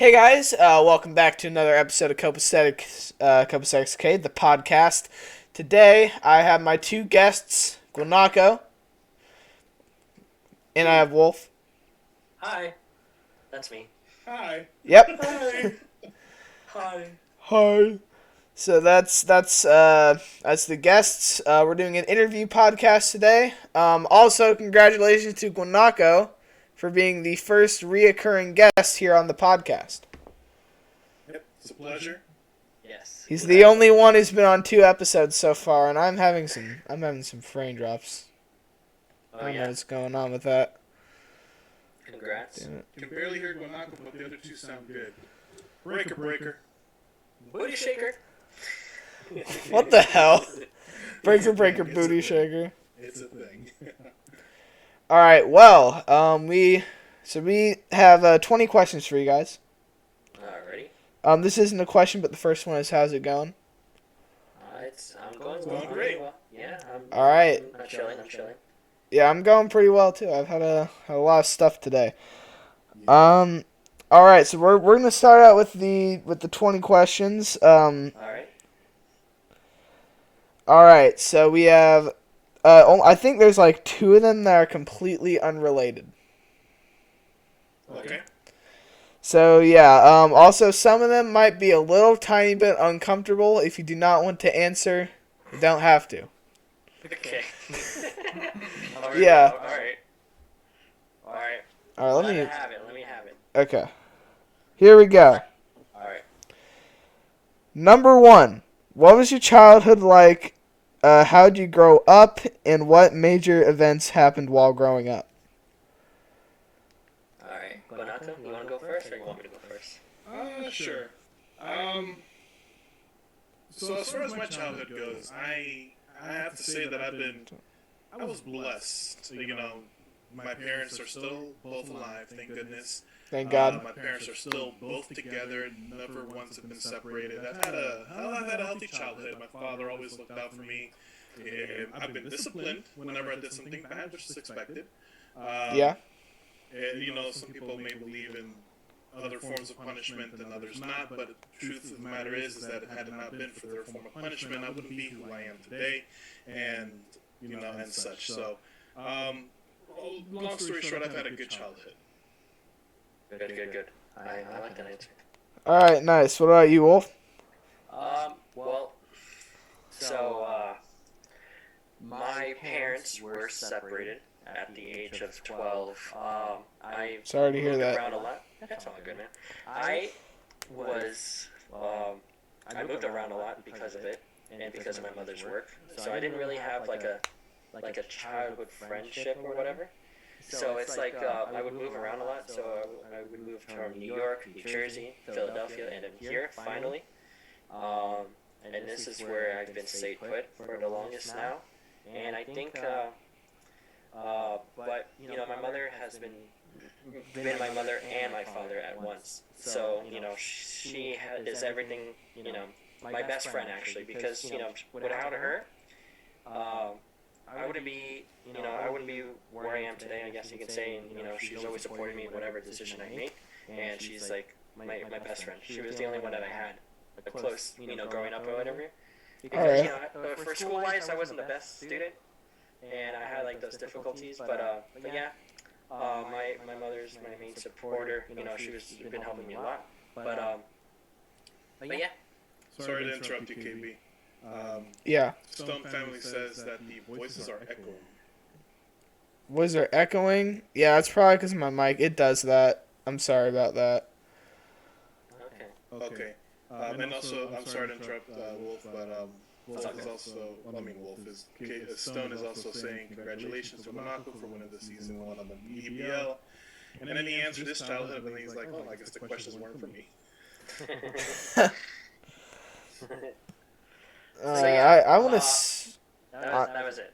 Hey guys, welcome back to another episode of Kopisetic Kave, the podcast. Today I have my two guests, Guanako, and I have Wolf. Hi, that's me. Hi. Yep. Hi. Hi. Hi. So that's the guests. We're doing an interview podcast today. Also, congratulations to Guanako for being the first reoccurring guest here on the podcast. Yep, it's a pleasure. Yes. He's the only one who's been on 2 episodes so far, and I'm having some frame drops. Oh, I don't know yeah. what's going on with that. Congrats. Damn it. Can barely hear Guanako, but the other two sound good. Breaker, breaker. Booty shaker. What the hell? Breaker, breaker, booty shaker. It's a thing. All right. Well, we have 20 questions for you guys. Alrighty. This isn't a question, but the first one is, how's it going? I'm going It's going great. well. Yeah. All right. I'm chilling. Yeah, I'm going pretty well too. I've had a lot of stuff today. All right. So we're gonna start out with the 20 questions. Alright. All right. So we have. I think there's like 2 of them that are completely unrelated. Okay. So yeah, also some of them might be a little tiny bit uncomfortable. If you do not want to answer, you don't have to. Okay. Yeah. Alright. All right, Let me have it. Okay. Here we go. Alright. Number 1. What was your childhood like? How'd you grow up, and what major events happened while growing up? Alright. Guanako, you want to go first, or you want me to go first? Sure. So as far as my childhood goes, I have to say that I was blessed. You know, my parents are still both alive, thank goodness. Thank God. My parents are still both together, never once have been separated. I've had a healthy childhood. My father always looked out for me. I've been disciplined whenever I did something bad, which is expected. Yeah. You know, some people may believe in other forms of punishment and others not, but the truth of the matter is that had it not been for their form of punishment, I wouldn't be who I am today, and you know, and such. So, long story short, I've had a good childhood. Good. I like that answer. All right, nice. What about you, Wolf? Well, so, my parents were separated at the age of 12. I Sorry to hear moved that. around a lot. That's all good, man. I moved around a lot because of it and because of my mother's work. So I didn't really have like a childhood friendship or whatever. So it's like I would move around a lot. So I would move from New York, New Jersey, Philadelphia, and then here finally. And this is where I've been stayed put for the longest now. And I think, but you know, my mother has been my mother and my father at once. So you know, she is everything. You know, my best friend actually, because you know, without her, I wouldn't be, you know, I wouldn't be where I am today, I guess you could say. And you know, she's always supported me in whatever decision I make, and she's like my best friend. She was the only one that I had a close, you know, growing up or whatever. Because you know, for school wise, I wasn't the best student, and I had like those difficulties. But yeah, my mother's my main supporter. You know, she's been helping me a lot. But yeah. Sorry to interrupt you, KB. Yeah. Stone family says that the voices are echoing. Was there echoing? Yeah, it's probably because of my mic. It does that. I'm sorry about that. Okay. And also, I'm sorry to interrupt Wolf, but Wolf is also, Stone is also saying congratulations to Guanako for winning the season 1 on the EBL. And then he answered his childhood, and he's like, oh, I guess the questions weren't for me. So, yeah, I want to. That was it.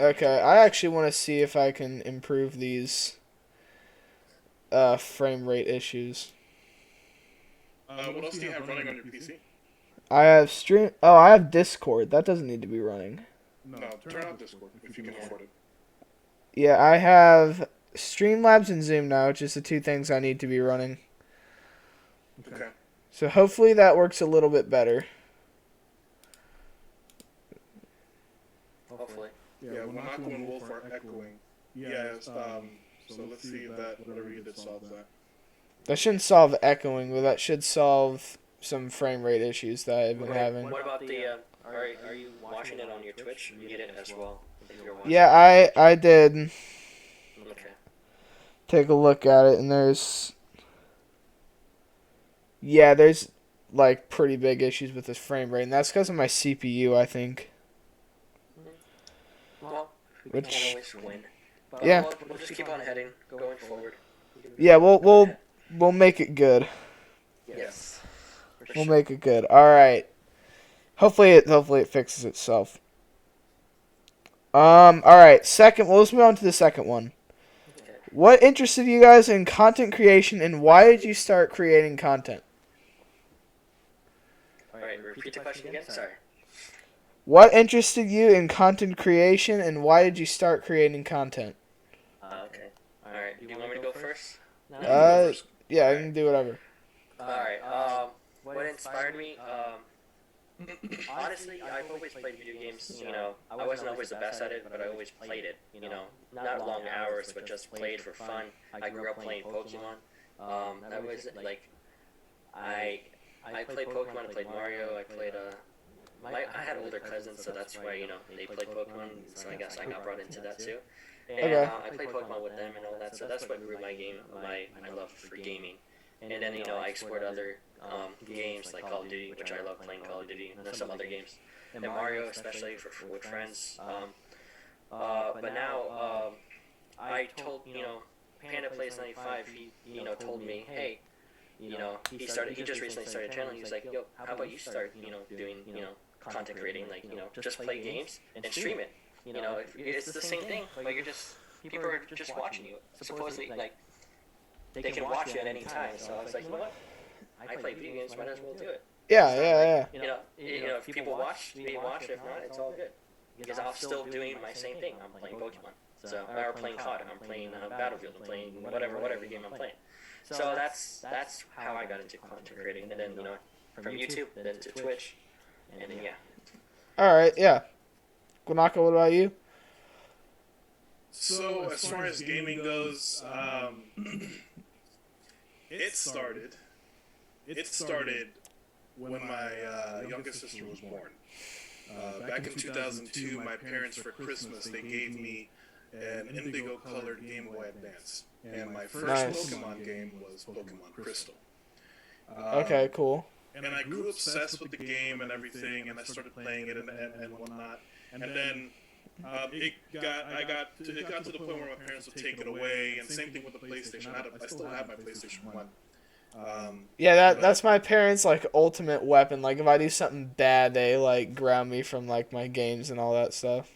Okay, I actually want to see if I can improve these frame rate issues. What else do you have running on your PC? I have I have Discord. That doesn't need to be running. No, turn on Discord if you can afford it. Yeah, I have Streamlabs and Zoom now, which is the 2 things I need to be running. Okay. So hopefully that works a little bit better. Hopefully. Yeah, Guanako and Wolf are echoing. Yeah, so let's see if that, whatever you did, solves that. That shouldn't solve echoing, but that should solve some frame rate issues that I've been having. What about the? Are you watching it on your Twitch? You get it as well. If you're watching Yeah, I did Okay. take a look at it, and there's like pretty big issues with this frame rate, and that's because of my CPU, I think. Well, we Which- can't always win. But Yeah. We'll just keep on heading, going forward. Yeah, we'll make it good. Yes. For We'll sure. make it good. All right. Hopefully it fixes itself. All right. Second. Well, let's move on to the second one. Okay. What interested you guys in content creation, and why did you start creating content? All right. Repeat the question again. Sorry. What interested you in content creation, and why did you start creating content? Okay. All right. Do you want me to go first? No? Yeah, I can do whatever. All right. What inspired me? Honestly, I've always played video games. You know, I wasn't always the best at it, but I always played it. You know, not long hours, but just played for fun. I grew up playing Pokemon. That was like, I played Pokemon. I played Mario. I played I had older cousins, so that's why they played Pokemon. So I guess I got brought into that too. And Okay. I played Pokemon with them and all that. So that's what grew my love for gaming. And then I explored other games like Call of Duty, which I love playing Call of Duty, and then some other games, and Mario especially with friends. But now I told Panda Plays 95. He told me, hey, he just recently started a channel. He was like, yo, how about you start doing content creating, like just play games and stream it. It's the same thing, but people are just watching you. Supposedly, like, they can watch you at any time. So I was like, you know what? I play video games, might as well do it. Yeah. If people watch, they watch. If not, it's all good. Because I'm still doing my same thing. I'm playing Pokemon. So, or playing COD. I'm playing Battlefield. I'm playing whatever game I'm playing. So that's how I got into content creating. And then from YouTube, then to Twitch, and then yeah. All right. Yeah. Guanako, what about you? So as far as gaming goes, it started when my youngest sister was born. Back in 2002, my parents for Christmas they gave me an indigo-colored Game Boy Advance, and my first Nice. Pokemon game was Pokemon Crystal. Okay. Cool. And I grew obsessed with the game and everything, and I started playing it and whatnot. And then it got to the point where my parents would take it away, and same thing with the PlayStation. I still have my PlayStation 1. Yeah, that's my parents' like ultimate weapon. Like if I do something bad, they like ground me from like my games and all that stuff.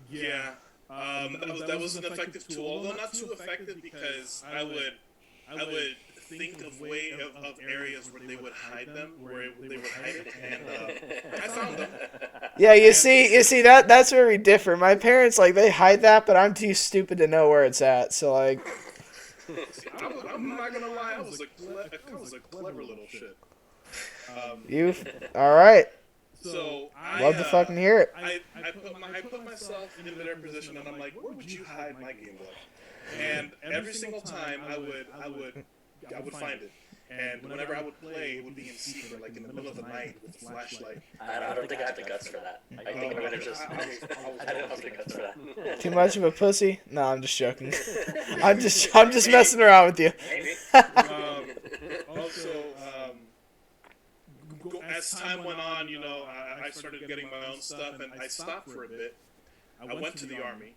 Yeah, that was an effective tool, although not too effective because I would think of areas where they would hide them, and I found them. Yeah, you see that's where we differ. My parents like they hide that, but I'm too stupid to know where it's at. So like, I'm not gonna lie, I was a clever little shit. all right. So Love to fucking hear it. I put myself into their position, and I'm like, where would you hide my Game Boy? And every single time I would find it. And whenever I would play, it would be in secret, like in the middle of the night with a flashlight. I don't think I have the guts for that. I think I'm gonna just. I don't have the guts for that. Too much of a pussy? No, I'm just joking. I'm just messing around with you. Maybe. Also, as time went on, I started getting my own stuff, and I stopped for a bit. I went to the army.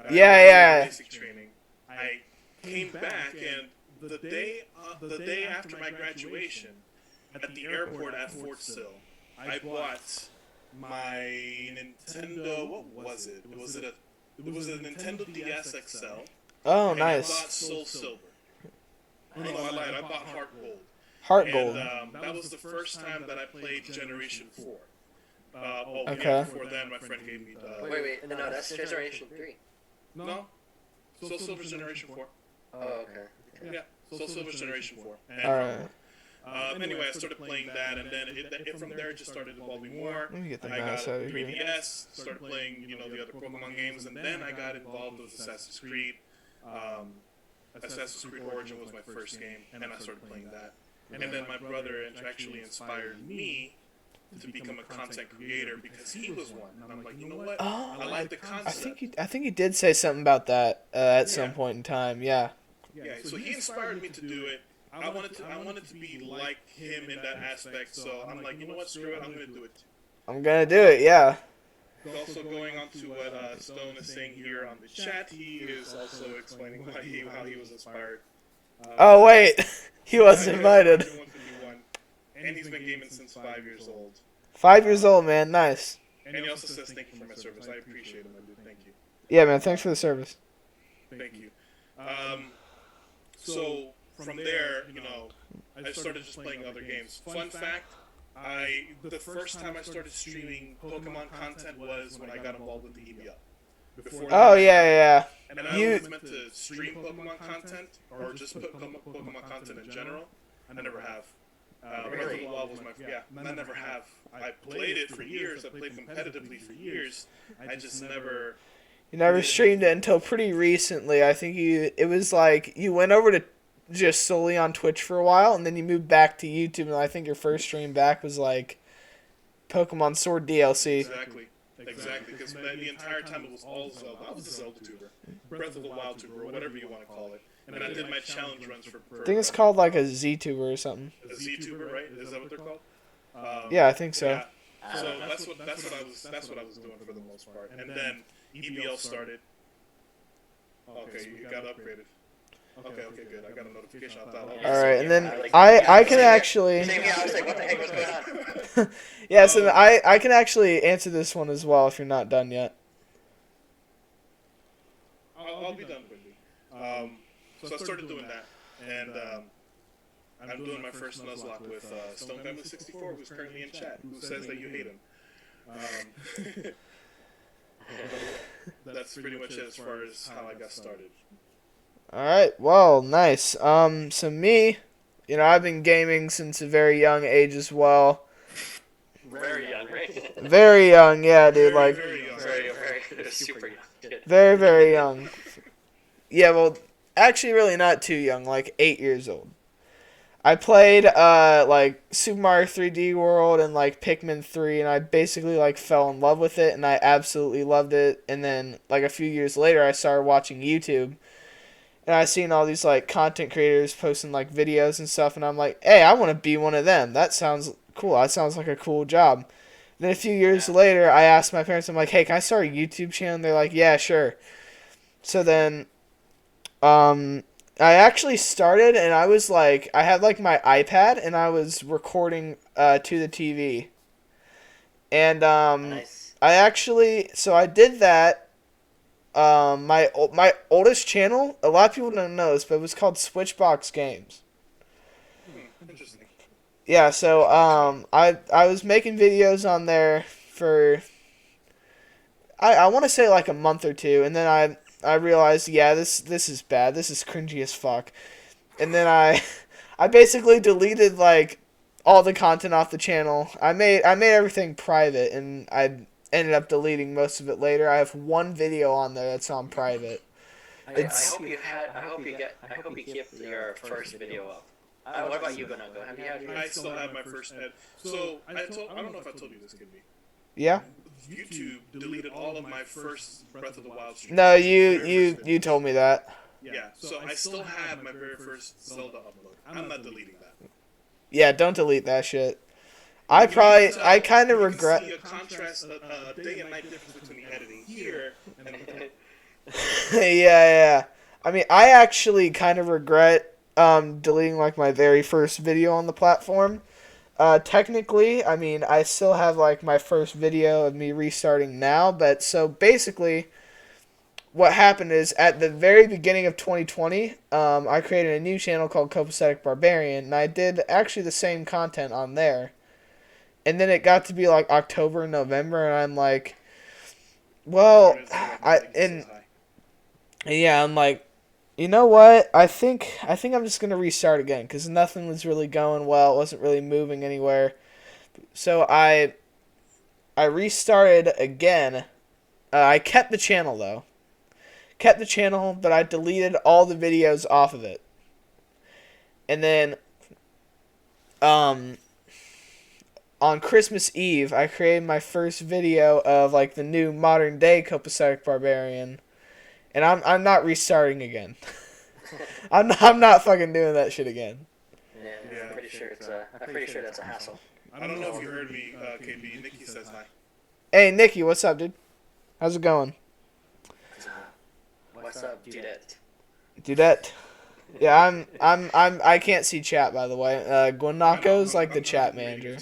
Yeah. Basic training. I came back, and the day after my graduation, at the airport at Fort Sill, I bought my Nintendo. What was it? It was a Nintendo DS XL. Oh, And nice. I bought Soul Silver. Oh, no, I lied. I bought Heart Gold. Heart Gold. And that was the first time that I played Generation 4. Okay. Yeah, before then, my friend gave me the... Wait. No, that's Generation 3. No? Soul Silver's Generation 4. Oh, okay. Yeah, Soul Silver's Generation 4. And, All right. anyway, I started playing that, and then from there it just started evolving more. Let me get the I mouse got out a of here. 3DS, started playing, the other Pokemon games, and then I got involved with Assassin's Creed. Assassin's Creed Origin was my first game, and I started playing that. And then my brother actually inspired me to become a content creator because he was one. And I'm like, you know what? Oh, I like the concept. I think you did say something about that at some point in time. Yeah. Yeah, so he inspired me to do it. I wanted to be like him in that aspect. So I'm like, you know what? Screw it. I'm gonna do it. I'm gonna do it. Yeah. Also going on to what Stone is saying here on the chat, he is also explaining how he was inspired. Oh wait, he wasn't invited. 151, and he's been gaming since 5 years old. 5 years old, man. Nice. And he also says thank you for my service. I appreciate it, my dude. Thank you. Yeah, man. Thanks for the service. Thank you. So from there, I started just playing other games. Fun fact, the first time I started streaming Pokemon content was when I got involved with the EBL. Oh yeah. And I always meant to stream Pokemon content or just put Pokemon content in general. I never have. Breath of the Wild was I never have. I played it for years. I played competitively for years. I just never. You never streamed it until pretty recently. I think it was like you went over to just solely on Twitch for a while, and then you moved back to YouTube, and I think your first stream back was like Pokemon Sword DLC. Exactly, because the entire time it was all Zelda. I was a Zelda tuber, Breath of the Wild tuber, or whatever you want to call it. And I did my challenge runs for I think it's called like a Z-tuber or something. A Z-tuber, right? Is that what they're called? Yeah, I think so. Yeah. So that's what I was doing for the most part. And then EBL started. Okay, you got upgraded. Okay, good. I got a notification. I thought. All right, and then I can actually. Yeah, so I can actually answer this one as well if you're not done yet. I'll be done quickly. So I started doing that, and I'm doing my first Nuzlocke with Stone Family 64, who's currently in chat, who says that you hate him. That's pretty much it as far as how I got started. All right, well, nice. So me, I've been gaming since a very young age as well. Very young, right? Very young, yeah, dude. Very young. Very super young. Very, very young. Yeah, well, actually, really not too young. Like 8 years old. I played like Super Mario 3D World and like Pikmin 3, and I basically like fell in love with it, and I absolutely loved it. And then like a few years later, I started watching YouTube. And I seen all these like content creators posting like videos and stuff, and I'm like, hey, I want to be one of them. That sounds cool. That sounds like a cool job. Then a few years later, I asked my parents, I'm like, hey, can I start a YouTube channel? And they're like, yeah, sure. So then, I actually started, and I was like, I had like my iPad, and I was recording to the TV. And Nice. so I did that. My oldest channel, a lot of people don't know this, but it was called Switchbox Games. Interesting. Yeah, so I was making videos on there for I want to say like a month or two, and then I realized, yeah, this is bad. This is cringy as fuck. And then I basically deleted like all the content off the channel. I made everything private, and I ended up deleting most of it later. I have one video on there that's on private. I hope you keep your first video up. What about you, Guanako? Have you had yours? I still have my first head. So I don't know if I told you this, could be. Yeah? YouTube deleted all of my first Breath of the Wild streams. No, you told me that. Yeah, so I still have my very first Zelda upload. I'm not deleting that. Yeah, don't delete that shit. I kind of regret. You can see a contrast, a day and night difference between the editing here and Yeah. I mean, I actually kind of regret deleting like my very first video on the platform. Technically, I mean, I still have like my first video of me restarting now, but so basically what happened is at the very beginning of 2020, I created a new channel called Kopisetic Barbarian, and I did actually the same content on there. And then it got to be like October and November, and I'm like, well, I'm like, You know what? I think I'm just gonna restart again because nothing was really going well. It wasn't really moving anywhere. So I restarted again. I kept the channel though. Kept the channel, but I deleted all the videos off of it. And then um on Christmas Eve, I created my first video of like the new modern day Kopisetic Barbarian, and I'm not restarting again. I'm not fucking doing that shit again. Yeah, Yeah. I'm pretty sure that's a hassle. I don't know if you heard me, KB. Nikki says hi. Hey Nikki, what's up, dude? How's it going? What's up, dudette? Dudette. Yeah, I can't see chat by the way. Guanako's like the chat manager.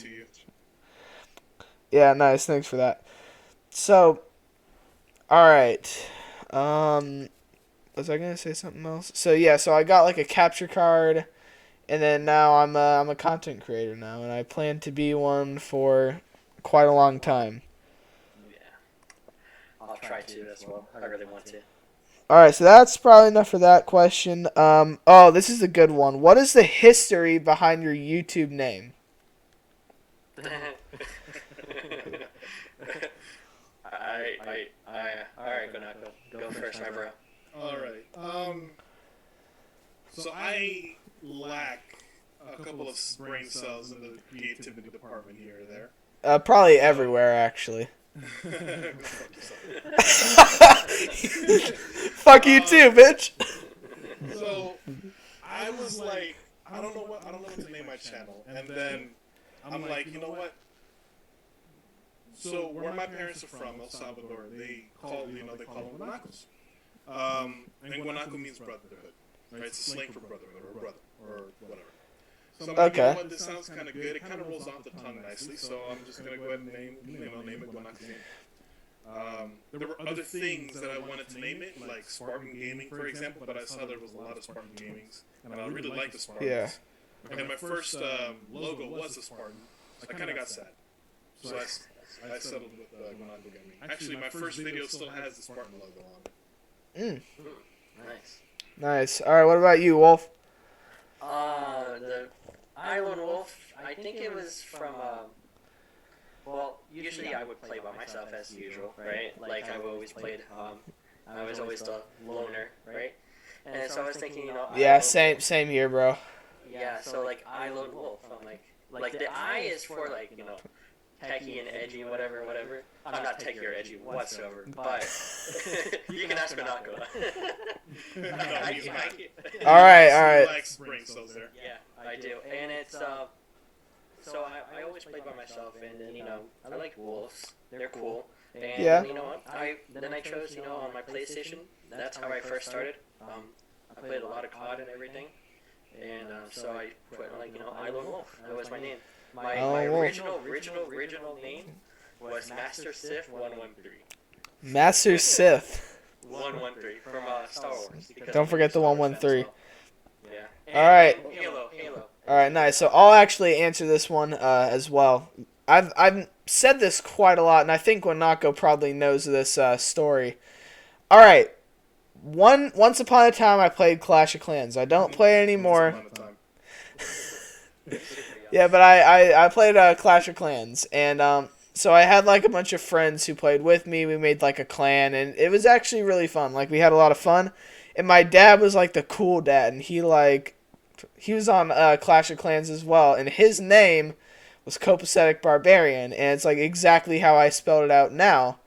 Yeah, nice. Thanks for that. So, all right. Was I gonna say something else? So yeah, so I got like a capture card, and then now I'm a content creator now, and I plan to be one for quite a long time. Yeah, I'll try to as well. I really want to. All right, so that's probably enough for that question. Oh, this is a good one. What is the history behind your YouTube name? Alright, Guanako. Go first, my bro. All right. So I lack a couple of brain cells in the creativity department here or there. Probably everywhere actually. Go fuck yourself. Fuck you too, bitch. So I was like, I don't know what to name my channel, and then I'm like, you know what? So where my parents are from, El Salvador, they call them Guanacos. And Guanako means brotherhood, right? It's a slang for brotherhood or brother or whatever. So I'm like, you know what? This sounds kind of good. It kind of rolls off the tongue nicely. So I'm just gonna go ahead and name it Guanako Gaming. There were other things that I wanted to name it, like Spartan Gaming, for example, but I saw there was a lot of Spartan Gamings, and I really liked the Spartans. Yeah. And my first logo was a Spartan, so I kind of got sad. So I settled with Guanako Gaming. Actually, my first video still has the Spartan logo on it. Nice. Nice. All right, what about you, Wolf? The iLoneWolf, I think it was from, well, usually I would play by myself as usual, right? Like I've always played, I was always the loner, right? And so I was thinking, Yeah, same here, bro. Yeah, so like iLoneWolf, I'm like the I is for like, techie and edgy, whatever. I'm not techie or edgy whatsoever, but you can ask Guanako. All right. Like brain cells there. Yeah, I do, and it's so I always played by myself, and then I like wolves. They're cool, and Yeah. you know what? I chose on my PlayStation. That's how I first started. I played a lot of COD and everything, and so I put iLoneWolf. That was my name. My original name was Master Sith 113. Master Sith. 113 from Star Wars. Don't forget the 113. Yeah. All right. Halo. All right, nice. So I'll actually answer this one as well. I've said this quite a lot, and I think Guanako probably knows this story. All right. Once upon a time, I played Clash of Clans. I don't play it anymore. Yeah, but I played Clash of Clans, and so I had like a bunch of friends who played with me. We made like a clan, and it was actually really fun. Like we had a lot of fun, and my dad was like the cool dad, and he was on Clash of Clans as well, and his name was Kopisetic Barbarian, and it's like exactly how I spelled it out now.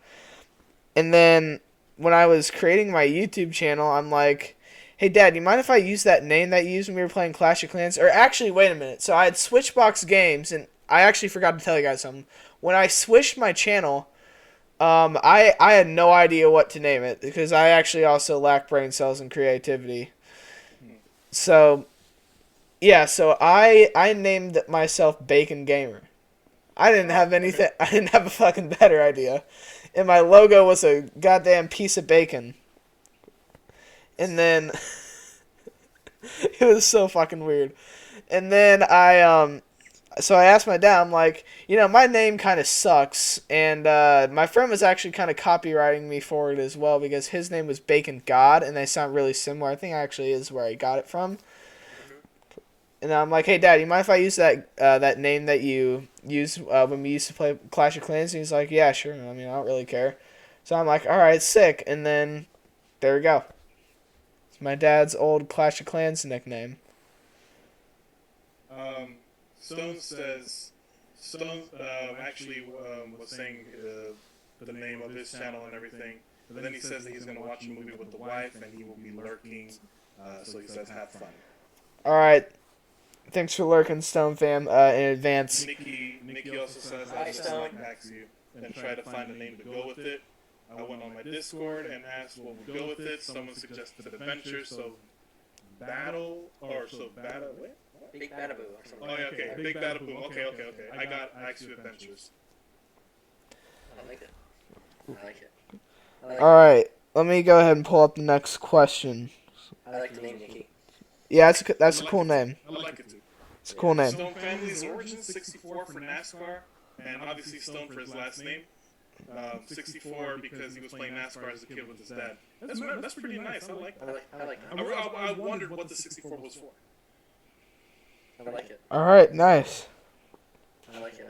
And then when I was creating my YouTube channel, I'm like, hey, Dad, you mind if I use that name that you used when we were playing Clash of Clans? Or actually, wait a minute. So I had Switchbox Games, and I actually forgot to tell you guys something. When I switched my channel, I had no idea what to name it because I actually also lack brain cells and creativity. So, yeah, so I named myself Bacon Gamer. I didn't have anything. I didn't have a fucking better idea. And my logo was a goddamn piece of bacon. And then it was so fucking weird. And then so I asked my dad, I'm like, my name kind of sucks, and my friend was actually kind of copywriting me for it as well because his name was Bacon God, and they sound really similar. I think actually is where I got it from. And I'm like, hey, Dad, you mind if I use that name that you used when we used to play Clash of Clans? And he's like, yeah, sure. I mean, I don't really care. So I'm like, all right, sick. And then there we go. It's my dad's old Clash of Clans nickname. Stone actually was saying the name of his channel and everything, but then he says that he's going to watch a movie with the wife and he will be lurking. So he says, have fun. All right. Thanks for lurking, Stone fam, in advance. Nikki also says that Stone backs you and try to find a name to go with it. I went on my Discord and asked what would go with it. Someone suggested adventure, so battle. What? Big Badaboo or something. Oh yeah, okay, Big Badaboo. Okay. I got Axu Adventures. I like it. All right, let me go ahead and pull up the next question. I like the name Nikki. Yeah, that's a cool name. I like it too. It's a cool name. Stone Family's origin, 64 for NASCAR, and obviously Stone for his last name. 64 because he was playing NASCAR as a kid with his dad. That's pretty nice. I like that. I like that. I wondered what the 64 was for. I like it. All right, nice. I like it.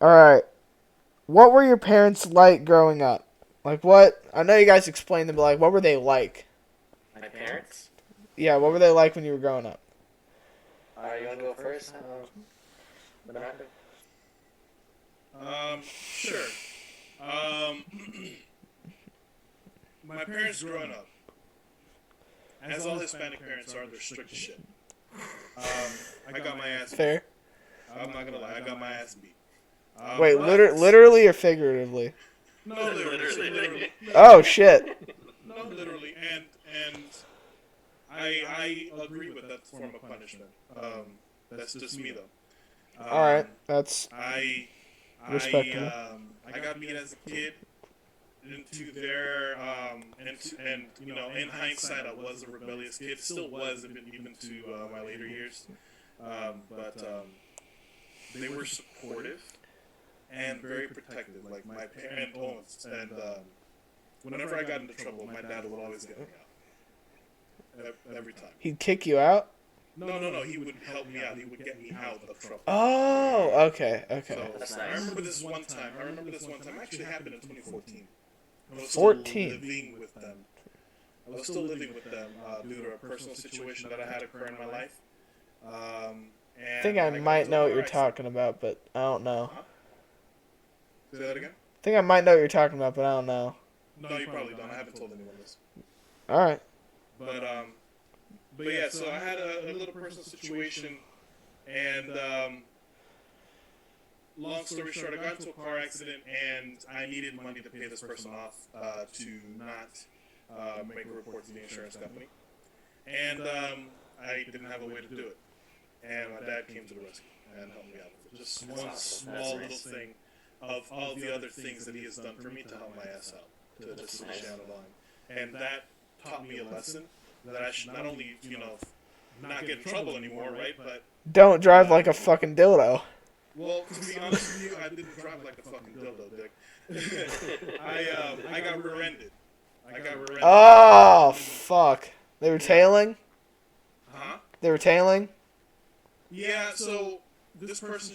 All right, what were your parents like growing up? Like what? I know you guys explained them, but like, what were they like? My parents? Yeah, what were they like when you were growing up? You want to go first? Sure. My parents growing up, as all Hispanic parents are, they're strict as shit. I got my ass beat. Fair. I'm not gonna lie, I got my ass beat. Wait, literally or figuratively? No, literally. Oh shit. No, literally, and I agree with that form of punishment. That's just me though. All right, that's respectable. I got beat as a kid into their and in hindsight I was a rebellious kid, still was even to my later years, but they were supportive and very protective, like my parents, and whenever I got into trouble my dad would always get me out every time. He'd kick you out? No, he would help me out. He would get me out of trouble. Oh, okay. So, That's I nice. remember this one time. Actually happened in 2014. I was 14. still living with them. Due to a personal situation that I had occur in my life. I think I might know what you're talking about, but I don't know. Huh? Say that again? I think I might know what you're talking about, but I don't know. No, you probably don't. I haven't told anyone this. All right. But yeah, so I had a little personal situation, and long story short, I got into a car accident, and I needed money to pay this person off to not make a report to the insurance company, and I didn't have a way to do it, and my dad came to the rescue and helped me out with it. Just one small little thing of all the other things that he has done for me to help my ass out, to just stay on the line, and that taught me a lesson. That I should not only, not get in trouble anymore, right? But don't drive like a fucking dildo. Well, to be honest with you, I didn't drive like a fucking dildo, Dick. I got rear-ended. Oh, fuck. They were tailing? Huh? They were tailing? Yeah, so this person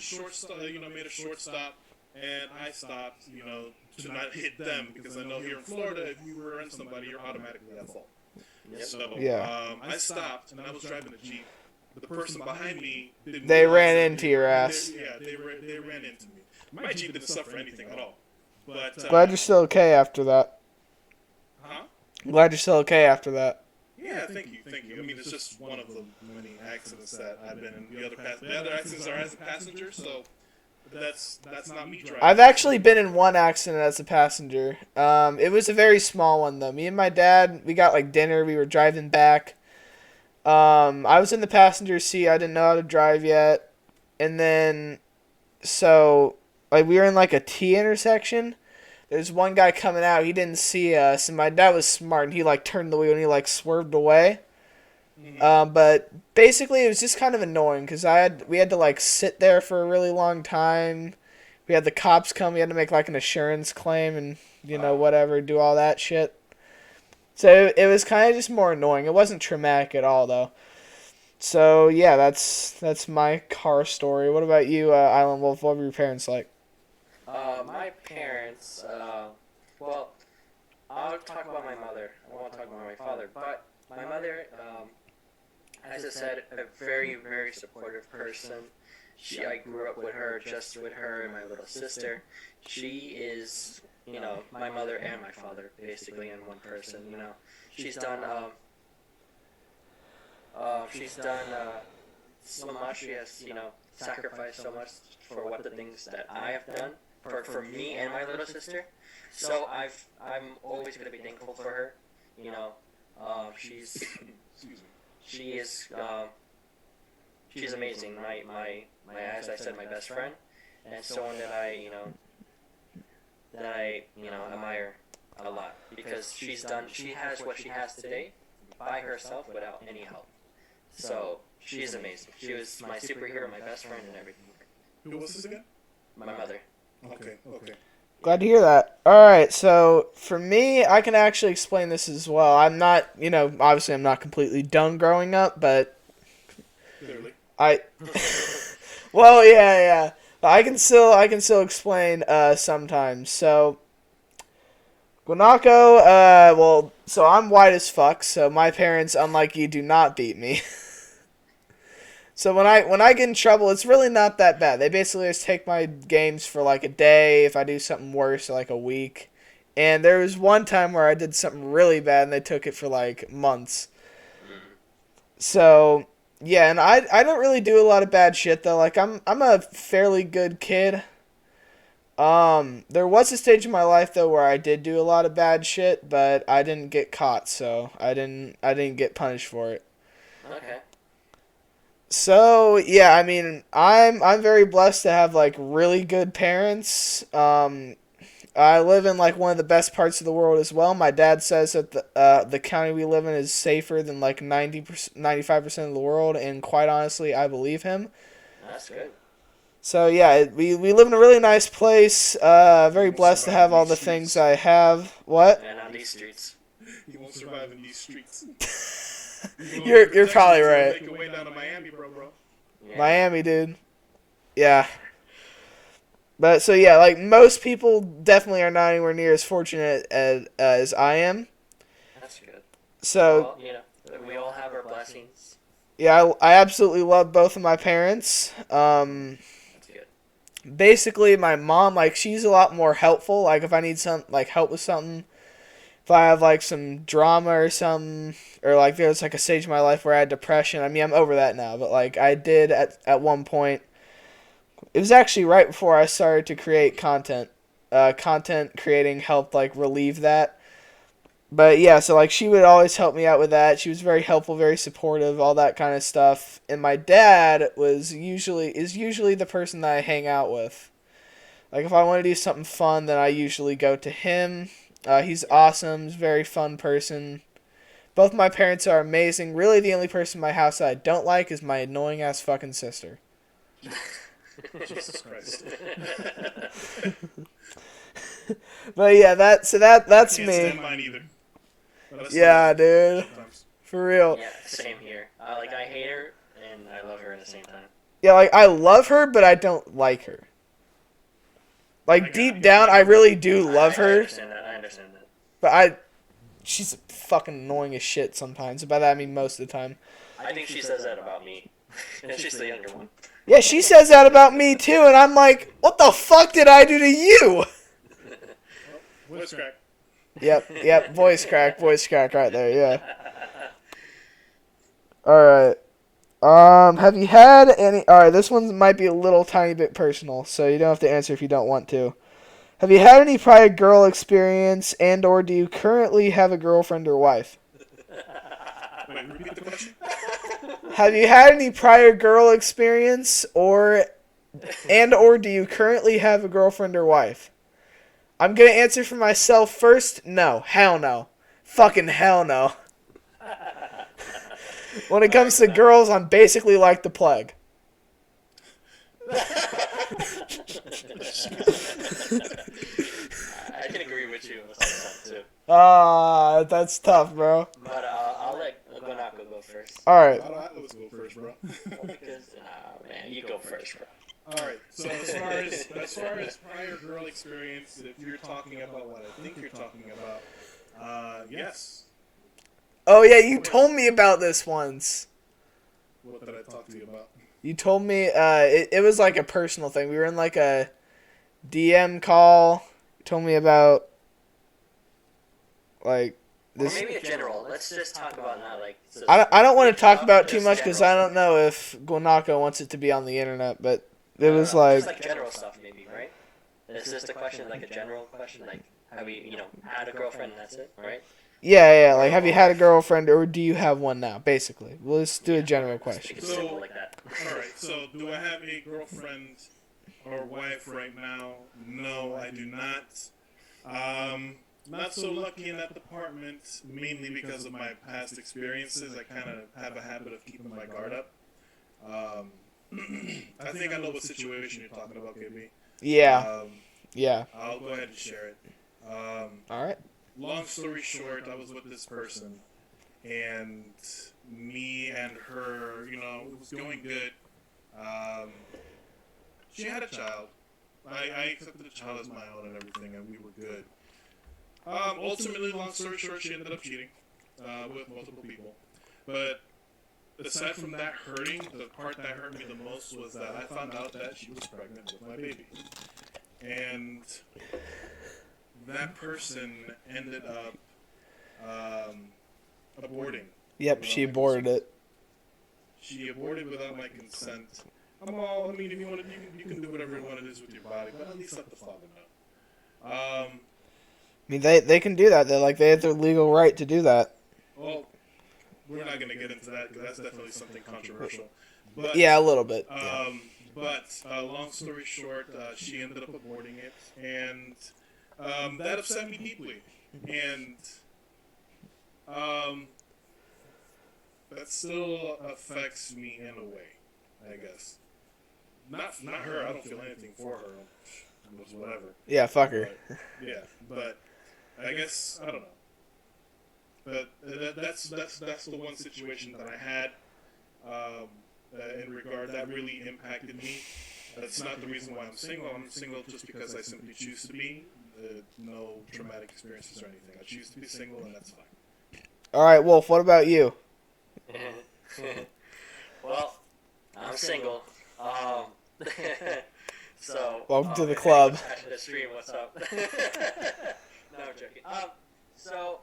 made a short stop, and I stopped, to not hit them, because I know here in Florida, if you rear-end somebody, you're automatically at fault. Yep. So I stopped, and I was driving a Jeep. But the person behind me didn't. They ran into your ass. They ran into me. My Jeep didn't suffer anything at all. But glad you're still okay after that. Huh? Glad you're still okay after that. Yeah, thank you. I mean, it's just one of the many accidents that I've been in. The other accidents are as a passenger, so that's not me driving. I've actually been in one accident as a passenger. It was a very small one though. Me and my dad, we got like dinner. We were driving back. I was in the passenger seat. I didn't know how to drive yet, and then so like we were in like a T intersection. There's one guy coming out. He didn't see us, and my dad was smart, and he like turned the wheel and he like swerved away. But basically, it was just kind of annoying because we had to like sit there for a really long time. We had the cops come. We had to make like an assurance claim and whatever, do all that shit. So it was kind of just more annoying. It wasn't traumatic at all though. So yeah, that's my car story. What about you, iLoneWolf? What were your parents like? My parents, well, I'll talk about my mother. I won't talk about my father, but my mother, as I said, a very, very supportive person. I grew up with her, just with her and my little sister. She is, my mother and my father, basically, in one person, She's done, so much. She has, sacrificed so much for what the things that I have done for me and my little sister. So I'm always gonna be thankful for her. She's she is she's amazing. My as I said, my best friend, and someone that I admire a lot because she has what she has today by herself without any help. So she's amazing. She was my superhero, my best friend, and everything. Who was this again? My mother. Okay. Glad to hear that. All right, so for me, I can actually explain this as well. I'm not, obviously I'm not completely done growing up, but Clearly. well, yeah. But I can still explain sometimes. So Guanako, so I'm white as fuck, so my parents, unlike you, do not beat me. So when I get in trouble, it's really not that bad. They basically just take my games for like a day. If I do something worse, like a week. And there was one time where I did something really bad, and they took it for like months. So yeah, and I don't really do a lot of bad shit though. Like I'm a fairly good kid. There was a stage in my life though where I did do a lot of bad shit, but I didn't get caught, so I didn't get punished for it. Okay. So yeah, I mean, I'm very blessed to have like really good parents. I live in like one of the best parts of the world as well. My dad says that the county we live in is safer than like 95% of the world, and quite honestly, I believe him. That's good. So yeah, we live in a really nice place. Very blessed to have all the things I have. What? And on these streets. You won't survive in these streets. You're probably right. Make your way down to Miami, bro. Yeah. Miami, dude. Yeah. But so yeah, like most people definitely are not anywhere near as fortunate as I am. That's good. So Well, we all have our blessings. yeah, I absolutely love both of my parents. That's good. Basically, my mom, like, she's a lot more helpful. Like, if I need some like help with something, if I have like some drama or something, or like there was like a stage in my life where I had depression. I mean, I'm over that now, but like I did at one point. It was actually right before I started to create content. Content creating helped like relieve that. But yeah, so like she would always help me out with that. She was very helpful, very supportive, all that kind of stuff. And my dad is usually the person that I hang out with. Like if I want to do something fun, then I usually go to him. He's awesome. He's a very fun person. Both my parents are amazing. Really, the only person in my house that I don't like is my annoying ass fucking sister. Jesus Christ. But yeah, that's Can't me. stand mine either. Yeah, dude. Sometimes. For real. Yeah, same here. I hate her and I love her at the same time. Yeah, like I love her, but I don't like her. Like deep down, I really do love I her, understand that. but she's fucking annoying as shit sometimes. By that I mean most of the time. I think she says that about me. And she's the younger one. Yeah, she says that about me too, and I'm like, what the fuck did I do to you? Voice crack. Yep, voice crack right there, yeah. Alright. Have you had any... Alright, this one might be a little tiny bit personal, so you don't have to answer if you don't want to. Have you had any prior girl experience, and or do you currently have a girlfriend or wife? Wait, repeat the question? Have you had any prior girl experience, and or do you currently have a girlfriend or wife? I'm gonna answer for myself first. No. Hell no. Fucking hell no. When it comes to girls, I'm basically like the plague. I can agree with you on some too. Ah, that's tough, bro. But I'll let Guanako go first. All right. Why do I always go first, bro? Because, man, you go first, bro. All right. So as far as prior girl experience, if you're talking about what I think you're talking about, yes. Oh yeah, you told me about this once. What did I talk to you about? You told me it was like a personal thing. We were in like a DM call. You told me about like this. Or maybe a general. Let's just talk about not like. I don't want to talk about it too just much because general I don't know if Guanako wants it to be on the internet, but it was just like general stuff, maybe, right? It's just a question, like a general question, like have you had a girlfriend and that's it, right? yeah, like have you had a girlfriend or do you have one now? Basically, we'll just do a general question. Make it simple like that. All right. So do I have a girlfriend or wife right now? No, I do not. Not so lucky in that department, mainly because of my past experiences. I kind of have a habit of keeping my guard up. I think I know what situation you're talking about, KB. Yeah, yeah. I'll go ahead and share it. All right. Long story short, I was with this person, and me and her, it was going good. She had a child. I accepted the child as my own and everything, and we were good. Ultimately, long story short, she ended up cheating with multiple people. But aside from that hurting, the part that hurt me the most was that I found out that she was pregnant with my baby. And that person ended up aborting. Yep, she aborted it. She aborted without my consent. I mean, if you want to, you can do whatever you want to do with your body, but at least let the father know. I mean, they can do that. They have their legal right to do that. Well, we're not going to get into that because that's definitely something controversial. But yeah, a little bit. Yeah. But long story short, she ended up aborting it, and that upset me deeply. And that still affects me in a way, I guess. Not her. I don't feel anything for her. It was whatever. Yeah, fuck her. But I guess I don't know. But that's the one situation that I had in regard that really impacted me. That's not the reason why I'm single. I'm single just because I simply choose to be. No traumatic experiences or anything. I choose to be single, and that's fine. All right, Wolf. What about you? Well, I'm single. So welcome to the club. The stream, what's up? No, I'm joking. So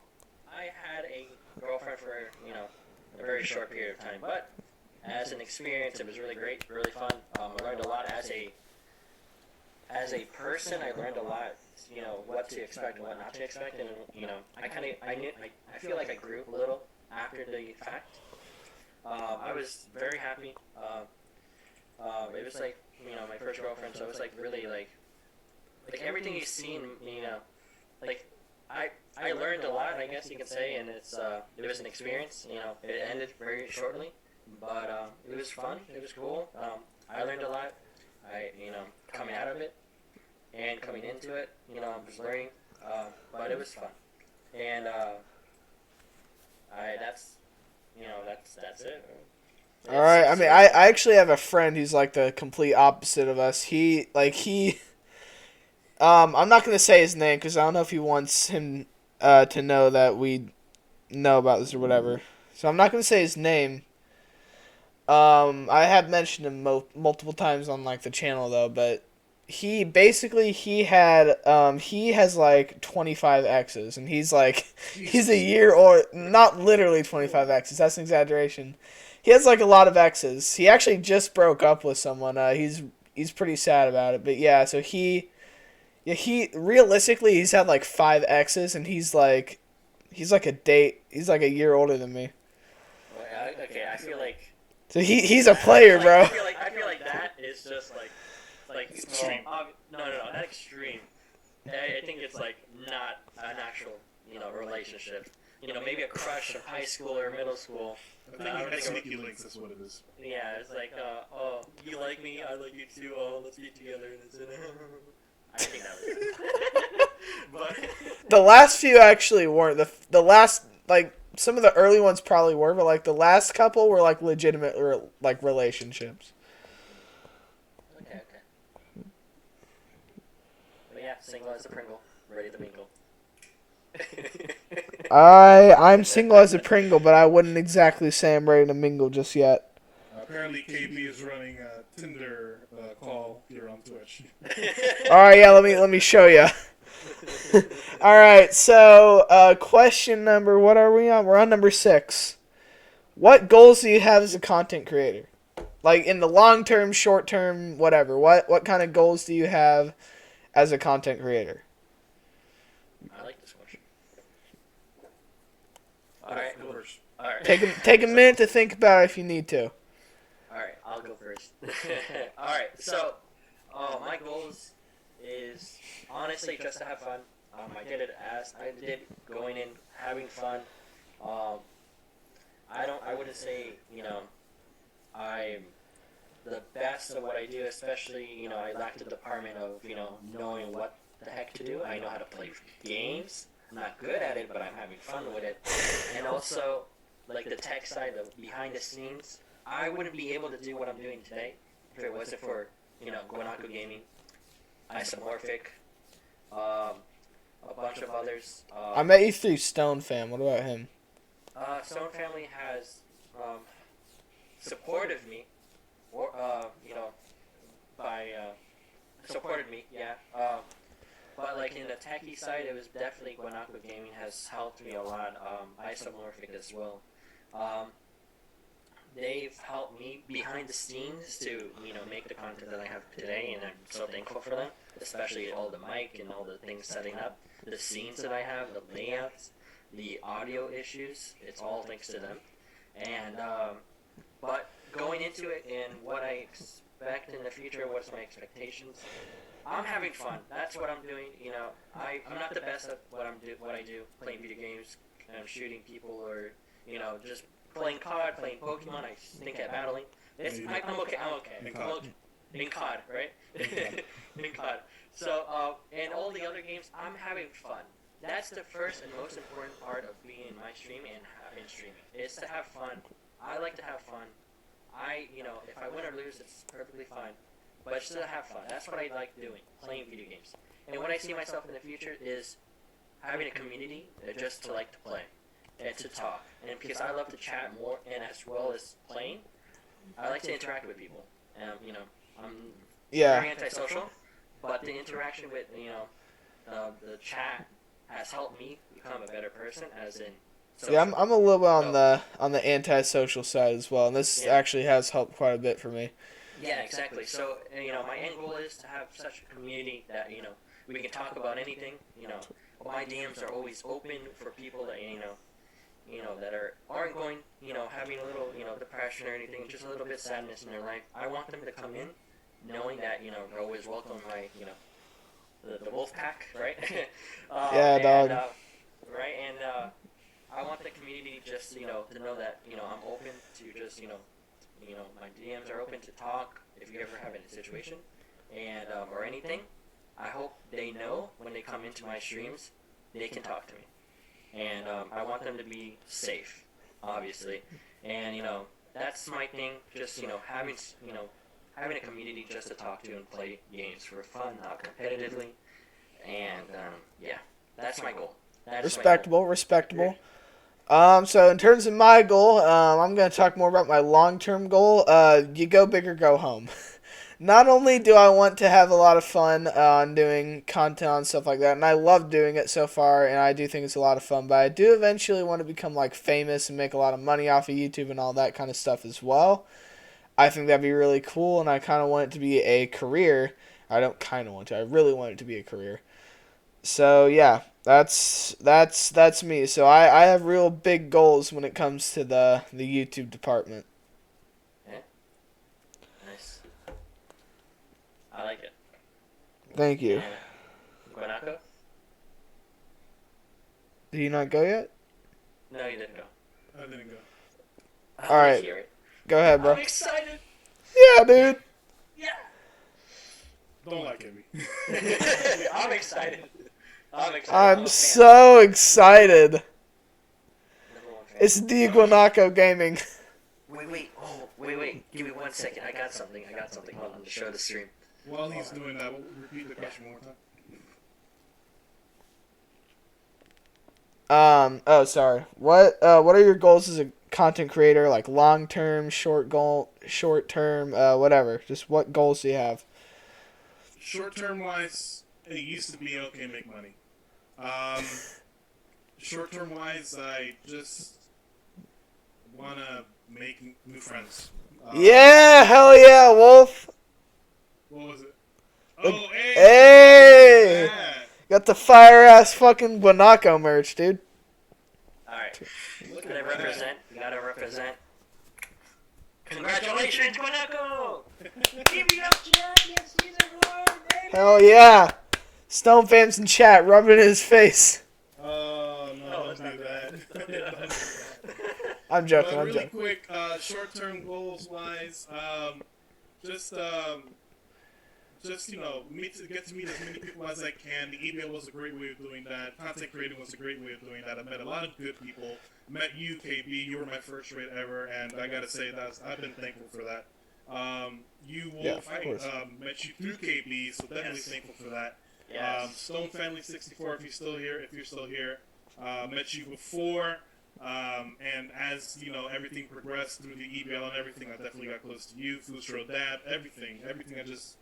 I had a girlfriend for a very short period of time, but as an experience, it was really great, really fun. I learned a lot as a person. I learned a lot, what to expect and what not to expect, and I feel like I grew a little after the fact. I was very happy. It was like my first girlfriend, so it was like really like everything you've seen, like I learned a lot, I guess you could say, and it was an experience. It ended very shortly, but it was fun. It was cool. I learned a lot. Coming out of it and coming into it, I was learning, but it was fun, and that's it. All right. I mean, I actually have a friend who's like the complete opposite of us. I'm not gonna say his name because I don't know if he wants him to know that we know about this or whatever. So I'm not gonna say his name. I have mentioned him multiple times on like the channel though, but he has like 25 exes, and he's a year or not literally 25 exes. That's an exaggeration. He has like a lot of exes. He actually just broke up with someone. He's pretty sad about it, but yeah. So he realistically he's had like 5 exes, and he's like a year older than me. Okay, I feel like. So he's a player, bro. I feel like that is just like extreme. No, not extreme. I think it's like not an actual relationship. Maybe a crush of high school or middle school, I think you had sneaky links. That's what it is. Yeah, it's like, oh, you like me, I like you too. Oh, let's be together. I think that was it. But The last few actually weren't. The last, like, some of the early ones probably were, but, like, the last couple were, like, legitimate, like, relationships. okay. But yeah, single as a Pringle, ready to mingle. I'm single as a Pringle, but I wouldn't exactly say I'm ready to mingle just yet. Apparently, KB is running a Tinder call here on Twitch. All right, yeah, let me show you. All right, so question number, what are we on? We're on number 6. What goals do you have as a content creator? Like in the long term, short term, whatever. What kind of goals do you have as a content creator? I like this question. Alright. Alright. Take a minute to think about it if you need to. Alright, I'll go first. Alright, so my goals is honestly just to have fun. I did it as I did going in, having fun. I wouldn't say, I'm the best of what I do, especially, I lack the department of, knowing what the heck to do. I know how to play games. I'm not good at it, but I'm having fun with it. And also, like the tech side, the behind the scenes, I wouldn't be able to do what I'm doing today if it wasn't for, Guanako Gaming, Isomorphic, a bunch of others. I met you through Stone Fam. What about him? Stone Family has supported me, or by supported me, yeah. But like in the techie side, it was definitely Guanako Gaming has helped me a lot. Isomorphic as well. They've helped me behind the scenes to make the content that I have today, and I'm so thankful for them. Especially all the mic and all the things setting up, the scenes that I have, the layouts, the audio issues. It's all thanks to them. And but going into it and what I expect in the future, what's my expectations? I'm having fun. That's what I'm doing. I'm not the best at what I do, playing video games, shooting people, or just playing COD, playing Pokemon. I stink at battling. I'm okay. In COD, right? In COD. So, and all the other games, I'm having fun. That's the first and most important part of being in my stream and streaming. Is to have fun. I like to have fun. If I win or lose, it's perfectly fine. But still have fun. That's what I like doing, playing video games. And what I see myself in the future is having a community just to like to play and to talk. And because I love to chat more and as well as playing, I like to interact with people. I'm very antisocial, but the interaction with the chat has helped me become a better person. As in, social. Yeah, I'm a little bit on the antisocial side as well, and this actually has helped quite a bit for me. Yeah, exactly. So, my end goal is to have such a community that, we can talk about anything. My DMs are always open for people that, that aren't going, having a little, depression or anything, just a little bit sadness in their life. I want them to come in knowing that, they're always welcome my, the wolf pack, right? Yeah, dog. Right, and I want the community just, to know that, I'm open to just, my DMs are open to talk if you ever have any situation and or anything. I hope they know when they come into my streams, they can talk to me. And I want them to be safe, obviously. And, that's my thing, just, having a community just to talk to and play games for fun, not competitively. And, that's my goal. Respectable. So in terms of my goal, I'm going to talk more about my long-term goal. You go big or go home. Not only do I want to have a lot of fun on doing content and stuff like that, and I love doing it so far, and I do think it's a lot of fun, but I do eventually want to become like famous and make a lot of money off of YouTube and all that kind of stuff as well. I think that'd be really cool, and I kind of want it to be a career. I don't kind of want to. I really want it to be a career. So yeah, that's me. So I have real big goals when it comes to the YouTube department. Yeah. Nice. I like it. Thank you. Guanako? Did you not go yet? No, you didn't go. I didn't go. I All want to right, hear it. go ahead, bro. I'm excited. Yeah, dude. Yeah. Don't like him. I'm excited. I'm excited. I'm a fan. so excited. Number one fan. It's the Guanako Gaming. Wait. Oh, wait. Give me 1 second. I got something. Hold on to show the stream. While he's doing that, we'll repeat the question one more time. Oh, sorry. What are your goals as a content creator? Like long term, short term, whatever. Just what goals do you have? Short term wise, it used to be okay, make money. Short term wise, I just wanna make new friends. Yeah, hell yeah, Wolf. What was it? Look- Oh, hey! Hey! Yeah. Got the fire ass fucking Guanako merch, dude. Alright. Look Gotta at represent. You gotta represent. Congratulations, Guanako! Give me up, champions, season 1, baby! Hell yeah. Stone fans in chat rubbing it in his face. Oh, no, let's don't not do do that. that. Don't do that. I'm joking, But I'm really joking. quick, short-term goals-wise, just get to meet as many people as I can. The email was a great way of doing that. Content creating was a great way of doing that. I met a lot of good people. Met you, KB. You were my first rate ever, and I gotta say I've been thankful for that. You, Wolf, Yeah, of course. I met you through KB, so definitely thankful for that. Yes. Stone Family 64, if you're still here, met you before. And as everything progressed through the email and everything, I definitely got close to you, Fusro Dab, everything I just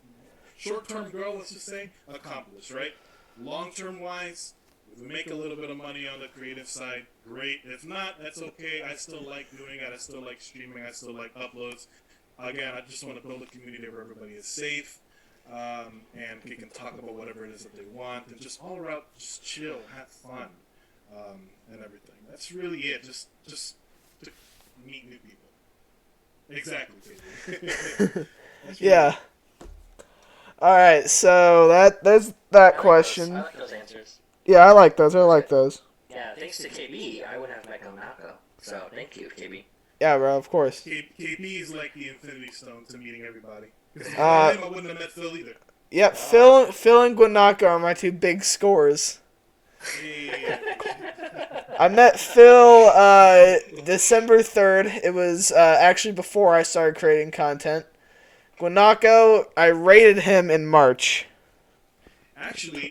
short-term goal, let's just say, accomplished, right? Long-term wise, if we make a little bit of money on the creative side, great. If not, that's okay. I still like doing it. I still like streaming. I still like uploads. Again, I just want to build a community where everybody is safe, and they can talk about whatever it is that they want, and just all around, just chill, have fun, and everything. That's really it. Just to meet new people. Exactly. That's really Yeah. Alright, so there's that question. I like those answers. Yeah, I like those. Yeah, thanks to KB, I wouldn't have met Guanako. So, thank you, KB. Yeah, bro, of course. KP is like the Infinity Stone to meeting everybody. Because Uh, without him, I wouldn't have met Phil either. Yep, Phil and Guanako are my two big scores. Hey. I met Phil December 3rd. It was actually before I started creating content. Guanako, I rated him in March. Actually,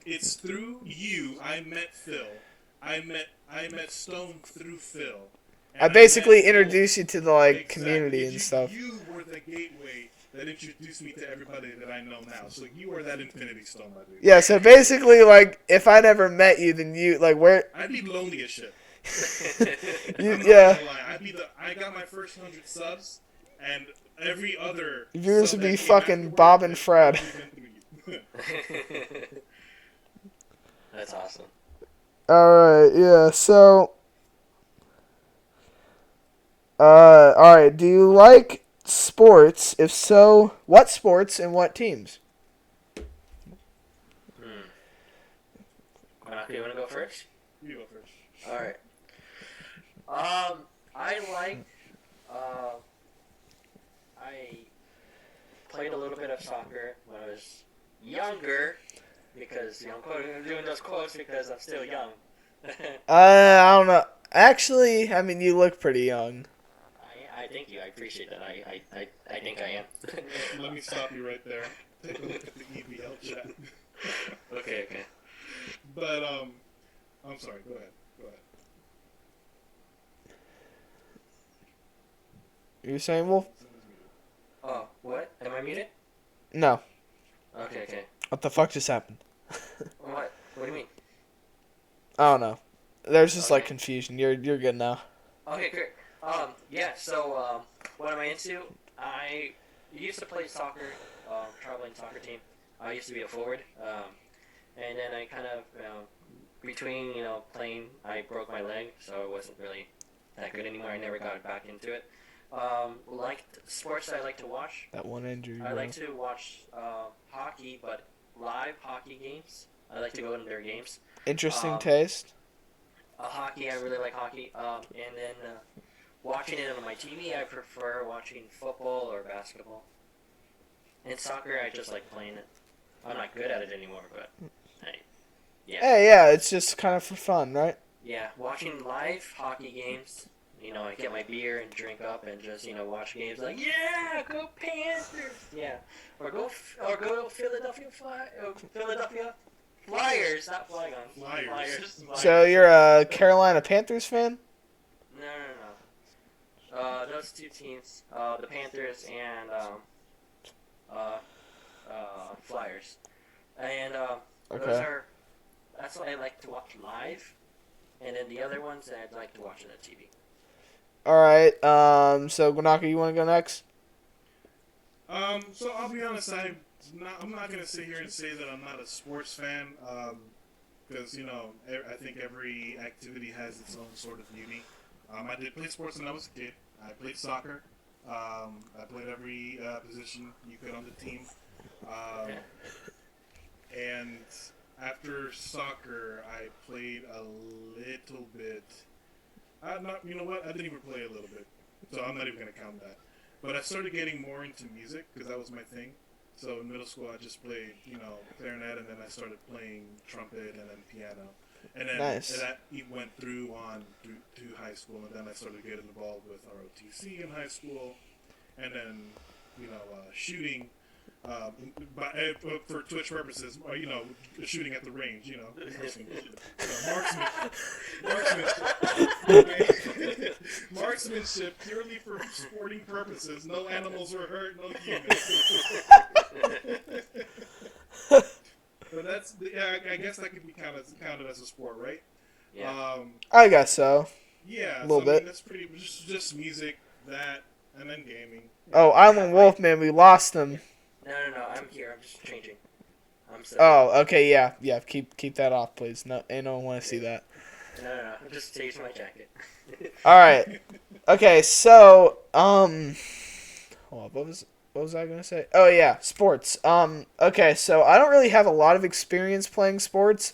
it's through you I met Phil. I met Stone through Phil. And I basically met Phil- introduced you to the Exactly. community and stuff. You were the gateway that introduced me to everybody that I know now. So you are that Infinity Stone, my dude. Yeah, so basically, if I never met you, then you where? I'd be lonely as shit. You, I'm not yeah, gonna lie. I got my first 100 subs, and every other viewers sub would be that came fucking afterwards Bob and has Fred. probably been through you. That's awesome. Alright, yeah, so... alright, do you like sports? If so, what sports and what teams? Guanako, you want to go first? You go first. Alright. I like, I played a little bit of soccer when I was younger, because, I'm doing those quotes because I'm still young. I don't know. Actually, I mean, you look pretty young. I thank you, I appreciate that, I think I am. Let me stop you right there. Take a look at the EBL chat. Okay. But I'm sorry. Go ahead. You saying, Wolf? Oh, what? Am I muted? No. Okay. What the fuck just happened? What? What do you mean? I don't know. There's just Okay. confusion. You're good now. Okay, great. Yeah, so, what am I into? I used to play soccer, traveling soccer team. I used to be a forward, and then I kind of, between, playing, I broke my leg, so it wasn't really that good anymore. I never got back into it. Sports I like to watch. That one injury. I like to watch, hockey, but live hockey games. I like to go to their games. Interesting taste. Hockey, I really like hockey. And then watching it on my TV, I prefer watching football or basketball. And soccer, I just like playing it. I'm not good at it anymore, but hey, yeah. Hey, yeah, it's just kind of for fun, right? Yeah, watching live hockey games, I get my beer and drink up and just, watch games like, yeah, go Panthers! Yeah. Or go Philadelphia Flyers, not Flygons. Flyers. So you're a Carolina Panthers fan? No. Those two teams, the Panthers and Flyers. And that's what I like to watch live. And then the other ones that I'd like to watch on the TV. All right. So Guanako, you want to go next? So I'll be honest, I'm not gonna sit here and say that I'm not a sports fan, because I think every activity has its own sort of beauty. I did play sports when I was a kid. I played soccer. I played every position you could on the team. And after soccer, I played a little bit. You know what? I didn't even play a little bit, so I'm not even gonna count that. But I started getting more into music because that was my thing. So in middle school, I just played, clarinet, and then I started playing trumpet and then piano. And then Nice. that went through to high school, and then I started getting involved with ROTC in high school, and then shooting. For Twitch purposes, shooting at the range, marksmanship purely for sporting purposes. No animals were hurt, no humans. But I guess that could be counted as a sport, right? Yeah. I guess so. Yeah, A little bit. I mean, that's pretty just music, that, and then gaming. Oh, iLoneWolf, man, we lost him. No, I'm here. I'm just changing. I'm sorry. Oh, okay, yeah. Keep that off, please. No, ain't no one want to see that. No. I'm just changing my jacket. All right. Okay, so hold on, what was I gonna say? Oh yeah, sports. Okay, so I don't really have a lot of experience playing sports.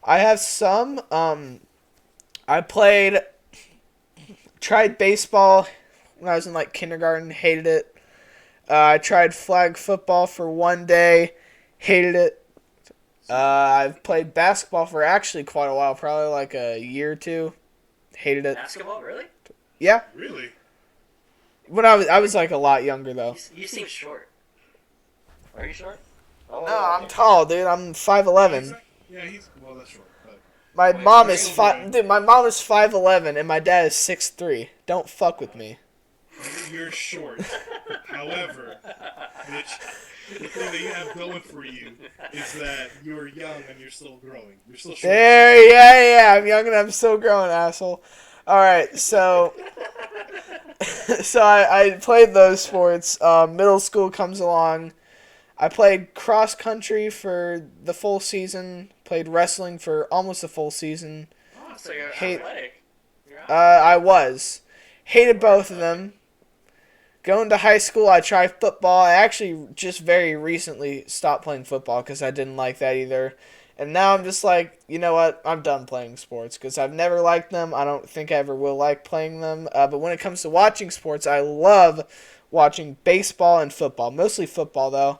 I have some. I tried baseball when I was in like kindergarten. Hated it. I tried flag football for one day. Hated it. I've played basketball for actually quite a while, probably like a year or two. Hated it. Basketball, really? Yeah. Really? When I was like a lot younger though. You seem short. Are you short? Oh, No, I'm tall, dude. I'm 5'11". Yeah, that's short. But My Wait, mom wait, is wait. Dude, my mom is 5'11" and my dad is 6'3". Don't fuck with me. you're short. However, Mitch, the thing that you have going for you is that you're young and you're still growing. You're still short. Yeah. I'm young and I'm still growing, asshole. All right, so I played those sports. Middle school comes along. I played cross country for the full season. Played wrestling for almost the full season. Oh, so you're Hate- athletic. I was. Hated both of them. Going to high school, I tried football. I actually just very recently stopped playing football because I didn't like that either. And now I'm just like, you know what? I'm done playing sports because I've never liked them. I don't think I ever will like playing them. But when it comes to watching sports, I love watching baseball and football. Mostly football, though.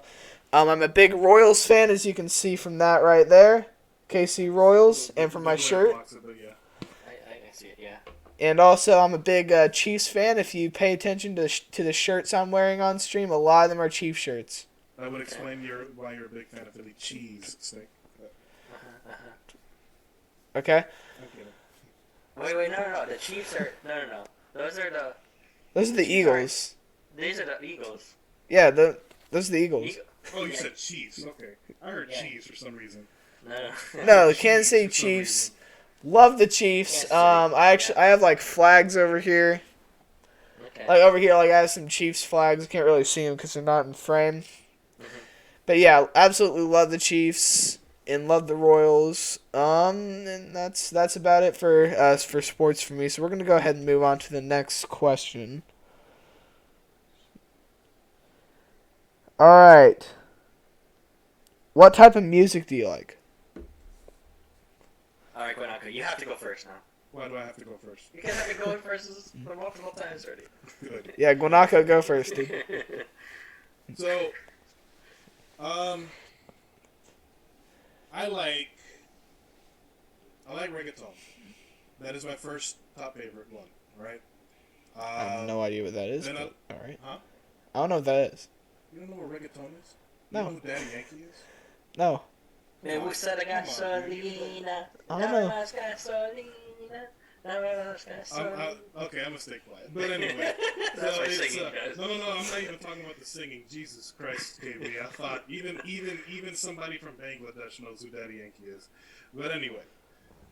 I'm a big Royals fan, as you can see from that right there. KC Royals, and from my shirt. I see it, yeah. And also, I'm a big Chiefs fan. If you pay attention to the shirts I'm wearing on stream, a lot of them are Chiefs shirts. That would explain why you're a big fan of Philly cheese steak. Okay? Wait, no. The Chiefs are no. Those are the Eagles. These are the Eagles. Yeah, those are the Eagles. Oh, you said Chiefs. Okay, I heard cheese for some reason. No, the Kansas City Chiefs. Love the Chiefs. I have like flags over here. Okay. Like over here, like I have some Chiefs flags. I can't really see them because they're not in frame. But yeah, absolutely love the Chiefs and love the Royals. And that's about it for sports for me. So we're gonna go ahead and move on to the next question. All right. What type of music do you like? All right, Guanako, you have to go first now. Why do I have to go first? You can't have me going first for multiple times already. Good. Yeah, Guanako, go first, dude. So, I like reggaeton. That is my first top favorite one, right? I have no idea what that is, then but alright. Huh? I don't know what that is. You don't know what reggaeton is? No. You know who Daddy Yankee is? No. Me gusta la Come on, gasolina. I don't know. Dame más gasolina. Dame más gasolina. Okay, I'm gonna stay quiet. But anyway, That's my it's, singing, guys. no, I'm not even talking about the singing. Jesus Christ, KB. I thought even somebody from Bangladesh knows who Daddy Yankee is. But anyway,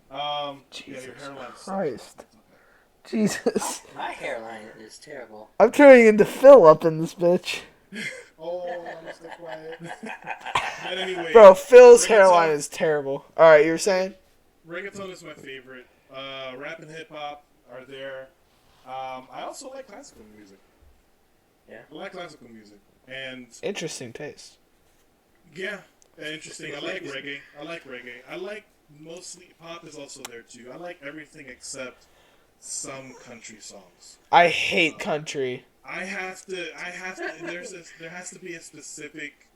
yeah, your hairline sucks. Christ. Jesus. My hairline is terrible. I'm turning into Phil up in this bitch. Oh, I'm gonna stay quiet. But anyway, Bro, Phil's reggaeton- hairline is terrible. Alright, you were saying? Reggaeton is my favorite. Rap and hip hop are there. I also like classical music. Yeah. I like classical music, and Interesting taste. yeah, interesting. I like reggae. I like mostly pop is also there too. I like everything except some country songs. I hate country. I have to. There has to be a specific.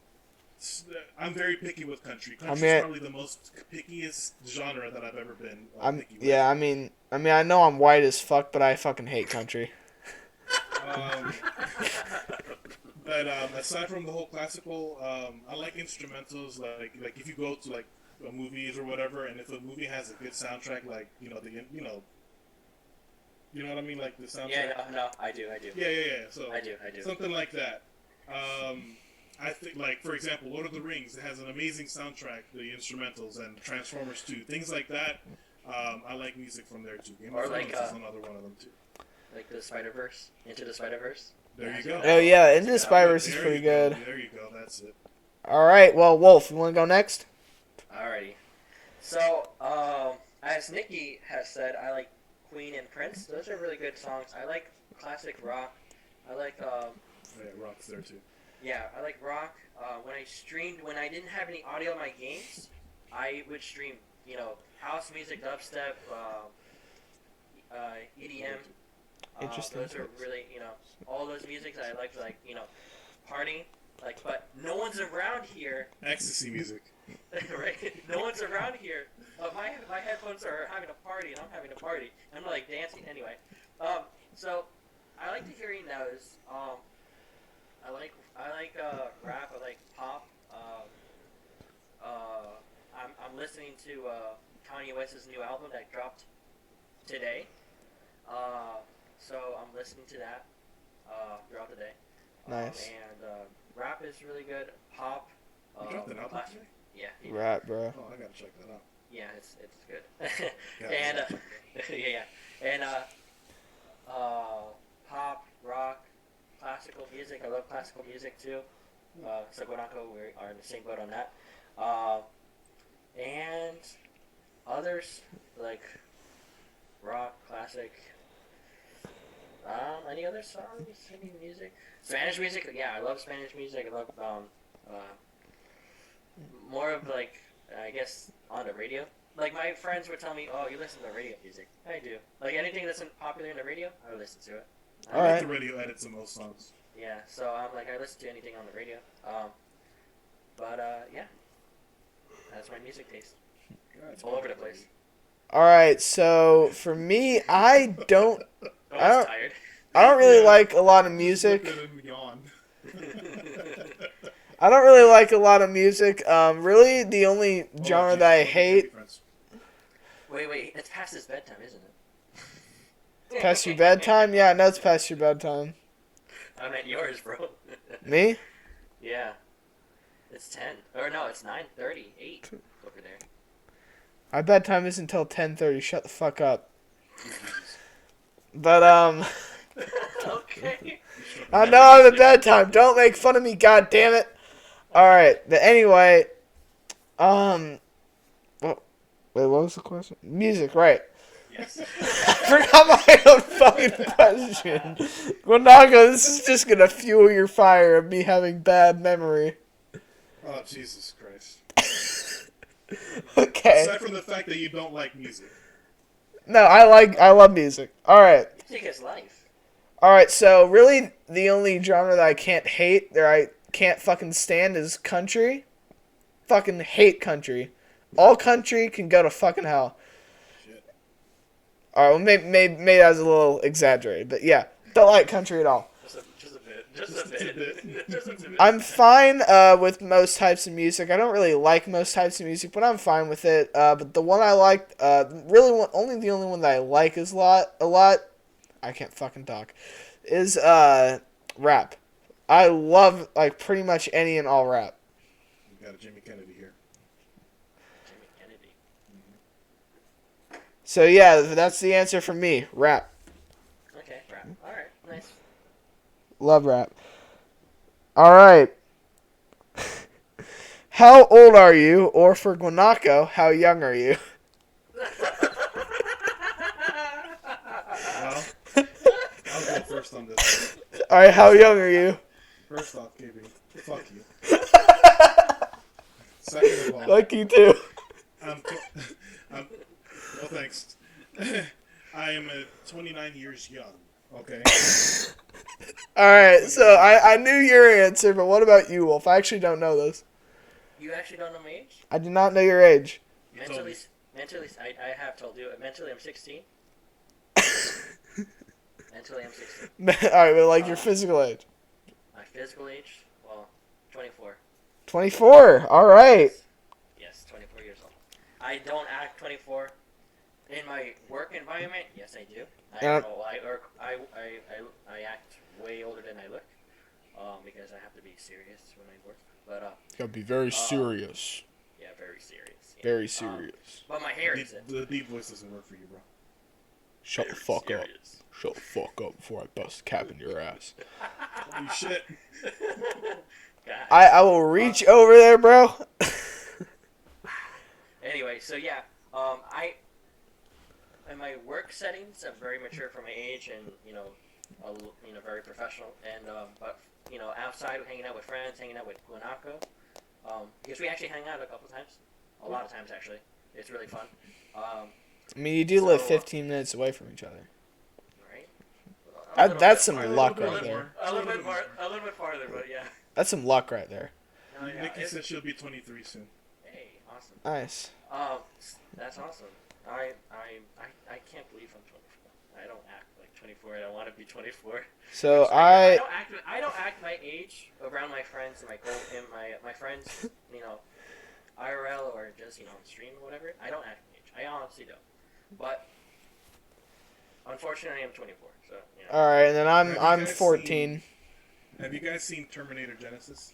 I'm very picky with country. Country is probably the most pickiest genre that I've ever been. Picky with. Yeah, I mean, I know I'm white as fuck, but I fucking hate country. But aside from the whole classical, I like instrumentals. Like if you go to like movies or whatever, and if a movie has a good soundtrack, like you know what I mean, like the soundtrack. Yeah, no, I do. Yeah. So I do. something like that. I think, like for example, Lord of the Rings has an amazing soundtrack, the instrumentals, and Transformers 2, things like that. I like music from there too. Game of Thrones is another one of them too. Like the Spider-Verse, Into the Spider-Verse. There you go. Oh yeah, Into the Spider-Verse is pretty good. There you go. That's it. Alright, well, Wolf, you want to go next? Alrighty. So, as Nikki has said, I like Queen and Prince. Those are really good songs. I like classic rock. I like Yeah, rock's there too. Yeah, I like rock. When I didn't have any audio in my games, I would stream, house music, dubstep, EDM. Interesting. Those are really, all those musics I like, party. But no one's around here. Ecstasy music. Right? No one's around here. But my headphones are having a party, and I'm having a party. I'm dancing anyway. So I like to hearing those. I like rap. I like pop. I'm listening to Kanye West's new album that dropped today. So I'm listening to that throughout the day. Nice. And rap is really good. Pop. You dropped an album today? Yeah. Rap, bro. Oh, I gotta check that out. Yeah, it's good. And yeah. And pop, rock, classical music. I love classical music too. So Guanako, we are in the same boat on that. And others like rock, classic. Any other songs? Any music? Spanish music? Yeah, I love Spanish music. I love more of I guess on the radio. Like my friends would tell me, "Oh, you listen to radio music." I do. Like anything that's popular in the radio, I would listen to it. I like the radio edits of most songs. Yeah, so I listen to anything on the radio. Yeah, that's my music taste. It's all over the place. Alright, so for me, I don't Tired. I don't really like a lot of music. Yawn. I don't really like a lot of music. Really, the only genre that I hate. Wait, it's past his bedtime, isn't it? Past your bedtime? Yeah, I know it's past your bedtime. I meant yours, bro. Me? Yeah. It's 10. Or no, it's 9:30. 8 over there. My bedtime isn't until 10:30. Shut the fuck up. But, Okay. I know I'm at bedtime. Don't make fun of me, god damn it. Alright, but anyway, wait, what was the question? Music, right. Yes. I forgot my own fucking question. Guanako, this is just gonna fuel your fire of me having bad memory. Oh, Jesus Christ. Okay. Aside from the fact that you don't like music. No, I love music. All right. Music is life. All right, so really the only genre that I can't hate, or I can't fucking stand is country. Fucking hate country. All country can go to fucking hell. Shit. All right, well, maybe that was a little exaggerated, but yeah, don't like country at all. Just a bit. Just a bit. Just a bit. I'm fine with most types of music. I don't really like most types of music, but I'm fine with it. But the one I like, only the only one that I like is a lot. I can't fucking talk. Is rap. I love like pretty much any and all rap. We got a Jimmy Kennedy here. Jimmy Kennedy. So yeah, that's the answer for me. Rap. Okay, rap. All right, nice. Love rap. All right. How old are you? Or for Guanako, how young are you? Well, I'll go first on this. All right, how young are you? First off, KB, fuck you. Second of all, Like you too. I'm well, thanks. I am 29 years young. Okay. All right, so I knew your answer, but what about you, Wolf? I actually don't know this. You actually don't know my age? I do not know your age. Mentally, I have told you. Mentally, I'm 16. Mentally, I'm 16. All right, but like your physical age. My physical age? Well, 24. 24. All right. Yes, 24 years old. I don't act 24. In my work environment, yes, I do. I don't know why. I act way older than I look. Because I have to be serious when I work. But Gotta be very serious. yeah, very serious. Yeah. Very serious. But my hair is it. The deep voice doesn't work for you, bro. Shut the Very fuck up. serious. Shut the fuck up before I bust a cap in your ass. Holy shit. God. I will reach over there, bro. Anyway, so yeah, in my work settings, I'm very mature for my age, and very professional. And but outside, hanging out with friends, hanging out with Guanako, because we actually hang out a couple times, a lot of times actually. It's really fun. I mean, you do live 15 minutes away from each other. Right? That's some farther. luck A right little there. A little bit farther, but yeah. That's some luck right there. Yeah, Nikki said she'll be 23 soon. Hey, awesome. Nice. That's awesome. I can't believe I'm 24. I don't act like 24. I don't want to be 24. So I don't act my age around my friends and my friends, IRL or just on stream or whatever. I don't act my age. I honestly don't. But unfortunately, I'm 24. So all right, and then I'm guys 14. Have you guys seen Terminator Genesis?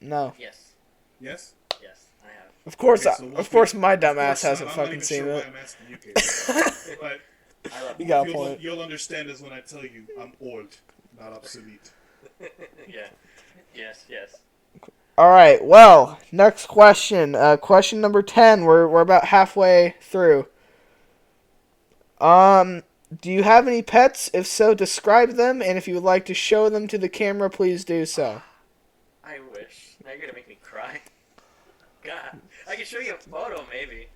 No. Yes, Yes? yes, I have. Of course, Okay, so of course, my dumb Of ass course, hasn't I'm not fucking even seen sure it. why I'm asking you, Casey. But I love You it. got a point. you'll understand this when I tell you I'm old, not obsolete. Yeah. Yes. All right. Well, next question. Question number 10. We're about halfway through. Do you have any pets? If so, describe them, and if you would like to show them to the camera, please do so. I wish. Now you're gonna make me cry. God, I can show you a photo, maybe.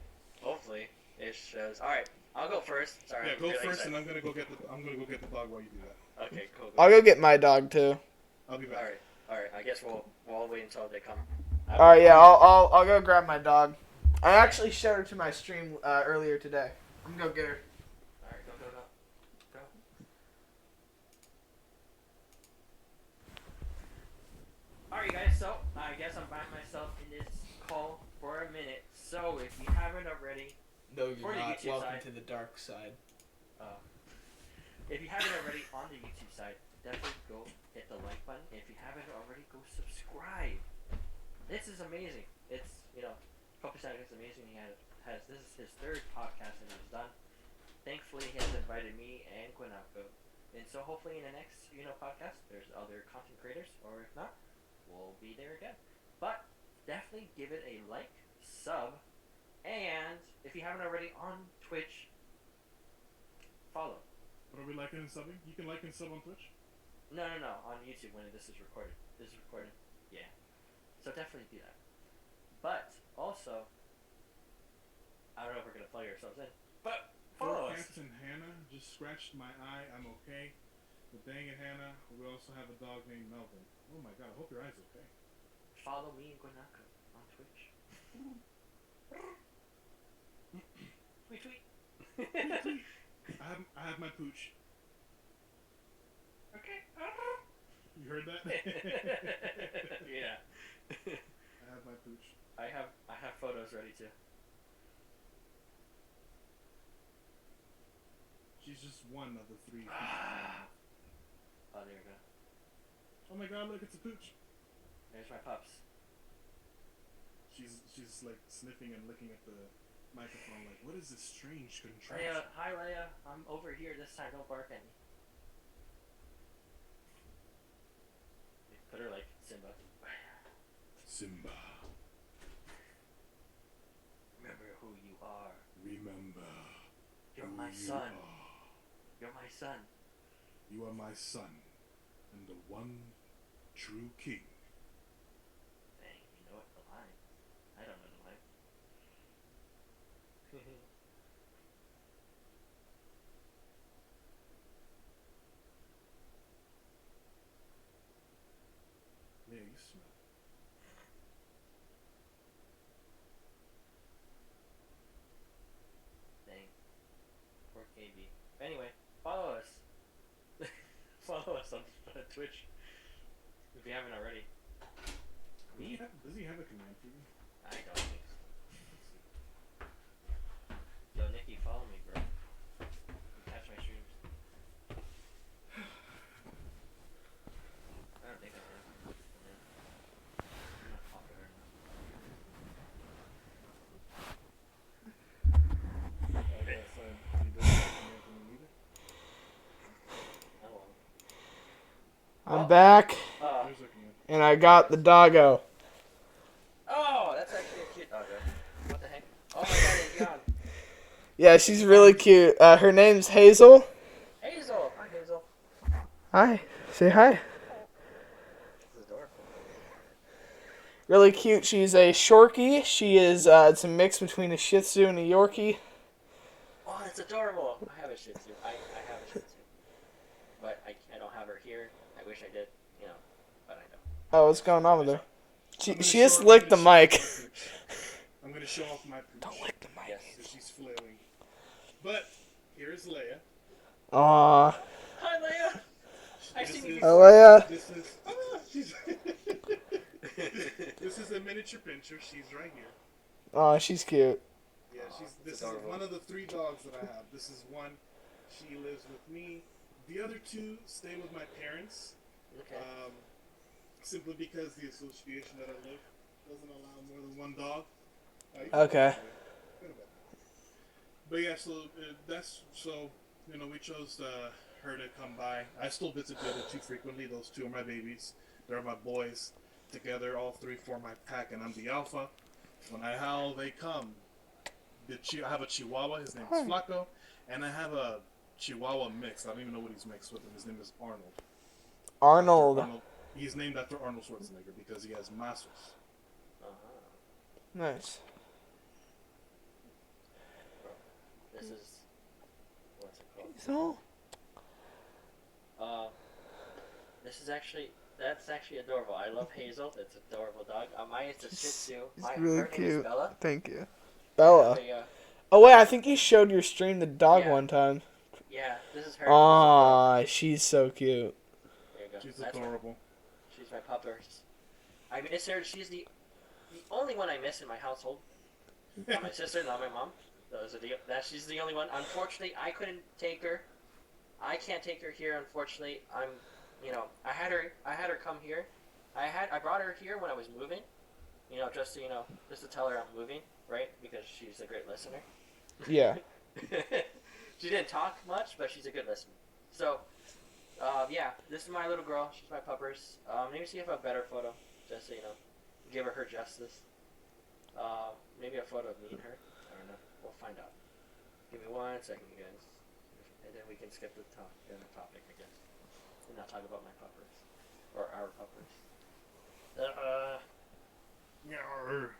Hopefully, it shows. All right, I'll go first. Sorry. Yeah, I'm go really first, excited. and I'm gonna go get the dog while you do that. Okay, cool. I'll go get my dog too. I'll be back. All right. I guess we'll wait until they come. All right. Yeah. I'll go grab my dog. I actually showed her to my stream earlier today. I'm gonna go get her. All right, go. Alright guys, so I guess I'm by myself in this call for a minute. So if you haven't already, No, For the YouTube side. to the dark side. if you haven't already on the YouTube side, definitely go hit the like button. If you haven't already, go subscribe. This is amazing. It's Kopisetic is amazing. This is his third podcast that he's done. Thankfully, he has invited me and Guanako, and so hopefully in the next podcast, there's other content creators, or if not, we'll be there again. But definitely give it a like, sub, and if you haven't already on Twitch, follow. What are we liking and subbing? You can like and sub on Twitch? No, on YouTube when this is recorded. Yeah. So definitely do that. But also, I don't know if we're gonna plug ourselves in, but follow us. Cats and Hannah just scratched my eye. I'm okay. But dang it, Hannah. We also have a dog named Melvin. Oh my god, I hope your eye's okay. Follow me and Guanako on Twitch. Tweet tweet. I have my pooch. Okay. You heard that? Yeah. I have my pooch. I have photos ready too. She's just one of the 3 pooches. Oh, there we go. Oh my god, look, it's a pooch. There's my pups. She's like sniffing and looking at the microphone like, what is this strange Leia, contraption? hi Leia. I'm over here this time. Don't bark at me. Put her like Simba. Simba, Remember who you are. remember. You're who my you son. are. You're my son. You are my son, and the one true king. Dang, you know it, the line. I don't know the line. Yeah, you smell. Dang. Poor KB. Anyway, follow us. Follow us on Twitch. If you haven't already. Does he have a command for you? I don't think so. Yo, Nikki, follow me, bro. You catch my streams. I don't think I have. Yeah. I'm not popular enough. I guess he doesn't have a command for me either. Hello. I'm back, There's a command. and I got the doggo. Oh, that's actually a cute doggo. What the heck? Oh my god, it's gone. Yeah, she's really cute. Her name's Hazel. Hazel! Hi, Hazel. Hi. Say hi. This is adorable. Really cute. She's a Shorkie. She is, it's a mix between a Shih Tzu and a Yorkie. Oh, that's adorable. I have a Shih Tzu. I have a Shih Tzu. But I don't have her here. I wish I did, you know, but I don't. Oh, what's going on with her? I'm gonna She show- just I'm licked the gonna show mic. off my pooch. I'm going to show off my pooch. Don't lick the mic. Yes. Because she's flailing. But here's Leia. Aw. Hi, Leia. I've This seen you is- before. Leia. This is this is a miniature pincher. She's right here. Aw, she's cute. Yeah, this is adorable. one of the 3 dogs that I have. This is one. She lives with me. The other 2 stay with my parents. Okay. Simply because the association that I live doesn't allow more than 1 dog. Okay. But yeah, so we chose her to come by. I still visit the other 2 frequently. Those 2 are my babies. They're my boys. Together, all 3 form my pack, and I'm the alpha. When I howl, they come. I have a Chihuahua. His name is Flaco, and I have a Chihuahua mix. I don't even know what he's mixed with him. His name is Arnold. Arnold. He's named after Arnold Schwarzenegger because he has muscles. Nice. This is what's it called? So, That's actually adorable. I love Hazel. It's an adorable dog. Mine is a Shih Tzu. it's Her really name is cute. Bella. Thank you. Bella. Yeah, Oh wait, I think you showed your stream the dog Yeah. one time. yeah, this is her. Aw, she's so cute. There you go. She's That's adorable. She's my puppers. I miss her. She's the only one I miss in my household. Not my sister, not my mom. She's the only one. Unfortunately, I couldn't take her. I can't take her here. Unfortunately, I had her come here. I brought her here when I was moving. Just to tell her I'm moving, right? Because she's a great listener. Yeah. She didn't talk much, but she's a good listener. So, yeah, this is my little girl. She's my puppers. Let me see if I have a better photo, just so give her justice. Maybe a photo of me and her. I don't know. We'll find out. Give me 1 second, you guys, and then we can skip the topic, I guess, and not talk about my puppers or our puppers. Yarr.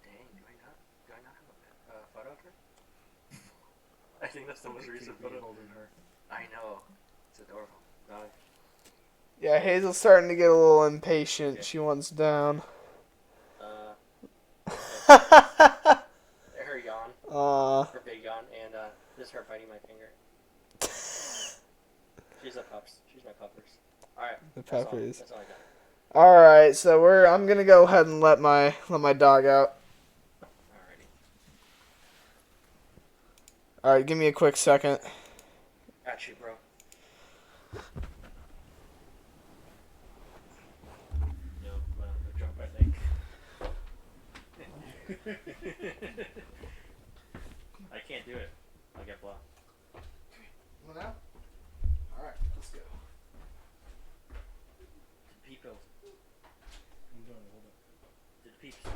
Dang, do I not have a photo of her? the most recent photo. Holding her. I know. It's adorable. Dog. Yeah, Hazel's starting to get a little impatient. She wants down. Her yawn. Her big yawn, and this is her biting my finger. She's a pups. She's my puppers. Alright. The peppers. That's all I got. Alright, so I'm gonna go ahead and let my dog out. Alrighty. Alright, give me a quick second. Got you, bro. No, well, the jump, I think. I can't do it. I'll get blocked. Come on out. Alright, let's go. Did Pete build? I'm doing it. Hold on. Did Pete? Do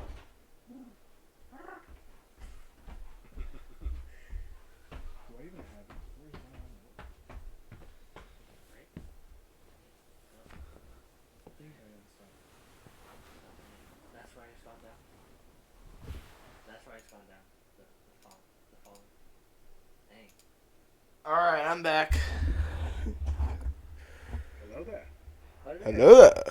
I even have it? Where's my Right? I think I installed it. That's why it's gone down. That's why it's gone down. The phone. Dang. Alright, I'm back. Hello there. Hello there.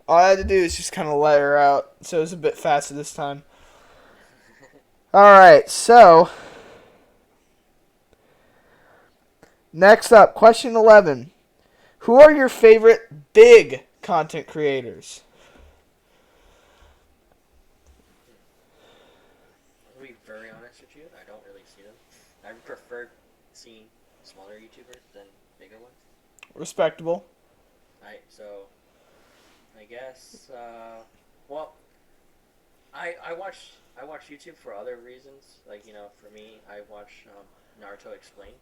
All I had to do is just kind of let her out, so it was a bit faster this time. Alright, so next up, question 11. Who are your favorite big content creators? To be very honest with you, I don't really see them. I prefer seeing smaller YouTubers than bigger ones. Respectable. So I guess well, I watch YouTube for other reasons. Like, for me, I watch Naruto Explained.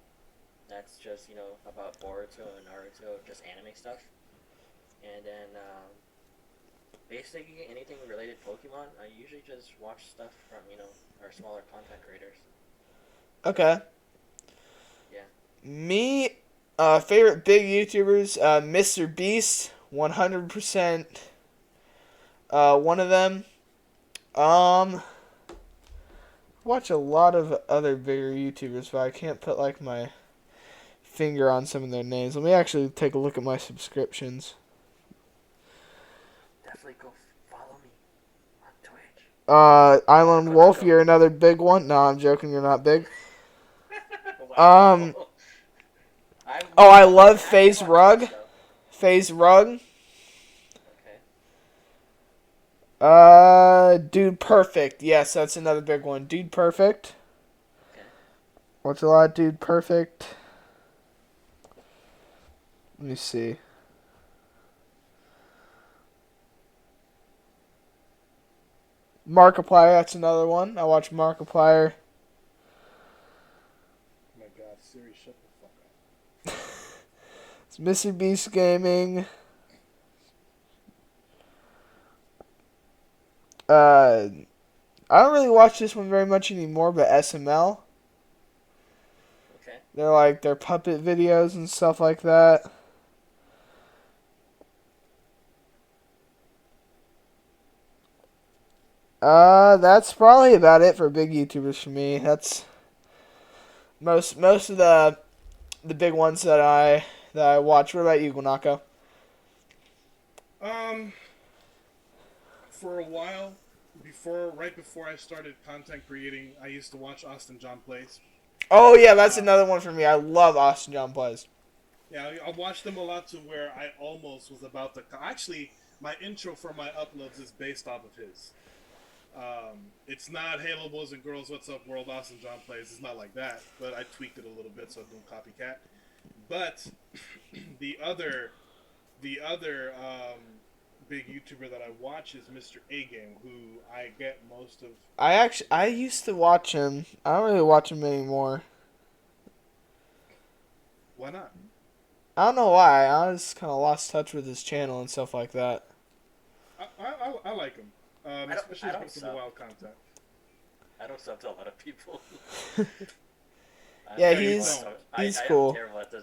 That's just about Boruto and Naruto, just anime stuff. And then basically anything related to Pokemon, I usually just watch stuff from our smaller content creators. Okay. Yeah. Me, favorite big YouTubers, Mr. Beast, 100%. One of them. Watch a lot of other bigger YouTubers, but I can't put like my finger on some of their names. Let me actually take a look at my subscriptions. Definitely go follow me on Twitch. iLoneWolf, you're another big one. No, I'm joking. You're not big. Wow. I love FaZe Rug. FaZe Rug. Okay. Dude Perfect. Yes, that's another big one. Dude Perfect. Okay. Watch a lot of Dude Perfect. Let me see. Markiplier, that's another one. I watch Markiplier. Oh my god, Siri, shut the fuck up. It's Mr. Beast Gaming. I don't really watch this one very much anymore, but SML. Okay. They're like their puppet videos and stuff like that. That's probably about it for big YouTubers for me. That's most of the big ones that I watch. What about you, Guanako? For a while, right before I started content creating, I used to watch Austin John Plays. Oh yeah, that's another one for me. I love Austin John Plays. Yeah, I watched them a lot to where I almost was about to. Actually, my intro for my uploads is based off of his. It's not Halo Boys and Girls, What's Up World, Austin John Plays. It's not like that, but I tweaked it a little bit so I don't copycat. But the other big YouTuber that I watch is Mr. A Game, who I get most of. I used to watch him. I don't really watch him anymore. Why not? I don't know why. I just kind of lost touch with his channel and stuff like that. I like him, especially I don't for the wild content. I don't sub to a lot of people. Yeah, he's cool.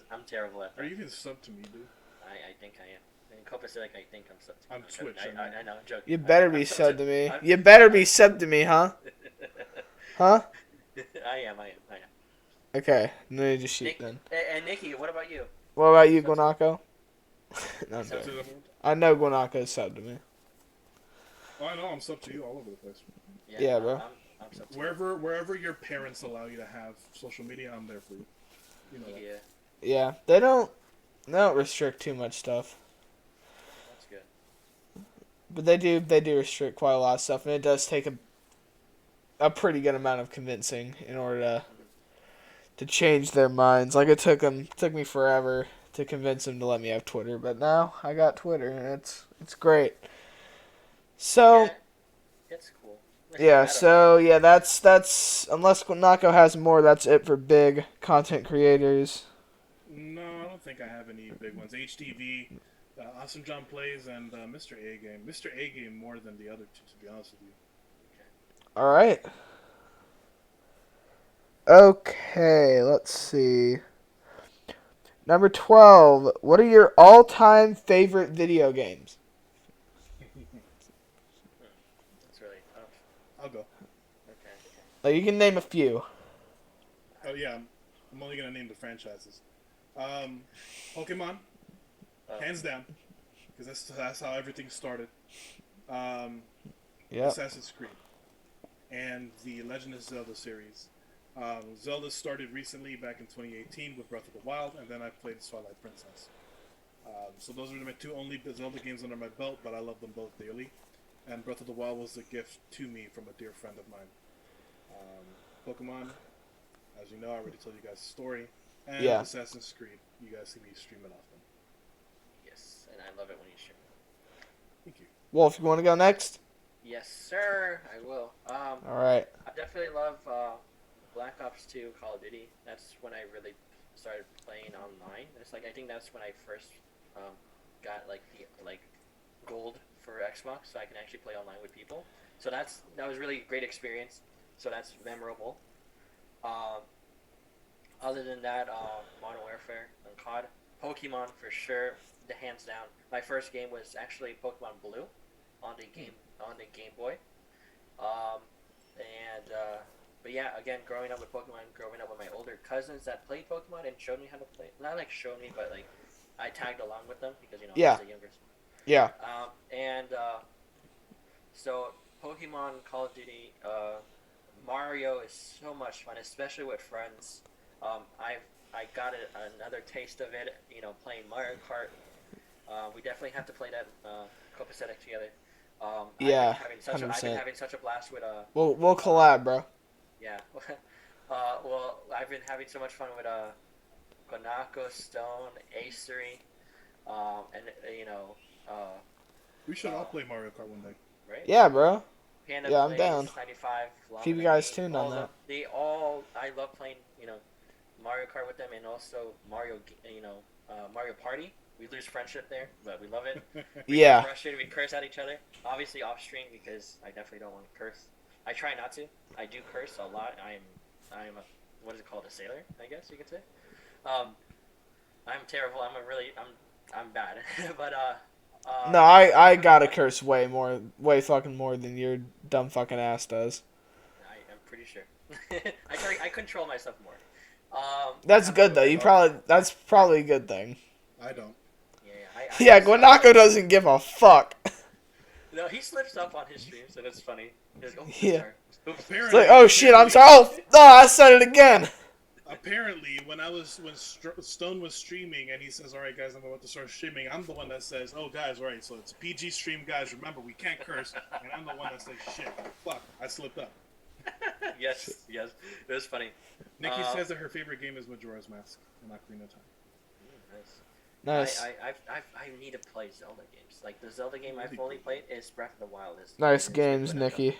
I'm terrible at that. Or you can sub to me, dude. I think I am. In Kopisetic, I think I'm sub to On Twitch. I know, I'm joking. You better be sub to me. You better be sub to me, huh? Huh? I am. Okay, no need to shoot Nick, then. and Nikki, what about you? What about you, Guanako? No, I'm So, Say joking. that one. I know Guanako subbed to me. Oh, I know. I'm sub to you all over the place. yeah, Yeah, bro. I'm so Wherever your parents allow you to have social media, I'm there for you. You know that. Yeah, Yeah, they don't restrict too much stuff, that's good. but they do restrict quite a lot of stuff, and it does take a pretty good amount of convincing in order to change their minds. Like it took me forever to convince them to let me have Twitter, but now I got Twitter, and it's great. So. Yeah, it's cool. Yeah, I don't so yeah, that's unless Guanako has more, that's it for big content creators. No, I don't think I have any big ones. HTV, Awesome John Plays, and Mr. A Game. Mr. A Game more than the other two, to be honest with you. All right. Okay, let's see. Number 12. What are your all-time favorite video games? That's really tough. I'll go. Okay. Like you can name a few. Oh yeah, I'm only gonna name the franchises. Pokemon, hands down, because that's how everything started. Yep. Assassin's Creed, and the Legend of Zelda series. Zelda started recently back in 2018 with Breath of the Wild, and then I played Twilight Princess. So those are my two only Zelda games under my belt, but I love them both dearly. And Breath of the Wild was a gift to me from a dear friend of mine. Pokemon, as you know, I already told you guys the story. And Yeah. Assassin's Creed, you guys see me stream it often. Yes, and I love it when you stream. Thank you. Wolf, you want to go next? Yes, sir. I will. All right. I definitely love Black Ops 2 Call of Duty. That's when I really started playing online. It's like I think that's when I first got like the gold for Xbox, so I can actually play online with people. So that was really a great experience. So that's memorable. Other than that, Modern Warfare and COD, Pokemon for sure, the hands down. My first game was actually Pokemon Blue on the Game Boy. But yeah, again, growing up with Pokemon, growing up with my older cousins that played Pokemon and showed me how to play. Not like showed me, but like I tagged along with them because I Yeah. was the youngest. Yeah. So Pokemon, Call of Duty, Mario is so much fun, especially with friends. I got another taste of it, playing Mario Kart. We definitely have to play that Kopisetic together. Yeah, I've been 100%. having such a blast with We'll collab, bro. yeah. Well, I've been having so much fun with Guanako, Stone, Acery, and We should all play Mario Kart one day. right? Yeah, bro. Panda Yeah, I'm plays, down. 95. Keep you Llama guys 98, tuned all on that. I love playing, Mario Kart with them, and also Mario Party. We lose friendship there, but we love it. We Yeah. get frustrated, we curse at each other. Obviously off stream because I definitely don't want to curse. I try not to. I do curse a lot. I'm a, what is it called, a sailor, I guess you could say. I'm terrible. I'm bad. But No, I gotta curse way fucking more than your dumb fucking ass does. I'm pretty sure. I control myself more. That's good though. That's probably a good thing. I don't. Yeah, Guanako doesn't give a fuck. No, he slips up on his streams, and it's funny. He's like, oh, Yeah. sorry. Oops. It's like, oh shit, I'm sorry. Oh, I said it again. Apparently, when Stone was streaming and he says, "All right, guys, I'm about to start streaming," I'm the one that says, "Oh, guys, right, so it's a PG stream, guys. Remember, we can't curse." And I'm the one that says, "Shit, fuck, I slipped up." yes, it was funny. Nikki says that her favorite game is Majora's Mask and Ocarina of Time. Nice. I need to play Zelda games. Like the Zelda game I've only played is Breath of the Wild. Nice games, Nikki.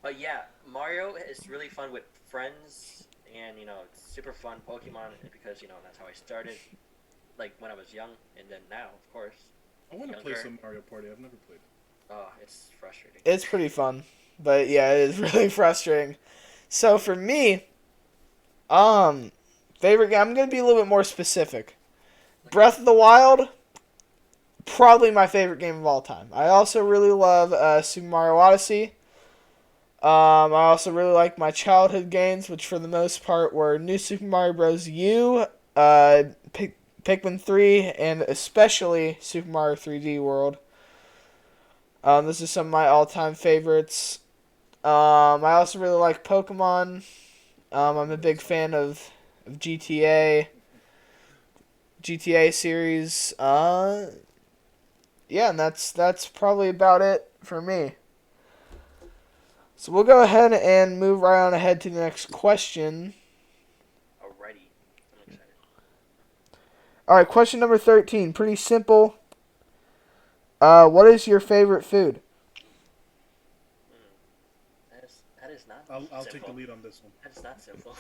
But yeah, Mario is really fun with friends, and it's super fun. Pokemon because that's how I started, like when I was young, and then now, of course. I want to play some Mario Party. I've never played. Oh, it's frustrating. It's pretty fun, but yeah, it is really frustrating. So for me, favorite game, I'm gonna be a little bit more specific. Breath of the Wild, probably my favorite game of all time. I also really love Super Mario Odyssey. I also really like my childhood games, which for the most part were New Super Mario Bros. U, Pikmin 3, and especially Super Mario 3D World. This is some of my all-time favorites. I also really like Pokemon. I'm a big fan of GTA series. Yeah, and that's probably about it for me. So we'll go ahead and move right on ahead to the next question. Alrighty. I'm excited. All right, question number 13. Pretty simple. What is your favorite food? That is not I'll simple. take the lead on this one. That is not simple.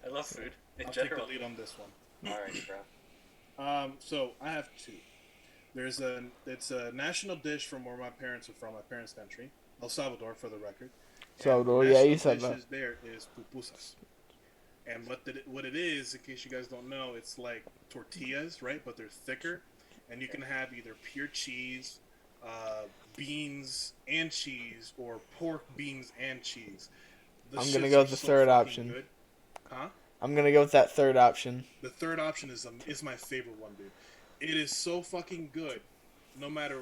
I love food in I'll general. take the lead on this one. Alright, bro. So I have two. It's a national dish from where my parents are from, my parents' country, El Salvador, for the record. Salvador, And the yeah, you national said that. dish there is pupusas. And what it is, in case you guys don't know, it's like tortillas, right? But they're thicker, and you can have either pure cheese, beans and cheese, or pork, beans, and cheese. I'm gonna go with the third option. Good. Huh? I'm gonna go with that third option. The third option is my favorite one, dude. It is so fucking good. No matter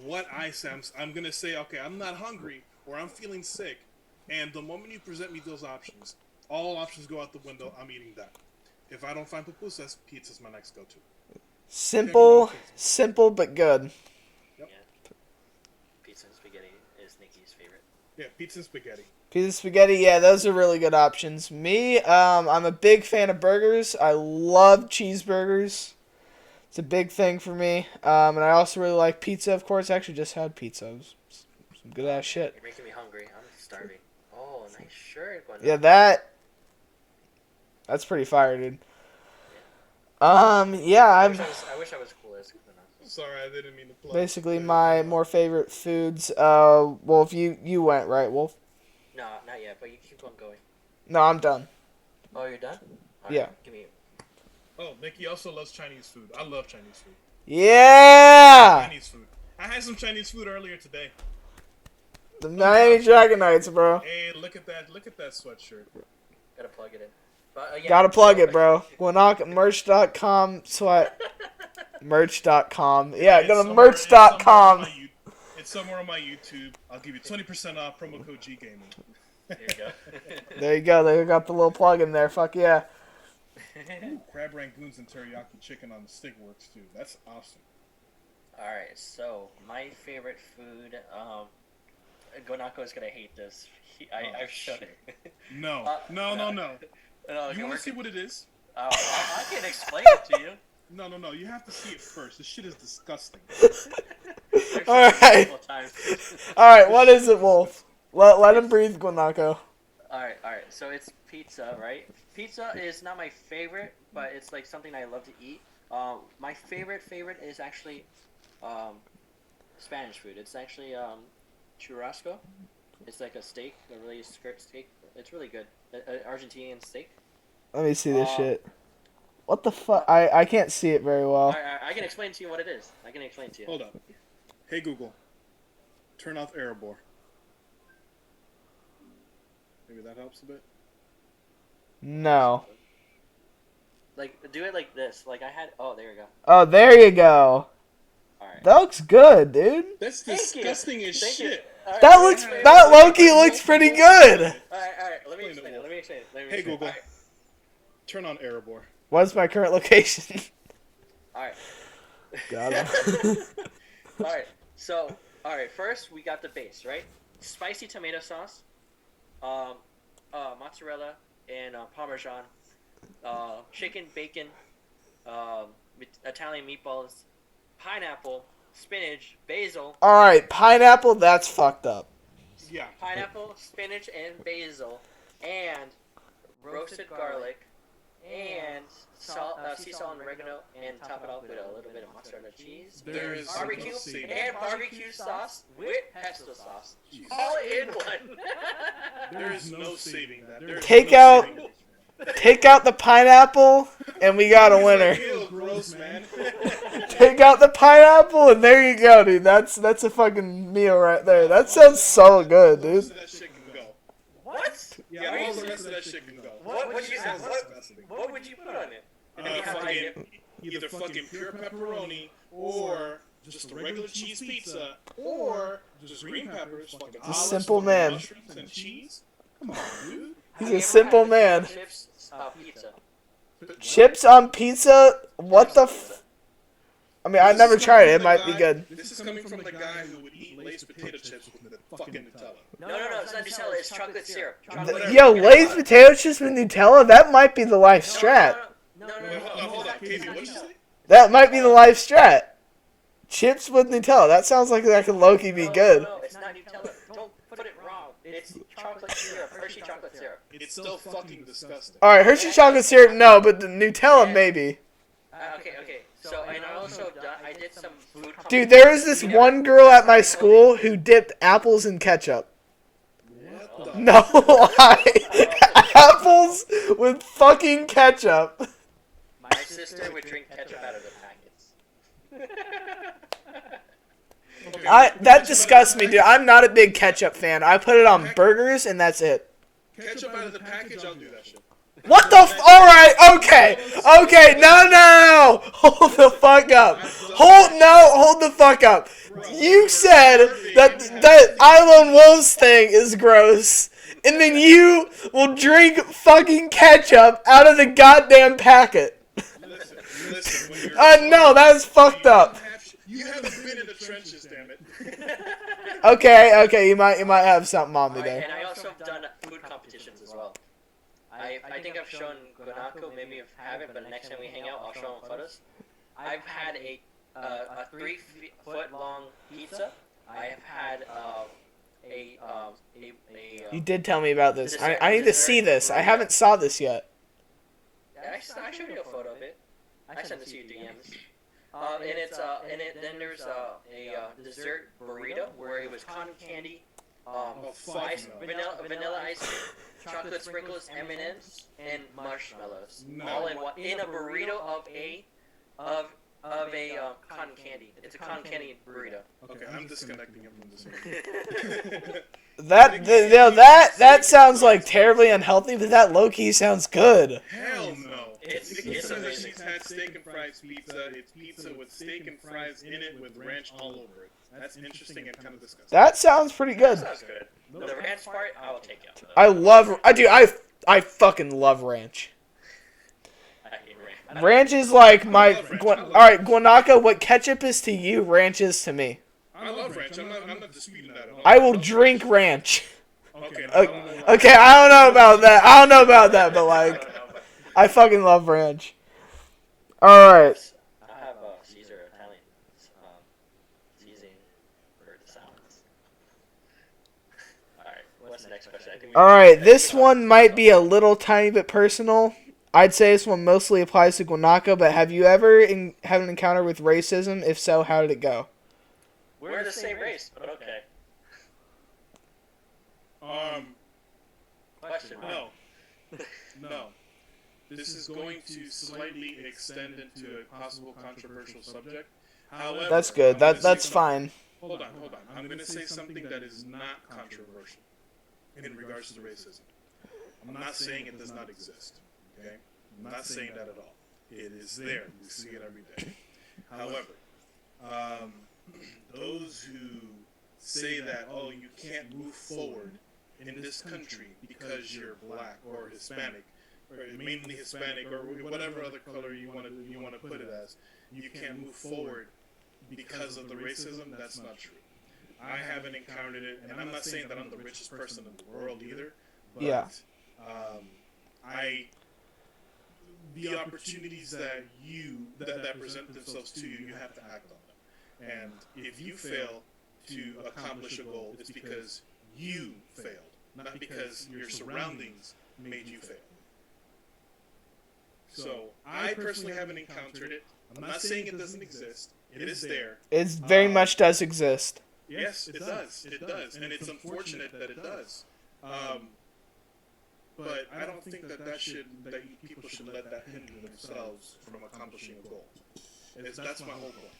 what I say, I'm gonna say, okay, I'm not hungry or I'm feeling sick, and the moment you present me those options, all options go out the window. I'm eating that. If I don't find pupusas, pizza's my next go-to. Simple but good. Yep. Yeah. Pizza and spaghetti is Nikki's favorite. Yeah, pizza and spaghetti. Pizza, spaghetti, yeah, those are really good options. Me, I'm a big fan of burgers. I love cheeseburgers. It's a big thing for me. And I also really like pizza, of course. I actually just had pizza. It was some good ass shit. You're making me hungry. I'm starving. Oh, nice shirt. Yeah, that's pretty fire, dude. Yeah, I I'm wish I was cool as Guanako. Sorry, I didn't mean to plug. basically my more favorite foods. Wolf, you went, right, Wolf? No, not yet, but you keep on going. No, I'm done. Oh, you're done? All Yeah. Right, give me. Oh, Nikki also loves Chinese food. I love Chinese food. Yeah! Chinese food. I had some Chinese food earlier today. The Miami Dragonites, bro. Hey, look at that sweatshirt. Gotta plug it in. But, yeah, Gotta plug it, bro. Merch.com, merch.com. Yeah, go to merch.com. It's somewhere on my YouTube. I'll give you 20% off, promo code GGaming. There you go. There you go. They got the little plug in there. Fuck yeah. Ooh, crab rangoons and teriyaki chicken on the stick works too. That's awesome. Alright, so my favorite food, Guanako is gonna hate this. I've shown it. No. No, you want to see what it is? I can explain it to you. No. You have to see it first. This shit is disgusting. Alright. Alright, what is it, Wolf? Let him breathe, Guanako. Alright. So it's pizza, right? Pizza is not my favorite, but it's like something I love to eat. My favorite is actually Spanish food. It's actually churrasco. It's like a steak, a really skirt steak. It's really good. Argentinian steak. Let me see this shit. What the fuck? I can't see it very well. I can explain to you what it is. Hold up. Hey Google, turn off Erebor. Maybe that helps a bit. No. Like, do it like this. Like I had. Oh, there you go. Oh, there you go. Alright. That looks good, dude. That's disgusting as shit. Right, that Loki looks pretty good. Alright. Let me explain it. Hey Google, turn on Erebor. What's my current location? Alright. Got him. Alright, first we got the base, right? Spicy tomato sauce, mozzarella, and Parmesan, chicken, bacon, Italian meatballs, pineapple, spinach, basil. Alright, pineapple, that's fucked up. Yeah. Pineapple, spinach, and basil, and roasted garlic, and sea salt and oregano, and top it off with a little bit of mozzarella cheese. There is barbecue no saving. and barbecue sauce with pesto sauce. All in one. There is no saving that. Take out the pineapple, and we got a winner. Ew, gross, man. Take out the pineapple, and there you go, dude. That's a fucking meal right there. That sounds so good, dude. That shit can go. What? Yeah, all the rest of that shit can go. What would you what would you put on it? Either fucking pure pepperoni or just a regular cheese pizza or just green peppers, fucking olives, simple man. mushrooms, and cheese. Come on, dude. He's a simple man. Chips, pizza. Chips on pizza? What the I mean, I've never tried it. It might be good. This is coming from the guy who would eat Lay's potato chips with the fucking Nutella. No, it's not Nutella. It's chocolate syrup. Yo, Lay's potato chips with Nutella? That might be the life strat. No. Hold on, Kave, what did you say? That might be the life strat. Chips with Nutella. That sounds like that could low-key be good. No, it's not Nutella. Don't put it wrong. It's chocolate syrup. Hershey chocolate syrup. It's still fucking disgusting. Alright, Hershey chocolate syrup, no, but the Nutella, maybe. Okay. So, and I did some food. Dude, there was this one girl at my school who dipped apples in ketchup. What the? No lie. Apples with fucking ketchup. My sister would drink ketchup out of the packets. That disgusts me, dude. I'm not a big ketchup fan. I put it on burgers and that's it. Ketchup out of the package, I'll do that shit. What the alright, okay, no, hold the fuck up, hold the fuck up, you said that iLoneWolf's thing is gross, and then you will drink fucking ketchup out of the goddamn packet. Listen, when you're... No, that's fucked up. You haven't been in the trenches, damn it. Okay, you might have something on me there. And I also have done food competitions as well. I think I've shown Guanako, maybe you haven't, but next time we hang out, I'll show him photos. I've had a 3-foot long pizza. I have had You did tell me about this. I need to see this. I haven't saw this yet. I showed you a photo of it. I sent it to you DMs. Then there's a dessert burrito where it was cotton candy, vanilla ice cream, chocolate sprinkles, M&Ms, and marshmallows, all in a burrito of cotton candy. It's a cotton candy burrito. Okay, I'm disconnecting him from this. That sounds like terribly unhealthy, but that low-key sounds good. Hell no. It's amazing. She's had steak and fries pizza. It's pizza with steak and fries in it with ranch all over it. That's interesting and kind of disgusting. That sounds pretty good. Sounds good. The ranch part, I will take you. I fucking love ranch. I hate ranch. Ranch is like my... Alright, Guanako, what ketchup is to you, ranch is to me. I love ranch. I'm not disputing that at all. I will drink ranch. Okay, Okay, I don't know about that, but like... I fucking love ranch. Alright. I have Caesar Italian seasoning for the salads. Alright, what's the next question? Alright, this one might be a little tiny bit personal. I'd say this one mostly applies to Guanako, but have you ever had an encounter with racism? If so, how did it go? We're the same race, but okay. Question. No. This is going to slightly extend into a possible controversial subject. However, That's good. That's fine. Hold on. I'm going to say something that is not controversial in regards to racism. I'm not saying it does not exist. Okay? I'm not saying that at all. It is there. We see it every day. However, those who say that, oh, you can't move forward in this country because you're black or Hispanic, or mainly Hispanic, or whatever other color you want to put it as, you can't move forward because of the racism. That's not true. I haven't encountered it, and I'm not saying that I'm the richest person in the world either. But, Yeah. The opportunities that present themselves to you, you have to act on them. And if you fail to accomplish a goal, it's because you failed, not because your surroundings made you fail. So I personally haven't encountered it. I'm not saying it doesn't exist. It is there. It very much does exist. Yes, it does. It does, and it's unfortunate that it does. But I don't think that people should let that hinder themselves from accomplishing a goal. That's my whole point.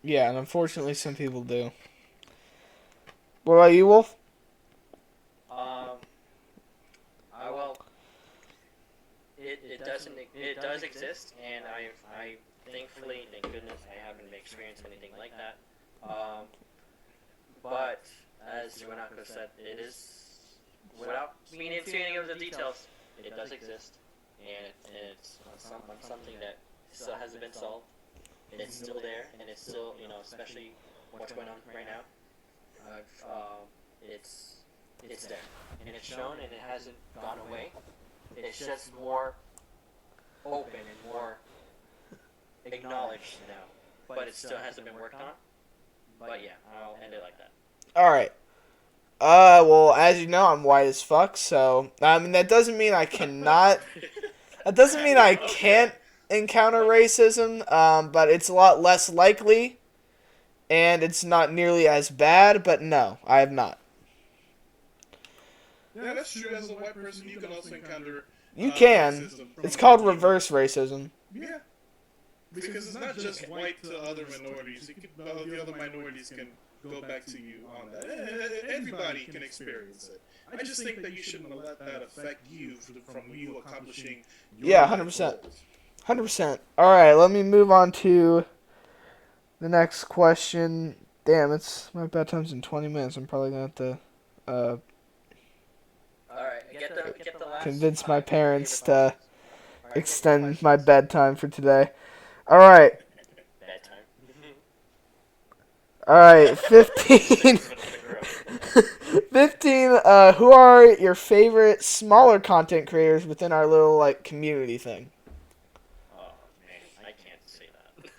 Yeah, and unfortunately some people do. What about you, Wolf? It does exist, and I thankfully, thank goodness, I haven't experienced anything like that. But as Guanako said, it is, without being into any of the details, it does exist, and it's something that still hasn't been solved. It's still there, and it's still, especially what's going on right now. It's there, and it's shown, and it hasn't gone away. It's just more open and more acknowledged now, but it still hasn't been worked on. But yeah, I'll end it like that. All right. Well, as you know, I'm white as fuck, so I mean that doesn't mean I cannot. That doesn't mean I can't encounter racism. But it's a lot less likely, and it's not nearly as bad. But no, I have not. Yeah, that's true. As a white person, you can also encounter You can. racism from It's called other reverse racism. Yeah, because it's not just white to other minorities. The other minorities can go back to you on that. Everybody can experience it. I just think that you shouldn't let that affect you from you accomplishing your Yeah, 100%. 100%. All right, let me move on to the next question. Damn, it's my bedtime's in 20 minutes. I'm probably going to have to Alright, get the last convince my five parents favorite to questions. Alright, extend my bedtime for today. All right. bedtime. All right, 15. 15, who are your favorite smaller content creators within our little, like, community thing? Oh man, I can't say that.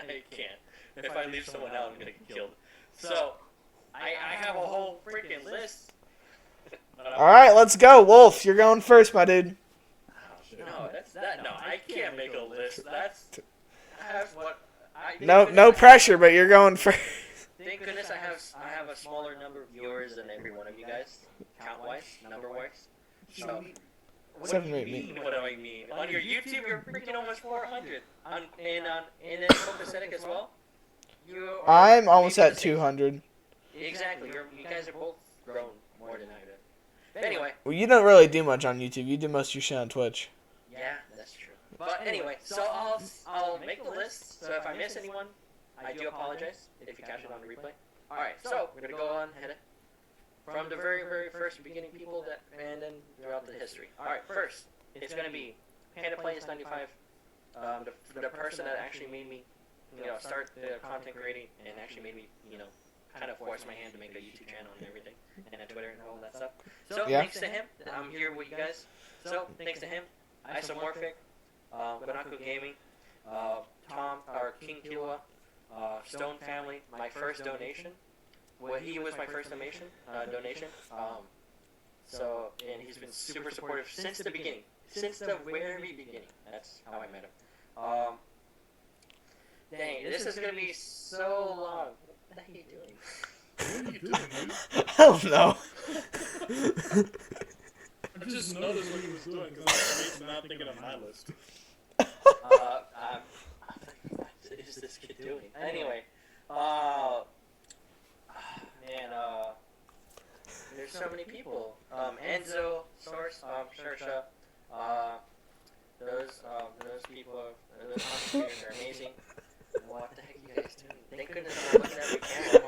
I can't. If I leave someone out, I'm gonna get killed. So, I have a whole freaking list. All right, let's go. Wolf, you're going first, my dude. No, no, I can't make a list. That's what I. No pressure, but you're going first. Thank goodness I have a smaller number of viewers than every one of you guys, count-wise, number-wise. So, what do you mean? What do I mean? On your YouTube, you're freaking almost 400. And then Kopisetic as well. I'm almost at 200. Exactly. You guys are both grown more than I do. But anyway. Well, you don't really do much on YouTube. You do most of your shit on Twitch. Yeah, that's true. But anyway, so I'll make the list. So if I miss anyone, I do apologize if you catch it on the replay. Alright, so we're gonna go on ahead from the very, very first beginning people that and then throughout the history. Alright, first it's gonna be Panda Plays 95, the person that actually made me, start the content creating and actually made me, kind of force my hand to make a YouTube channel and everything, and a Twitter and all that stuff. So thanks to him, I'm here with you guys. So thanks to him, Isomorphic, Guanako Gaming, Tom, or King Killua, Stone Family, my first donation. Well, he was my first donation. So, and he's been super supportive since the beginning. Since the very beginning. That's how I met him. Dang, this is gonna be so long. What are you doing? What are you doing, dude? I don't know. I just noticed what he was doing because I'm not thinking on my list. What is this kid doing? Anyway, man, there's so many people. Enzo, Source, Shersha, those people, those contributors are amazing. What the heck are you guys doing? Thank goodness I'm looking at the camera.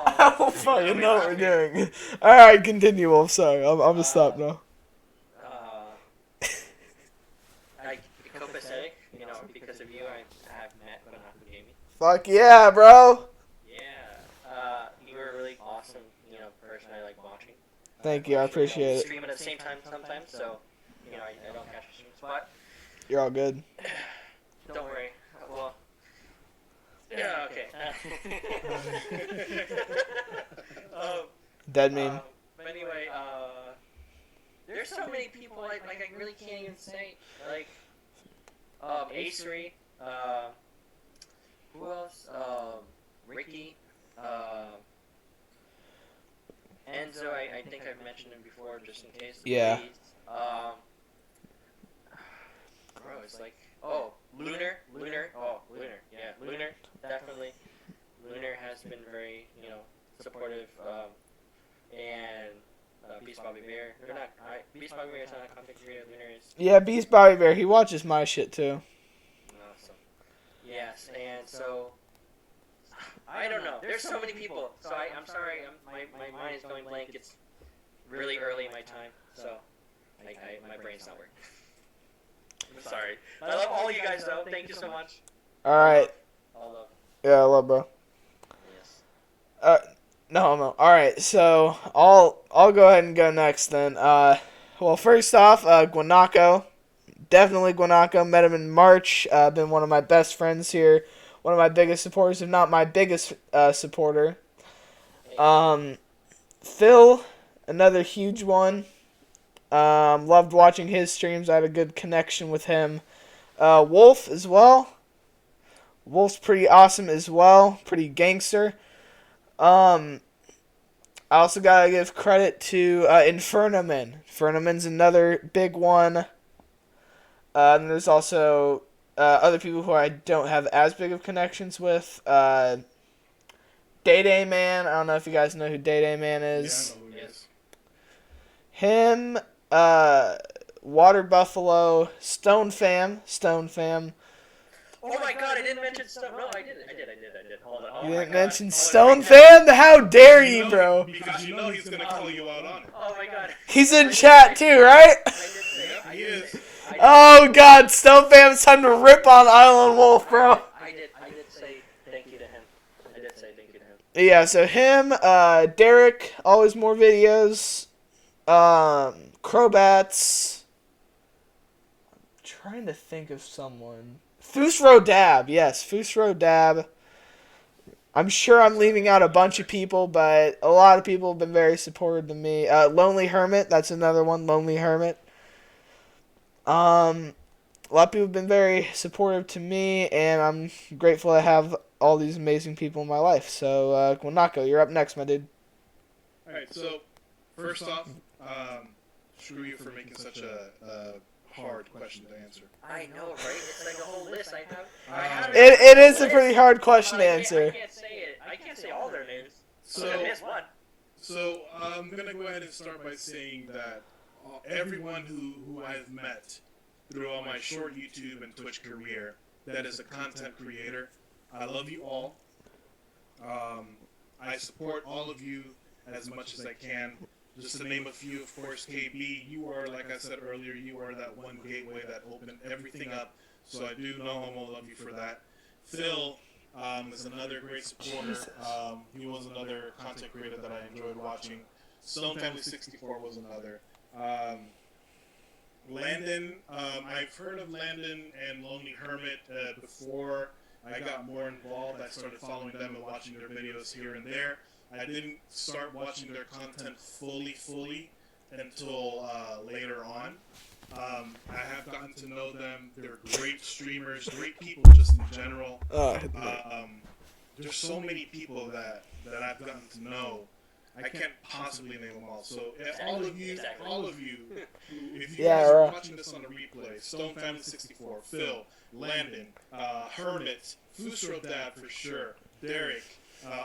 I don't fucking know what we're doing. Alright, continue, Wolf. Sorry, I'm gonna stop now. Kopisetic, because of you, I have met Guanako Gaming. Fuck yeah, bro. Yeah, you were a really awesome, person I like watching. Thank you, I appreciate it. Stream at the same time sometimes, so, I don't catch the streams, but... You're all good. Don't worry. Well... Yeah, okay. Dead meme. But anyway, there's so many people, like I really can't even say, like... Acery, who else? Ricky, Enzo, I think I've mentioned him before, just in case. Yeah. Bro, it's like, Lunar, yeah, Lunar, definitely. Lunar has been very, supportive, and Beast Bobby Bear. They're not. Beast Bobby Bear is not a content creator. Lunar is. Yeah, Beast Bobby Bear. He watches my shit too. Awesome. Yes, and so I don't know. There's so many people. So I'm sorry. My mind is going blank. It's really early in my time, so my brain's not working. I'm sorry. I love all you guys though. Thank you so much. All right. All love. Yeah, I love, bro. Yes. No. All right, so I'll go ahead and go next then. Well, first off, Guanako. Definitely Guanako. Met him in March. Been one of my best friends here. One of my biggest supporters, if not my biggest supporter. Phil, another huge one. Loved watching his streams. I had a good connection with him. Wolf as well. Wolf's pretty awesome as well. Pretty gangster. I also gotta give credit to Infernoman. Infernoman's another big one. And there's also other people who I don't have as big of connections with. Day Day Man. I don't know if you guys know who Day Day Man is. Yeah, I know who he is. Him, Water Buffalo, Stone Fam. Oh my God! I didn't mention Stone. No, I did. Hold on. You didn't mention Stone Fam? How dare you, bro? Because you know he's gonna call you out on it. Oh my God. He's in chat too, right? I did say. Yeah, he is. Oh God, Stone Fam, it's time to rip on iLoneWolf, bro. I did say thank you to him. Yeah, so him, Derek, always more videos. Crobats. I'm trying to think of someone. Fusro Dab, yes, Fusro Dab. I'm sure I'm leaving out a bunch of people, but a lot of people have been very supportive to me. Lonely Hermit, that's another one, Lonely Hermit. A lot of people have been very supportive to me, and I'm grateful to have all these amazing people in my life. So, Guanako, you're up next, my dude. Alright, so, first off, screw you for making such a hard question to answer. I know, right? It's like a whole list. I have It is a pretty hard question to answer. I can't say it. I can't say all their names. So, I missed one. So I'm gonna go ahead and start by saying that everyone who I've met through all my short YouTube and Twitch career that is a content creator, I love you all. I support all of you as much as I can. Just to name a few, of course, KB, you are, like I said earlier, you are that one gateway that opened everything up. So I do know I'm gonna love you for that. Phil is another great supporter. He was another content creator that I enjoyed watching. Stone Family 64 was another. Landon, I've heard of Landon and Lonely Hermit before I got more involved. I started following them and watching their videos here and there. I didn't start watching their content fully until later on. I have gotten to know them. They're great streamers, great people just in general. There's so many people that I've gotten to know. I can't possibly name them all. So all of you, if you guys are watching this on the replay, Stone Family 64, Phil, Landon, Hermit, Fusro Dad for sure, Derek,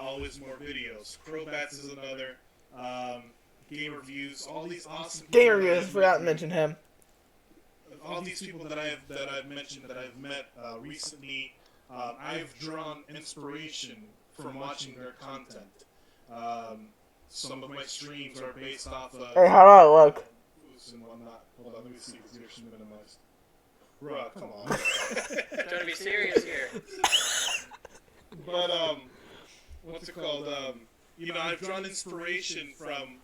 always more videos, Crowbats is another, Game Reviews, all these awesome Game Reviews, forgot to mention him. All these people that I've mentioned that I've met recently, I've drawn inspiration from watching their content. Some of my streams are based off of. Hey, how do I look? And whatnot. Hold on, let me see. Is your stream minimized? Bruh, come on. I'm trying to be serious here. But what's it called? You know, I've drawn inspiration from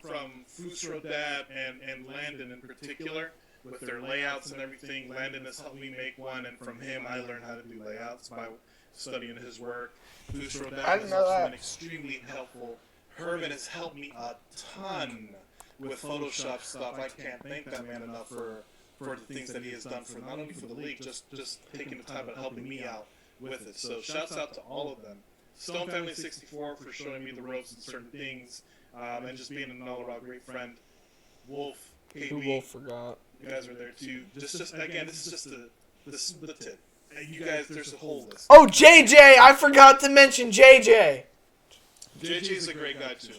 Fusro Dab and Landon in particular with their layouts and everything. Landon has helped me make one, and from him I learned how to do layouts by studying his work. Fusro Dab has also been extremely helpful. Herman has helped me a ton with Photoshop stuff. I can't thank that man enough for the things that he has done for not only for the league, just taking the time and helping me out with it. So shouts out to all of them. Stone Family 64 for showing me the ropes and certain things, and just being an all-around great friend. Wolf, KB, Wolf forgot. You guys are there too. Just again, this is just the tip. And you guys, there's a whole list. Oh, JJ! I forgot to mention JJ! JJ's a great guy too.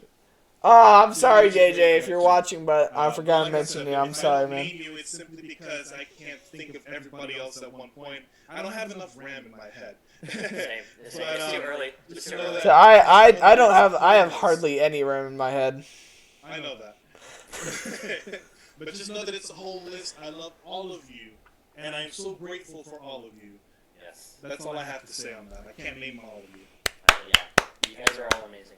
Oh, I'm sorry, JJ, if you're watching, but I forgot to like mention said, you. I'm if I sorry, don't man. name you, it's simply because I can't think of everybody else at one point. I don't have enough RAM in my head. Same. But, It's too early. just It's too know early. So that- I don't have hardly any room in my head. I know that. But just know that it's a whole list. I love all of you, and I'm so grateful for all of you. Yes. That's all I have to say on that. I can't name all of you. Yeah. You guys are all amazing.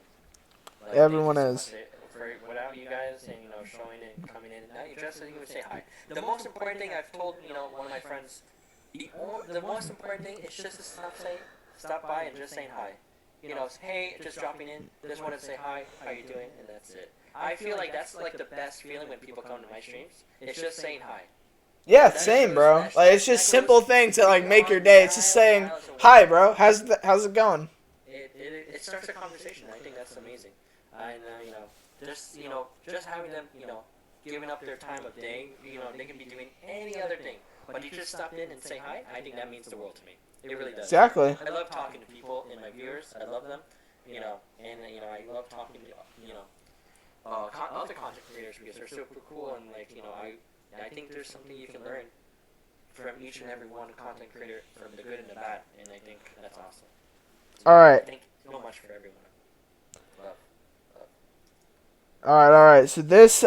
Like, Everyone thank you is. so much for without you guys and showing it and coming in, now you just didn't even say hi. The most important thing I've told one of my friends, the most important thing is just to stop by and just saying hi. Hey, just dropping in, just want to say hi, how you doing, and that's it. I feel like that's like the best feeling when people come to my streams. It's just saying hi. Yeah, same, bro. Like, it's just simple things that like make your day. It's just saying, "Hi, bro. How's it going?" It starts a conversation. I think that's amazing. And just having them, giving up their time of day. They can be doing any other thing, but you just stop in and say hi. I think that means the world to me. It really does. Exactly. I love talking to people and my viewers. I love them. I love talking to other content creators because they're super cool and I think there's something you can learn from each and every one content creator, from the good and the bad, and I think that's awesome. All right. Thank you so much for everyone. Love. All right. So this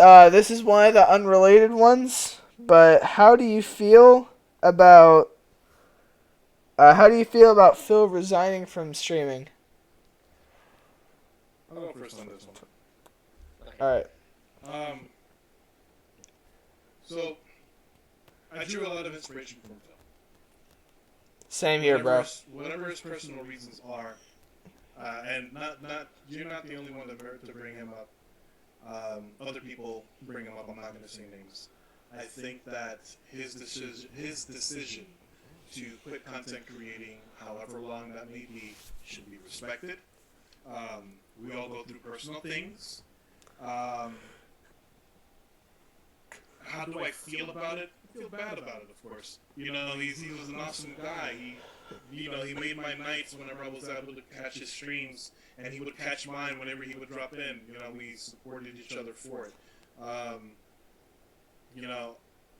is one of the unrelated ones, but how do you feel about Phil resigning from streaming? I'll go first on this one. Okay. All right. So I drew a lot of inspiration from Phil. Same here, bro. Whatever his personal reasons are, and not you're not the only one to bring him up. Other people bring him up. I'm not going to say names. I think that his decision to quit content creating, however long that may be, should be respected. We all go through personal things. How do I feel about it? I feel bad about it, of course. He was an awesome guy. He made my nights whenever I was able to catch his streams, and he would catch mine whenever he would drop in. We supported each other for it.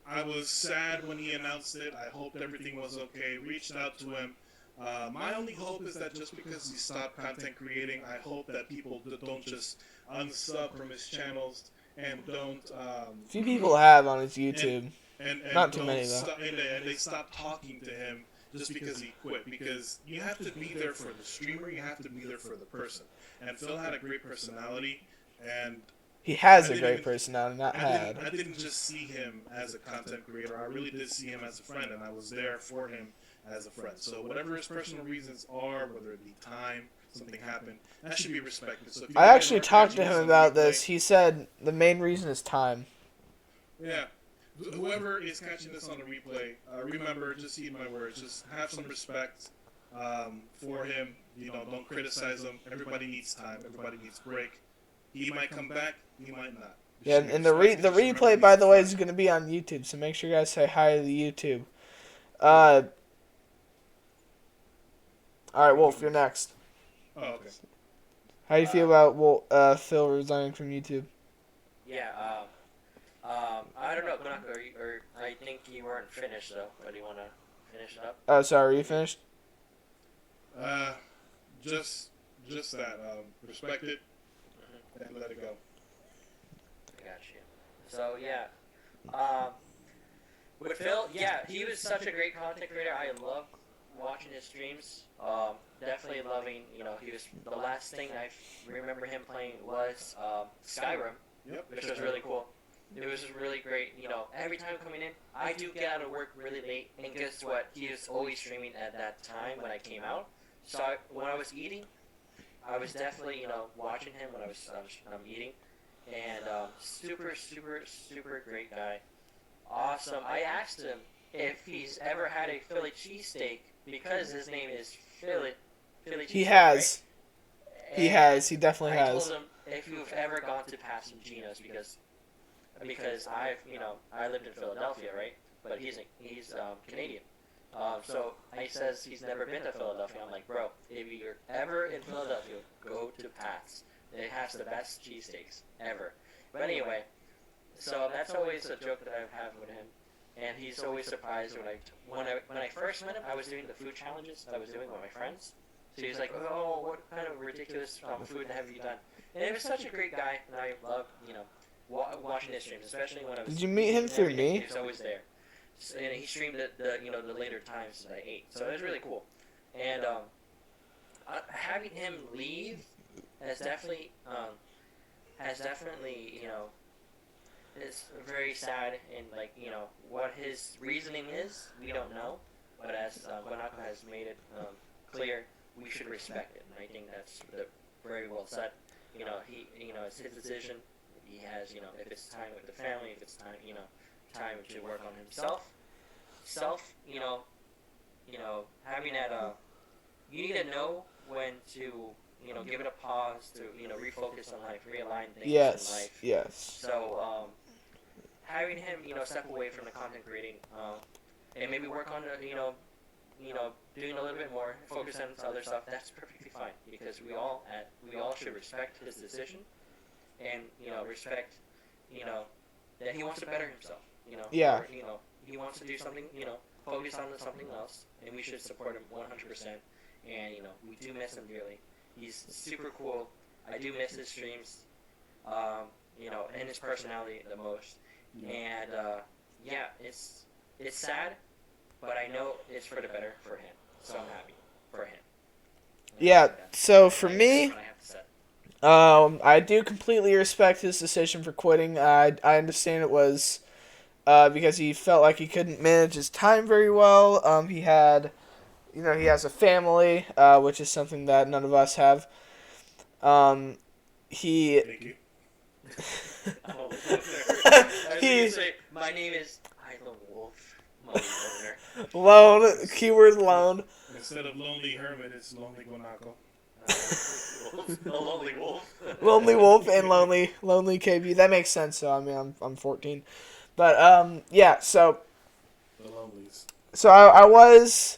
I was sad when he announced it. I hoped everything was okay. Reached out to him. My only hope is that just because he stopped content creating, I hope that people don't just unsub from his channels and don't. Few people have on his YouTube. And Not too many though. And they stop talking to him just because he quit. Because you have to be there for the streamer. You have to be there for the person. And Phil had a great personality, and He has a great personality. I didn't just see him as a content creator. I really did see him as a friend, and I was there for him as a friend. So whatever his personal reasons are, whether it be time, something happened, that should be respected. So I actually talked to him about this. He said the main reason is time. Yeah. Whoever is catching this on the replay, remember, just heed my words. Just have some respect for him. Don't criticize him. Everybody needs time. Everybody needs break. He might come back. He might not. Yeah, and the replay, by the way, is going to be on YouTube. So make sure you guys say hi to the YouTube. All right, Wolf, you're next. Oh, okay. How do you feel about Phil resigning from YouTube? Yeah. I don't know, Guanako, or I think you weren't finished though. But do you want to finish it up? Oh, sorry, are you finished? Just that. Respect it and let it go. I got you. So yeah, with Phil, yeah, he was such a great content creator. I love watching his streams. Definitely loving. He was the last thing I remember him playing was Skyrim, Yep. which was really cool. It was really great. Every time coming in, I do get out of work really late, and guess what? He was always streaming at that time when I came out. So when I was eating, I was definitely watching him when I was eating, and super great guy, awesome. I asked him if he's ever had a Philly cheesesteak because his name is Philly cheesesteak. He has. Right? He has. He definitely I has. told him if you've ever gone to Passagenos because I lived in Philadelphia, right? But he's Canadian. So he says he's never been to Philadelphia. I'm like, bro, if you're ever in Philadelphia, go to Pat's. It has the best cheesesteaks ever. But anyway, so that's always a joke that I have with him, and he's always surprised when I first met him. I was doing the food challenges I was doing with my friends. So he's like, "Oh, what kind of ridiculous food have you done?" And he was such a great guy, and I love watching his streams, especially when I was. Did you meet him through me? He was always there, and he streamed the later times that I ate, so it was really cool. And having him leave has definitely it's very sad, and what his reasoning is, we don't know. But as Guanako has made it clear, we should respect it, and I think that's very well said. It's his decision. He has, if it's time with the family, if it's time, time to work on himself. Having that, you need to know when to, give it a pause to, refocus on life, realign things in life. Yes. So, having him, step away from the content creating, and maybe work on doing a little bit more, focus on other stuff. That's perfectly fine, because we all should respect his decision, and respect that he wants to better himself. Yeah. Or, he wants to do something. Focus on something else, and we should support him 100%. And we do miss him dearly. He's super cool. I do miss his streams. And his personality the most. And it's sad, but I know it's for the better for him. So I'm happy for him. Yeah. So for me, I do completely respect his decision for quitting. I understand it was because he felt like he couldn't manage his time very well. He had, he has a family, which is something that none of us have. He. Thank you. My name is iLoneWolf. Lone, keyword lone. Instead of Lonely Hermit, it's Lonely Guanako. Lonely Wolf. Lonely Wolf and Lonely Kave. That makes sense. So I mean, I'm 14, but yeah. So. The Lonelies. So I was,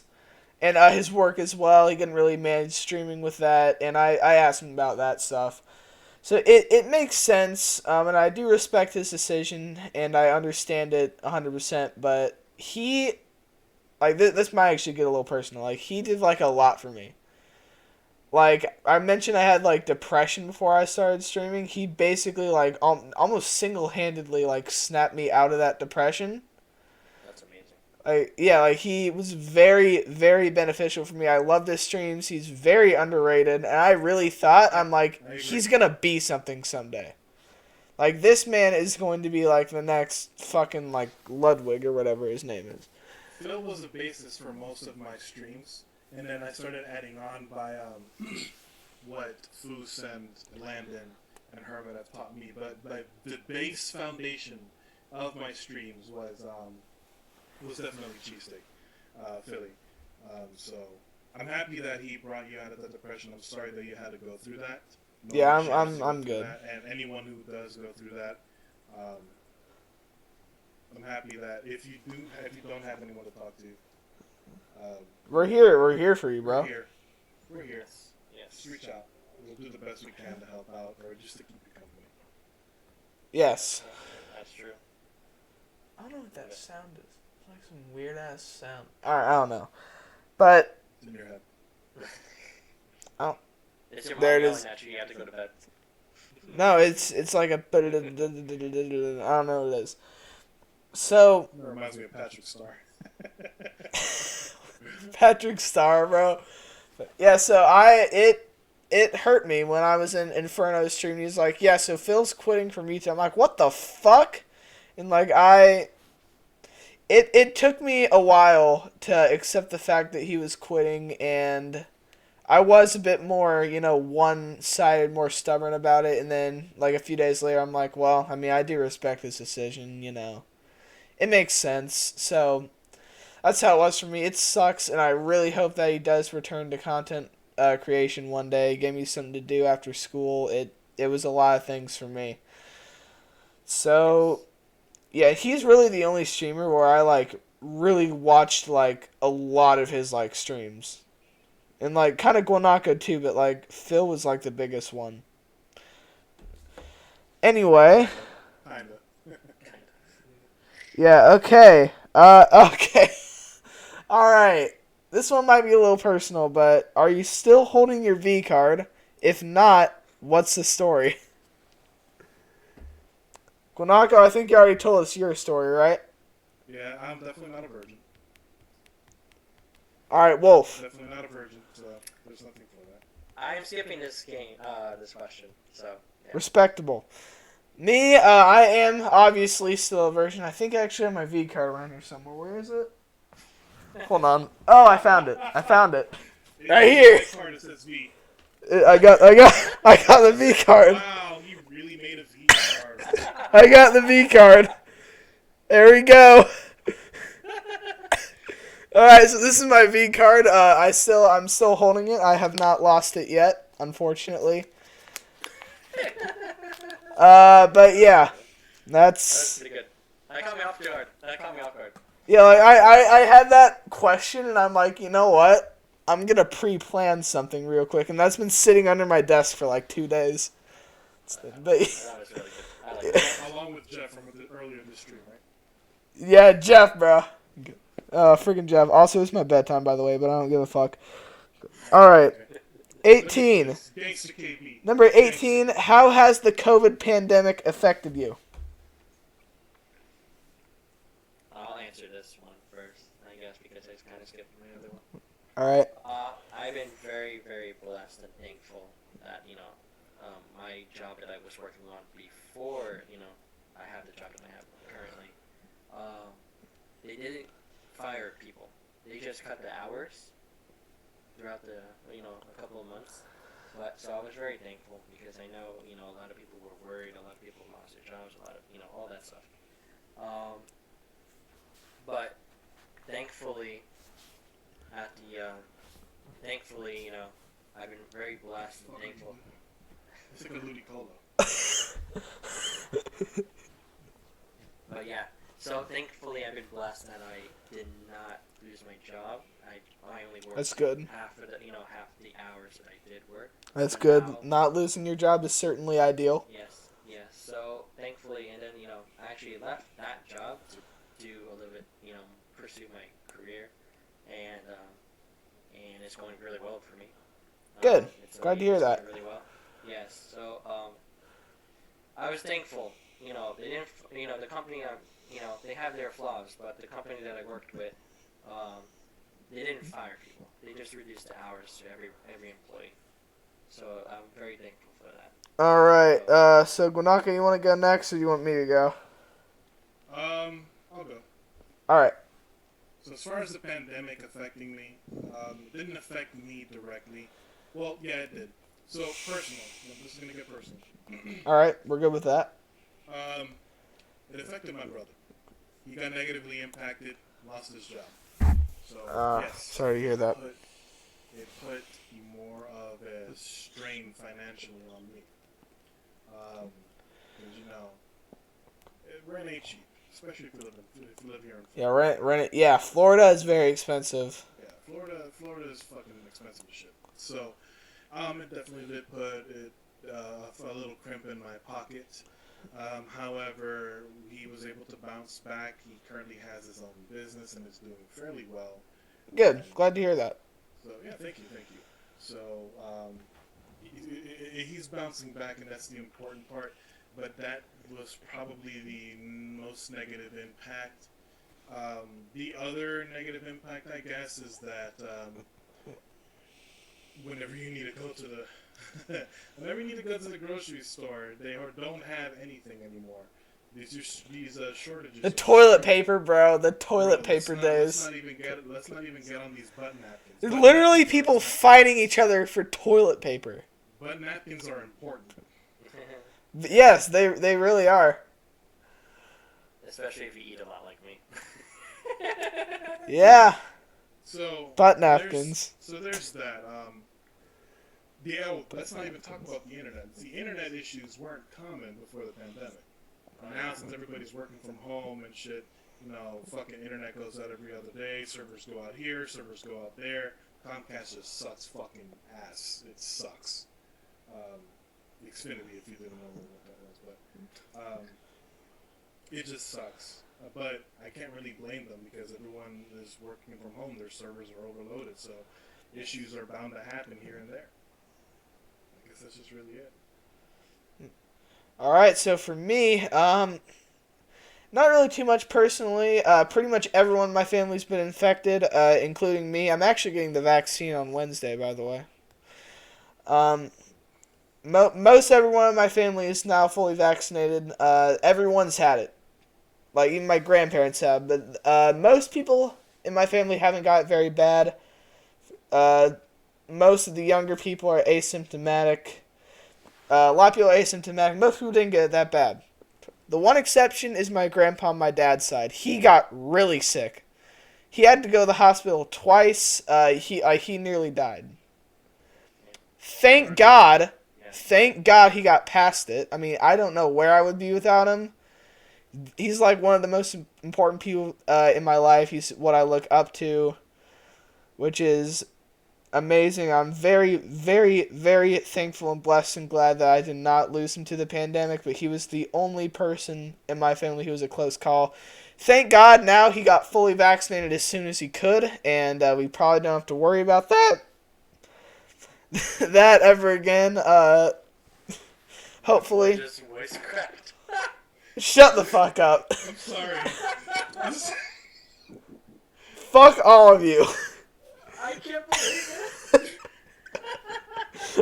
and his work as well. He couldn't really manage streaming with that, and I asked him about that stuff. So it makes sense, and I do respect his decision, and I understand it 100%, but he, this might actually get a little personal. He did, a lot for me. I mentioned I had, depression before I started streaming. He basically, almost single-handedly, snapped me out of that depression. He was very, very beneficial for me. I loved his streams. He's very underrated, and I really thought, he's gonna be something someday. This man is going to be, the next fucking, Ludwig or whatever his name is. Phil was the basis for most of my streams, and then I started adding on by, what Foos and Landon and Hermit have taught me, but the base foundation of my streams was definitely cheesesteak, Philly. So I'm happy that he brought you out of the depression. I'm sorry that you had to go through that. Yeah, I'm good. And anyone who does go through that, I'm happy that if you don't have anyone to talk to, we're here for you, bro. We're here. Yes. Just reach out. We'll do the best we can to help out, or just to keep you company. Yes. That's true. I don't know what that sound is. It's like some weird ass sound. Alright, I don't know. But It's in your head. Oh. It's your mom There it yelling is. at you. You have to go to bed. No, it's like a I don't know what it is. So It reminds me of Patrick Star. Patrick Star, bro. But yeah, so it hurt me when I was in Inferno's stream. He's like, yeah, so Phil's quitting from YouTube. I'm like, what the fuck? And it took me a while to accept the fact that he was quitting, and I was a bit more, one-sided, more stubborn about it. And then, a few days later, I'm like, well, I mean, I do respect his decision, It makes sense. So that's how it was for me. It sucks, and I really hope that he does return to content creation one day. Give me something to do after school. It was a lot of things for me. So, yeah, he's really the only streamer where I, really watched, a lot of his, streams. And, kind of Guanako, too, but, Phil was, the biggest one. Anyway. Kinda. Yeah, okay. Okay. Alright. This one might be a little personal, but are you still holding your V card? If not, what's the story? Guanako, I think you already told us your story, right? Yeah, I'm definitely not a virgin. Alright, Wolf. Definitely not a virgin, so there's nothing for that. I am skipping this this question. So. Yeah. Respectable. Me, I am obviously still a virgin. I think I actually have my V card around here somewhere. Where is it? Hold on. Oh, I found it. Right here. Card that says V. I got the V card. Wow, he really made a V card. I got the V card. There we go. Alright, so this is my V card. I'm still holding it. I have not lost it yet, unfortunately. But yeah, That's pretty good. That caught me off guard. Yeah, like I had that question, and I'm like, you know what? I'm gonna pre-plan something real quick, and that's been sitting under my desk for like 2 days. That was really good. I like that. Along with Jeff from earlier in the stream, right? Yeah, Jeff, bro. Freaking Jeff. Also, it's my bedtime, by the way, but I don't give a fuck. All right, 18. Gangsta KB. Number 18. How has the COVID pandemic affected you? I'll answer this one first, I guess, because I kind of skipped my other one. All right. I've been very, very blessed and thankful that, my job that I was working on before, I have the job that I have currently, they didn't fire people. They just cut the hours throughout the, a couple of months. But, so I was very thankful because I know, a lot of people were worried, a lot of people lost their jobs, a lot of, all that stuff. But thankfully, I've been very blessed and thankful. It's like a Ludicolo. But yeah, so thankfully I've been blessed that I did not lose my job. I only worked That's good. half the hours that I did work. That's So good. now, Not losing your job is certainly ideal. yes. So thankfully, and then I actually left that job to do a little bit, pursue my career, and it's going really well for me. Good. It's Glad to hear going that. really well. Yes. So I was thankful. They didn't. The company. They have their flaws, but the company that I worked with, they didn't fire people. They just reduced the hours to every employee. So I'm very thankful for that. All right. So Guanaka, you want to go next, or do you want me to go? I'll go. All right. So as far as the pandemic affecting me, it didn't affect me directly. Well, yeah, it did. So personal. This is gonna get personal. All right. We're good with that. It affected my brother. He got negatively impacted, lost his job. So yes, Sorry to hear that. It put more of a strain financially on me. Because rent ain't cheap, especially if you live here in Florida. Yeah, rent it. Yeah, Florida is very expensive. Yeah, Florida is fucking expensive as shit. So, it definitely did put a little crimp in my pocket. However, he was able to bounce back. He currently has his own business and is doing fairly well. Good. Glad to hear that. So yeah, thank you. So he's bouncing back, and that's the important part. But that was probably the most negative impact. The other negative impact, I guess, is that whenever you need to go to the grocery store, they don't have anything anymore. These shortages. The toilet paper, bro. The toilet paper days. Let's not even get on these butt napkins. There's literally people fighting each other for toilet paper. Butt napkins are important. Yes, they really are. Especially if you eat a lot like me. Yeah. So butt napkins. There's that. Let's not even talk about the internet. The internet issues weren't common before the pandemic. Now, since everybody's working from home and shit, fucking internet goes out every other day. Servers go out here, servers go out there. Comcast just sucks fucking ass. It sucks. Xfinity, if you didn't know what that was. But it just sucks. But I can't really blame them because everyone is working from home. Their servers are overloaded, so issues are bound to happen here and there. I guess that's just really it. All right, so for me, not really too much personally. Pretty much everyone in my family's been infected, including me. I'm actually getting the vaccine on Wednesday, by the way. Most everyone in my family is now fully vaccinated. Everyone's had it. Like, even my grandparents have. But most people in my family haven't got it very bad. Most of the younger people are asymptomatic. A lot of people are asymptomatic. Most people didn't get it that bad. The one exception is my grandpa on my dad's side. He got really sick. He had to go to the hospital twice. He nearly died. Thank God he got past it. I mean, I don't know where I would be without him. He's like one of the most important people in my life. He's what I look up to, which is amazing. I'm very, very, very thankful and blessed and glad that I did not lose him to the pandemic, but he was the only person in my family who was a close call. Thank God now he got fully vaccinated as soon as he could, and we probably don't have to worry about that ever again. Hopefully. Just voice cracked. Shut the fuck up. I'm sorry. Fuck all of you. I can't believe it.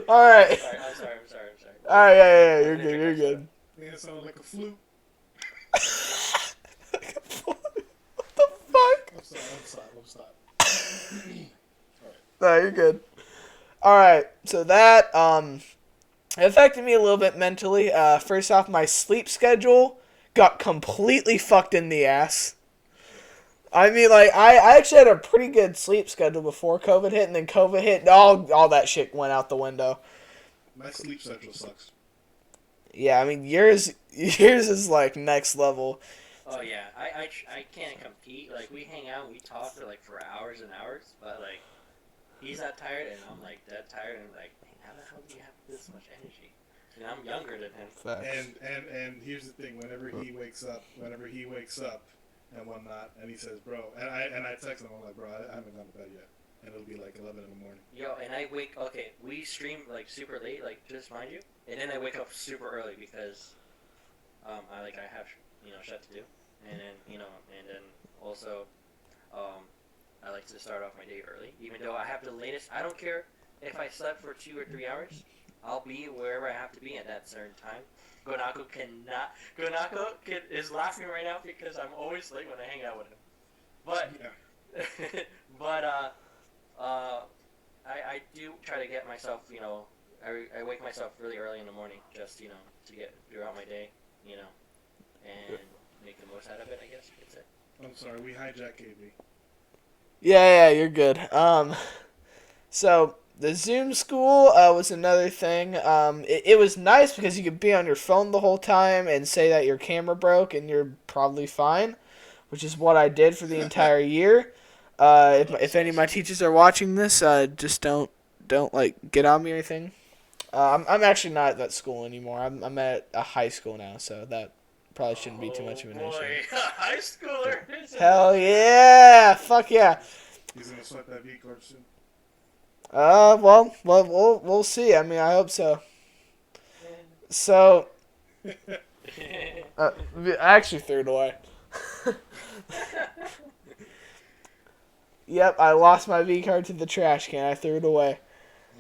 Alright. I'm sorry. Alright, yeah, you're good. I think it sounded like a flute. What the fuck? I'm sorry. No, you're good. Alright, so that, it affected me a little bit mentally. First off, my sleep schedule got completely fucked in the ass. I mean, like, I actually had a pretty good sleep schedule before COVID hit, and then COVID hit, all that shit went out the window. My sleep schedule sucks. Yeah, I mean, yours is, like, next level. Oh, yeah. I can't compete. Like, we hang out and we talk for hours and hours, but, like, he's not tired, and I'm, like, dead tired, and I'm like, man, how the hell do you have this much energy? And I'm younger than him. Facts. And here's the thing: whenever he wakes up and whatnot, and he says, "Bro," and I text him, I'm like, "Bro, I haven't gone to bed yet," and it'll be like 11 in the morning. Yo, and I wake. Okay, we stream like super late, like just mind you, and then I wake up super early because, I have shit to do, and then also, I like to start off my day early, even though I have the latest. I don't care if I slept for 2 or 3 hours. I'll be wherever I have to be at that certain time. Guanako is laughing right now because I'm always late when I hang out with him. But, Yeah. but I do try to get myself, I wake myself really early in the morning just, to get throughout my day, and make the most out of it, I guess. That's it. I'm sorry, we hijacked Kave. Yeah, you're good. So the Zoom school was another thing. It was nice because you could be on your phone the whole time and say that your camera broke and you're probably fine, which is what I did for the entire year. If any of my teachers are watching this, just don't like get on me or anything. I'm actually not at that school anymore. I'm at a high school now, so that probably shouldn't be too much of an issue. High schooler. Hell yeah! Fuck yeah! He's gonna sweat that V card soon. Well, we'll see. I mean, I hope so. So, I actually threw it away. Yep, I lost my V card to the trash can. I threw it away.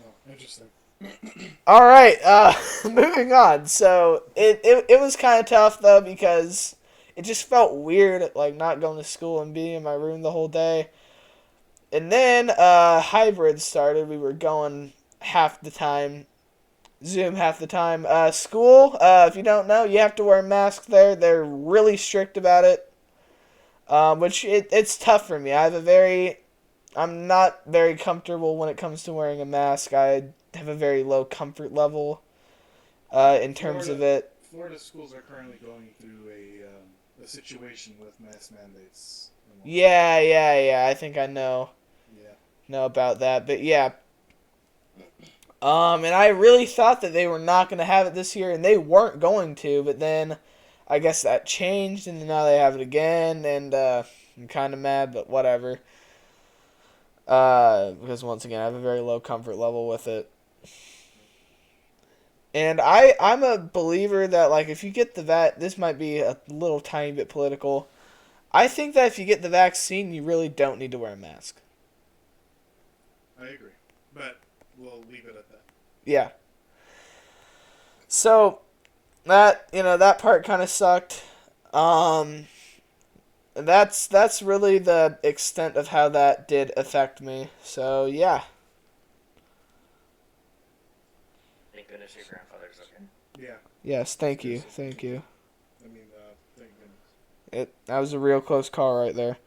Oh, interesting. All right, moving on. So it was kind of tough though because it just felt weird, like not going to school and being in my room the whole day. And then hybrid started. We were going half the time, Zoom half the time. School, if you don't know, you have to wear a mask there. They're really strict about it, which it's tough for me. I'm not very comfortable when it comes to wearing a mask. I have a very low comfort level in terms of it. Florida schools are currently going through a situation with mask mandates. Yeah. I think I know. Yeah. Know about that, but yeah. And I really thought that they were not going to have it this year, and they weren't going to, but then I guess that changed, and now they have it again, and I'm kind of mad, but whatever. Because once again, I have a very low comfort level with it. And I'm a believer that, like, if you get this might be a little tiny bit political. I think that if you get the vaccine, you really don't need to wear a mask. I agree, but we'll leave it at that. Yeah. So, that part kind of sucked. That's really the extent of how that did affect me. So, yeah. Thank goodness your grandfather's okay. Yeah. Yes, thank you. Thank you. I mean, thank goodness. That was a real close call right there.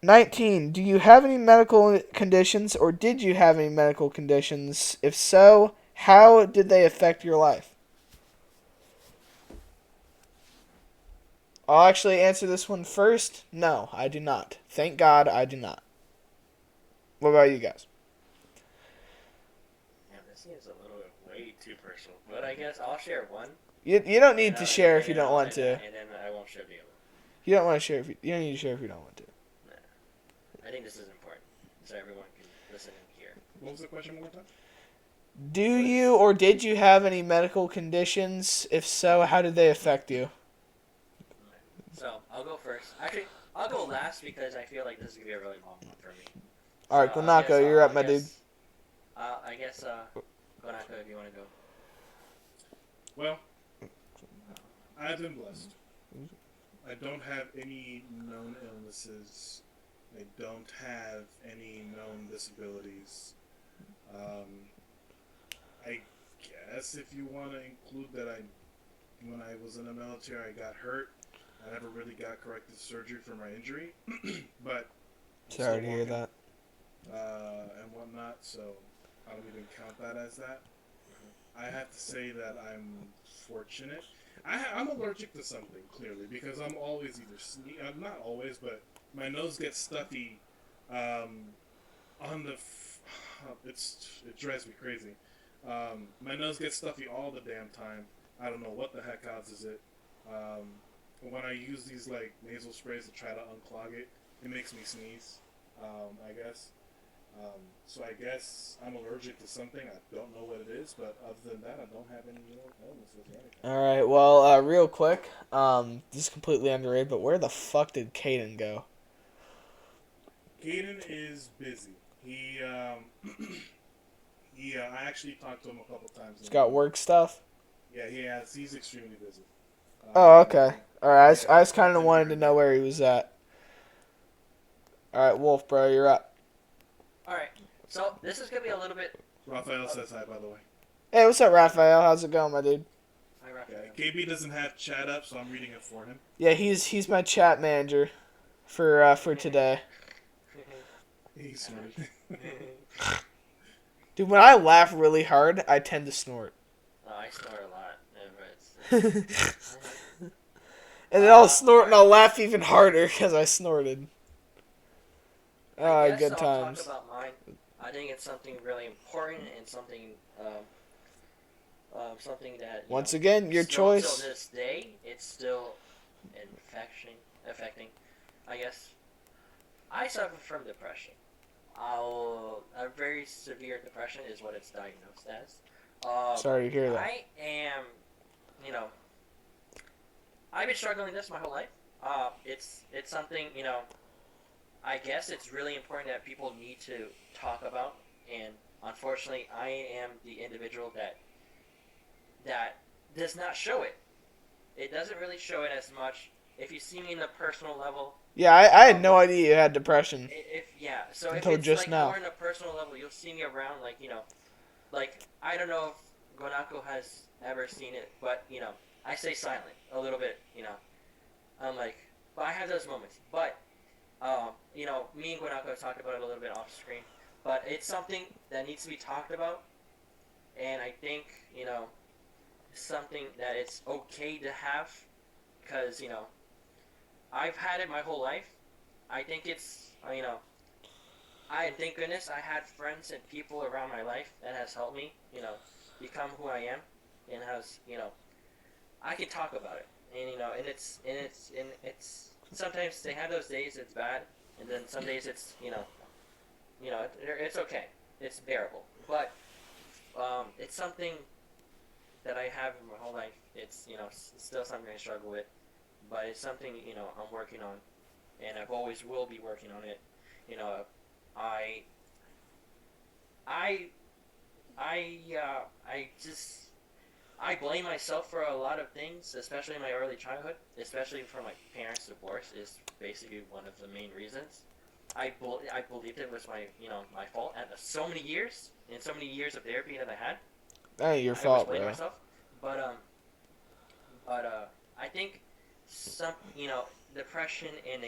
19. Do you have any medical conditions, or did you have any medical conditions? If so, how did they affect your life? I'll actually answer this one first. No, I do not. Thank God I do not. What about you guys? Yeah, this seems a little bit way too personal, but I guess I'll share one. You don't need to share if you don't want to. And then I won't share the other. You don't want to share if you don't need to share if you don't want to. Nah. I think this is important, so everyone can listen and hear. What was the question one more time? Do you or did you have any medical conditions? If so, how did they affect you? So, I'll go first. Actually, I'll go last because I feel like this is going to be a really long one for me. Alright, So, Guanako, you're up, my dude. I guess, Guanako, if you want to go. Well, I've been blessed. I don't have any known illnesses. I don't have any known disabilities. I guess if you want to include that when I was in the military, I got hurt. I never really got corrective surgery for my injury, but I'm Sorry to still hear walking, that. and whatnot, so I don't even count that as that. I have to say that I'm fortunate. I'm allergic to something, clearly, because I'm always either not always, but my nose gets stuffy on the... it drives me crazy. My nose gets stuffy all the damn time. I don't know what the heck causes it. When I use these like nasal sprays to try to unclog it, it makes me sneeze. I guess. So I guess I'm allergic to something. I don't know what it is, but other than that, I don't have any illnesses or anything. All right. Well, real quick, this is completely underrated, but where the fuck did Caden go? Caden is busy. I actually talked to him a couple times. He's got work stuff. Yeah, he has. He's extremely busy. Oh, okay. All right. I just kind of wanted to know where he was at. All right, Wolf, bro, you're up. All right. So this is gonna be a little bit. Raphael says hi, by the way. Hey, what's up, Raphael? How's it going, my dude? Hi, Raphael. Yeah, KB doesn't have chat up, so I'm reading it for him. Yeah, he's my chat manager for today. He's smart. Dude, when I laugh really hard, I tend to snort. Oh, I snore a lot. Yeah, but And then I'll snort and I'll laugh even harder because I snorted. I guess Good I'll times. talk about mine. I think it's something really important and something, something that. Once again, your still choice. Till this day, it's still affecting. I guess. I suffer from depression. A very severe depression is what it's diagnosed as. Sorry to hear that. I am, I've been struggling with this my whole life. It's something, I guess it's really important that people need to talk about, and unfortunately, I am the individual that does not show it. It doesn't really show it as much. If you see me in the personal level. Yeah, I had no idea you had depression. So Until if it's just like now. more in a personal level, you'll see me around, like I don't know if Guanako has ever seen it, but I stay silent a little bit, I'm like, but I have those moments. But me and Guanako talked about it a little bit off screen, but it's something that needs to be talked about, and I think something that it's okay to have, because I've had it my whole life. I think it's thank goodness I had friends and people around my life that has helped me, become who I am, and has, I can talk about it, and it's sometimes they have those days it's bad, and then some days it's it's okay, it's bearable, but it's something that I have in my whole life. It's still something I struggle with, but it's something I'm working on, and I've always will be working on it. You know, I I I just I blame myself for a lot of things, especially in my early childhood, especially for my parents' divorce is basically one of the main reasons. I believed it was my fault at so many years and so many years of therapy that I had. That ain't your I always fault, blamed bro. myself, but I think some depression and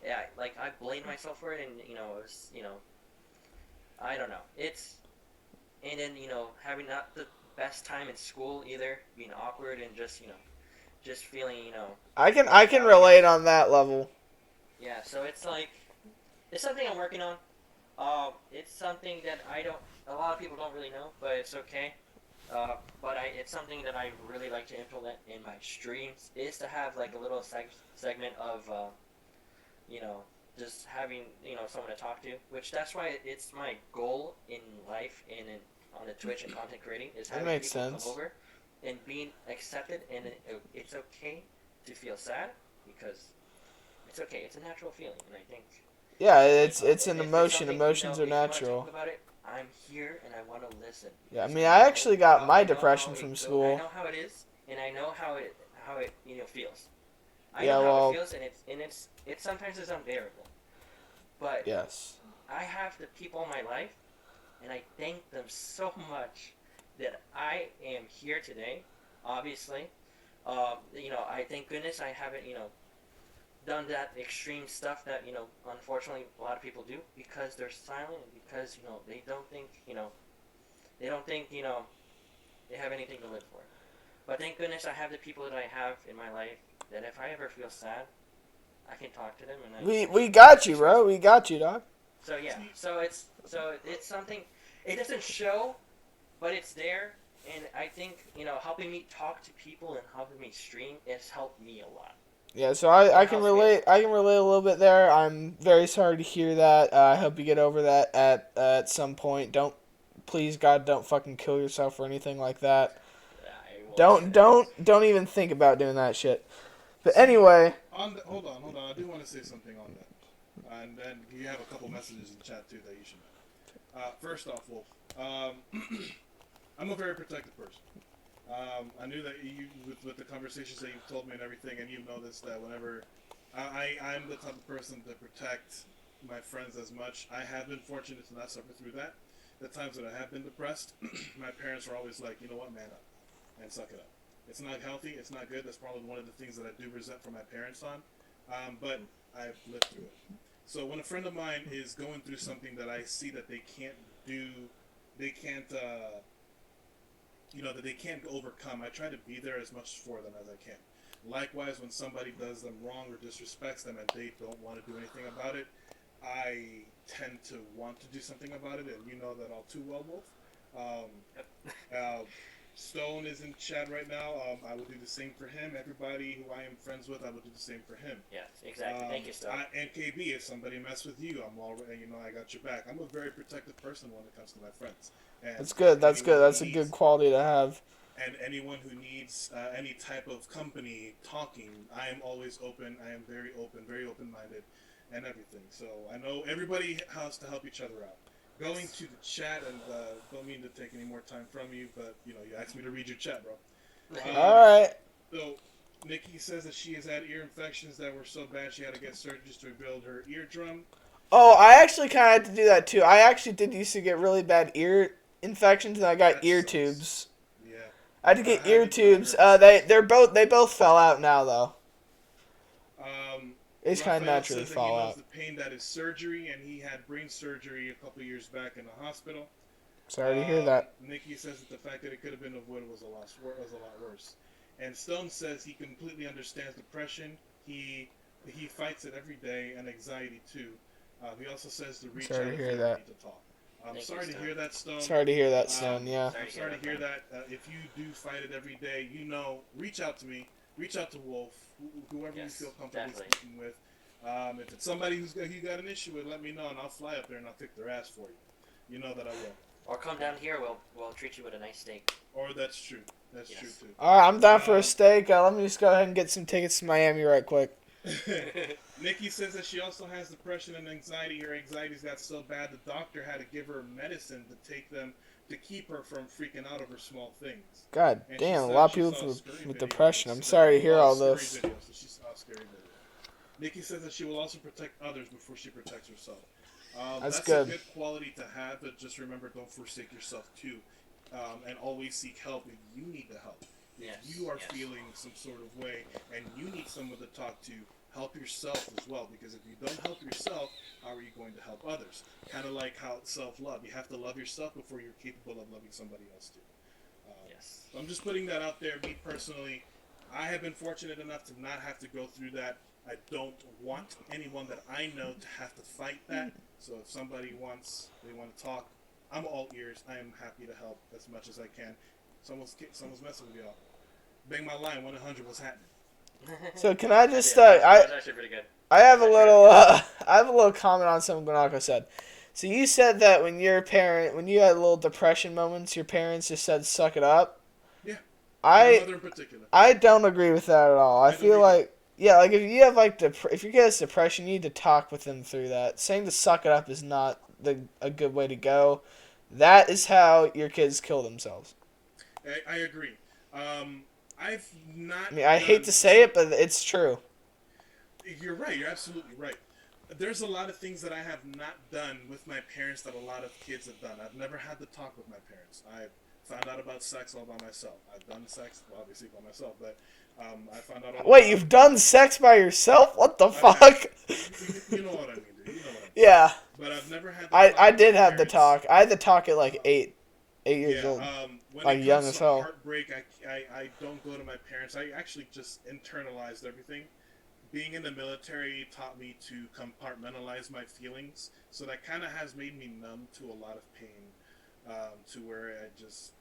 yeah, like I blamed myself for it, and it was I don't know. It's and then having not the best time in school either, being awkward and just feeling I can out of relate yourself. on that level. Yeah, so it's like it's something I'm working on. It's something that I don't. A lot of people don't really know, but it's okay. But it's something that I really like to implement in my streams is to have like a little segment of you know just having someone to talk to. Which that's why it's my goal in life and on the Twitch and content creating is That having makes people come sense. over and being accepted, and it's okay to feel sad because it's okay. It's a natural feeling, and I think Yeah, it's an if it's emotion. something Emotions are if you want to talk natural. about it, I'm here and I want to listen Yeah, I because mean, I actually got my I know how depression it from go. I school. know how it is, and I know how it feels. I know Yeah, how it well, feels, and it's sometimes it's unbearable. But yes. I have the people in my life, and I thank them so much that I am here today. Obviously, I thank goodness I haven't done that extreme stuff that unfortunately a lot of people do because they're silent and because they don't think they have anything to live for. But thank goodness I have the people that I have in my life that if I ever feel sad, I can talk to them and We got you, express bro. it. We got you, dog. So yeah, so it's something. It doesn't show, but it's there, and I think helping me talk to people and helping me stream has helped me a lot. Yeah, so I It can helps me a relate. lot. I can relate a little bit there. I'm very sorry to hear that. I hope you get over that at some point. Don't, please God, don't fucking kill yourself or anything like that. I won't do Don't that. don't don't even think about doing that shit. But See, anyway, hold on. I do want to say something on that, and then you have a couple messages in the chat too that you should know. First off, Wolf, I'm a very protective person. I knew that you, with the conversations that you've told me and everything, and you've noticed that whenever I'm the type of person to protect my friends as much. I have been fortunate to not suffer through that. The times that I have been depressed, my parents were always like, you know what, man up and suck it up. It's not healthy. It's not good. That's probably one of the things that I do resent from my parents on. But I've lived through it. So when a friend of mine is going through something that I see that they can't do, they can't that they can't overcome, I try to be there as much for them as I can. Likewise, when somebody does them wrong or disrespects them and they don't want to do anything about it, I tend to want to do something about it, and you know that all too well, Wolf. Um, uh, Stone is in chat right now. I would do the same for him. Everybody who I am friends with, I would do the same for him. Yes, exactly. Thank you, Stone. And KB, if somebody mess with you, I'm already, I got your back. I'm a very protective person when it comes to my friends. And that's good. That's anyone good. who That's a good needs quality to have. and anyone who needs any type of company talking, I am always open. I am very open-minded, and everything. So I know everybody has to help each other out. Going to the chat, and don't mean to take any more time from you, but you asked me to read your chat, bro. All Um, right. so Nikki says that she has had ear infections that were so bad she had to get surgery to rebuild her eardrum. Oh, I actually kind of had to do that too. I actually did used to get really bad ear infections, and I got That ear sucks. tubes. Yeah, I had to get ear having tubes. that hurts. They both fell out now though. They just kind of Raphael naturally says that he fall knows out. the pain that is surgery, and he had brain surgery a couple years back in the hospital. Sorry to hear that. Nikki says that the fact that it could have been avoided was a lot worse. And Stone says he completely understands depression. He fights it every day, and anxiety too. He also says to reach Sorry out to if hear you that. need to talk. I'm Thank you, sorry to Stone. hear that, Stone. Sorry to hear that, Stone. Yeah. I'm sorry to hear that. If you do fight it every day, reach out to me. Reach out to Wolf, whoever you Yes, feel comfortable definitely. speaking with. If it's somebody you got an issue with, let me know, and I'll fly up there and I'll kick their ass for you. You know that I will. Or come down here. We'll treat you with a nice steak. Or that's true. That's Yes. true too. All right, I'm down for a steak. Let me just go ahead and get some tickets to Miami right quick. Nikki says that she also has depression and anxiety. Her anxiety's got so bad the doctor had to give her medicine to take them to keep her from freaking out over small things. God And damn, a said lot of she people saw a with scary video depression. of I'm a sorry to hear all scary this. Video, so she saw a scary video. Nikki says that she will also protect others before she protects herself. That's good. a good quality to have, but just remember, don't forsake yourself too, and always seek help if you need the help. Yes, If you are yes. feeling some sort of way and you need someone to talk to, help yourself as well. Because if you don't help yourself, how are you going to help others? Kind of like how self-love. You have to love yourself before you're capable of loving somebody else too. Yes. So I'm just putting that out there. Me personally, I have been fortunate enough to not have to go through that. I don't want anyone that I know to have to fight that. So if somebody they want to talk, I'm all ears. I am happy to help as much as I can. Someone's messing with y'all. Bang my line 100. What's happening? So can I just that was actually pretty good. I have a little I have a little comment on something Guanako said. So you said that when you had little depression moments, your parents just said suck it up. Yeah. My mother in particular. I don't agree with that at all. I feel either. like like if you have if your kid has depression, you need to talk with them through that. Saying to suck it up is not a good way to go. That is how your kids kill themselves. I agree. I've not. I mean, I hate to say it, but it's true. You're right. You're absolutely right. There's a lot of things that I have not done with my parents that a lot of kids have done. I've never had to talk with my parents. I found out about sex all by myself. I've done sex, obviously, by myself, but I found out all Wait, about you've done sex by yourself? What the fuck? You know what I mean, dude. You know what I mean. Yeah. But I've never had. I did have the talk. I had the talk at like 8 years old. When like it young comes as to hell. heartbreak, I don't go to my parents. I actually just internalized everything. Being in the military taught me to compartmentalize my feelings, so that kind of has made me numb to a lot of pain, to where it just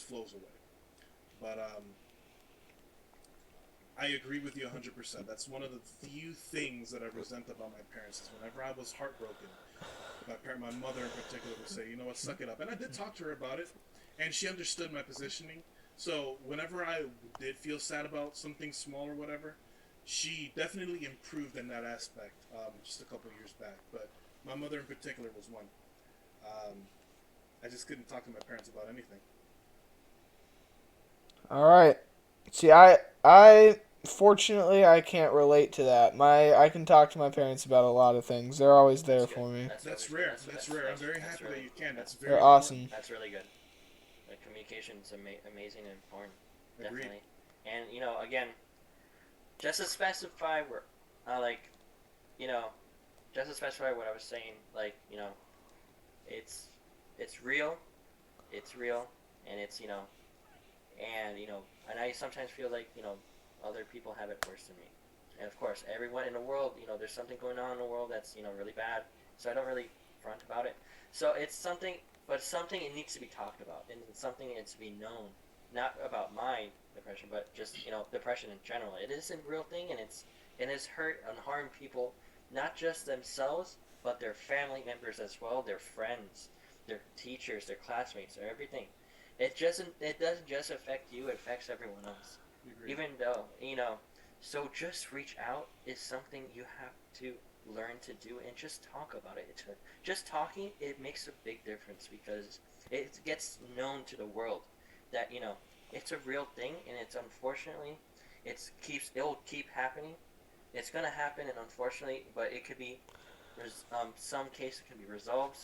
flows away. But I agree with you 100%. That's one of the few things that I resent about my parents. Is whenever I was heartbroken, my mother in particular would say, "You know what, suck it up." And I did talk to her about it, and she understood my positioning. So whenever I did feel sad about something small or whatever, she definitely improved in that aspect just a couple years back. But my mother in particular was one. I just couldn't talk to my parents about anything. All right. See, I fortunately I can't relate to that. I can talk to my parents about a lot of things. They're always there for me. That's rare. That's rare. I'm very happy that you can. That's very They're important. awesome. That's really good. The communication is amazing and important. Agreed. Definitely. And again, just to specify where, just to specify what I was saying, it's real, and and I sometimes feel like other people have it worse than me, and of course everyone in the world, there's something going on in the world that's really bad, so I don't really front about it. So it's something, but something it needs to be talked about, and it's something it needs to be known, not about my depression, but just depression in general. It is a real thing, and it has hurt and harmed people, not just themselves, but their family members as well, their friends, their teachers, their classmates, or everything. It doesn't just affect you; it affects everyone else. Even though so just reach out is something you have to learn to do, and just talk about it. Just talking, it makes a big difference because it gets known to the world that it's a real thing, and it's unfortunately it'll keep happening. It's gonna happen, and unfortunately, but it could be some cases can be resolved.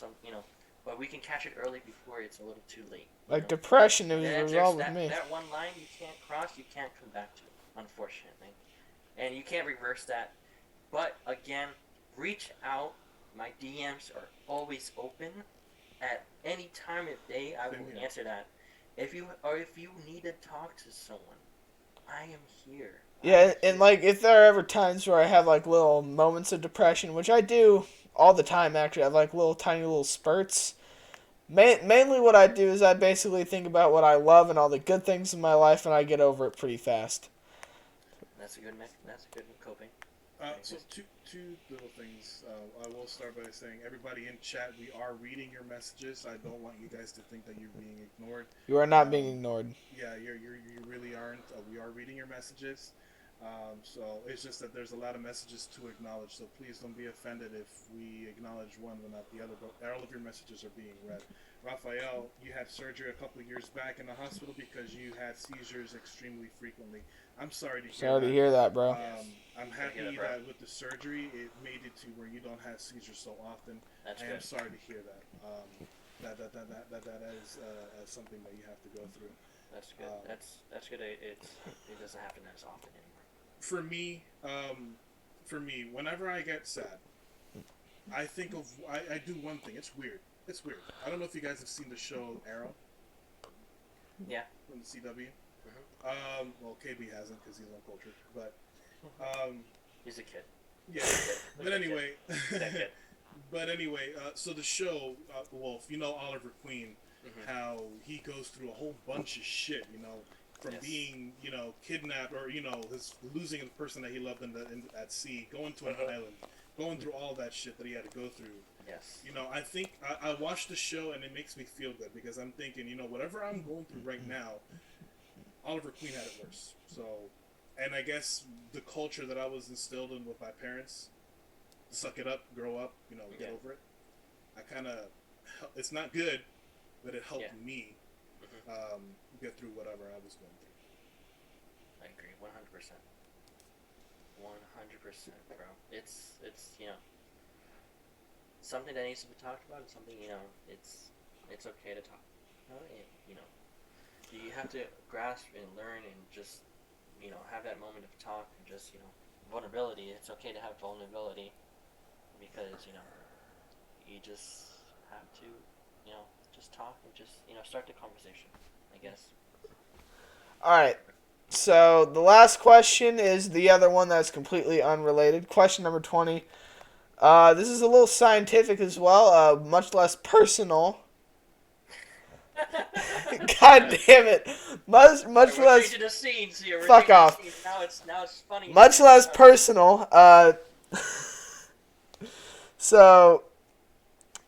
But we can catch it early before it's a little too late. Like depression, it was resolved with me. That one line you can't cross, you can't come back to, unfortunately, and you can't reverse that. But again, reach out. My DMs are always open. At any time of day, I will answer that. If you need to talk to someone, I am here. Yeah, and like if there are ever times where I have like little moments of depression, which I do all the time, actually. I have like little tiny little spurts. Mainly what I do is I basically think about what I love and all the good things in my life, and I get over it pretty fast. That's a good coping. So two little things. I will start by saying, everybody in chat, we are reading your messages. I don't want you guys to think that you're being ignored. You are not being ignored. Yeah, you really aren't. We are reading your messages. So it's just that there's a lot of messages to acknowledge. So please don't be offended if we acknowledge one but not the other. But all of your messages are being read. Raphael, you had surgery a couple of years back in the hospital because you had seizures extremely frequently. I'm sorry to hear Sorry to hear that, bro. I'm happy that with the surgery, it made it to where you don't have seizures so often. That's I good. am sorry to hear that. That is something that you have to go through. That's good. That's good. It doesn't happen as often anymore. For me, whenever I get sad, I think of I do one thing. It's weird. I don't know if you guys have seen the show Arrow. Yeah. From the CW. Mm-hmm. Well, KB hasn't because he's uncultured, but he's a kid. Yeah. But anyway, so the show Wolf, you know Oliver Queen, how he goes through a whole bunch of shit, from being, kidnapped or his losing the person that he loved at sea, going to an island, going through all that shit that he had to go through. Yes. I think I watched the show and it makes me feel good because I'm thinking, whatever I'm going through right now, Oliver Queen had it worse. So, and I guess the culture that I was instilled in with my parents, suck it up, grow up, get over it. It's not good, but it helped me get through whatever I was going through. I agree, 100%. 100%, bro. It's something that needs to be talked about. It's something, it's okay to talk. You have to grasp and learn and just, have that moment of talk and just, vulnerability. It's okay to have vulnerability because, you just have to, just talk and just, start the conversation, I guess. All right. So the last question is the other one that's completely unrelated. Question number 20. This is a little scientific as well, much less personal. God damn it! Much less. Changing the scenes here. Fuck off. Now it's funny. Much less personal. So,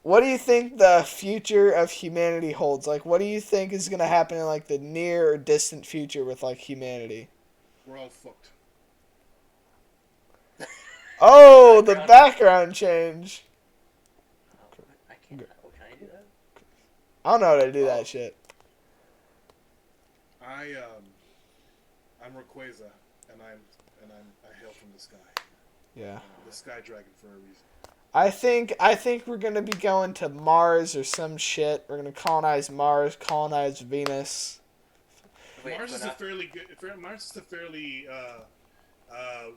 what do you think the future of humanity holds? Like, what do you think is gonna happen in like the near or distant future with like humanity? We're all fucked. Oh, the background change. I can't. Can I do that? I don't know how to do that shit. I'm Rayquaza, and I hail from the sky. Yeah. The sky dragon for a reason. I think we're gonna be going to Mars or some shit. We're gonna colonize Mars, colonize Venus. Wait, Mars is a fairly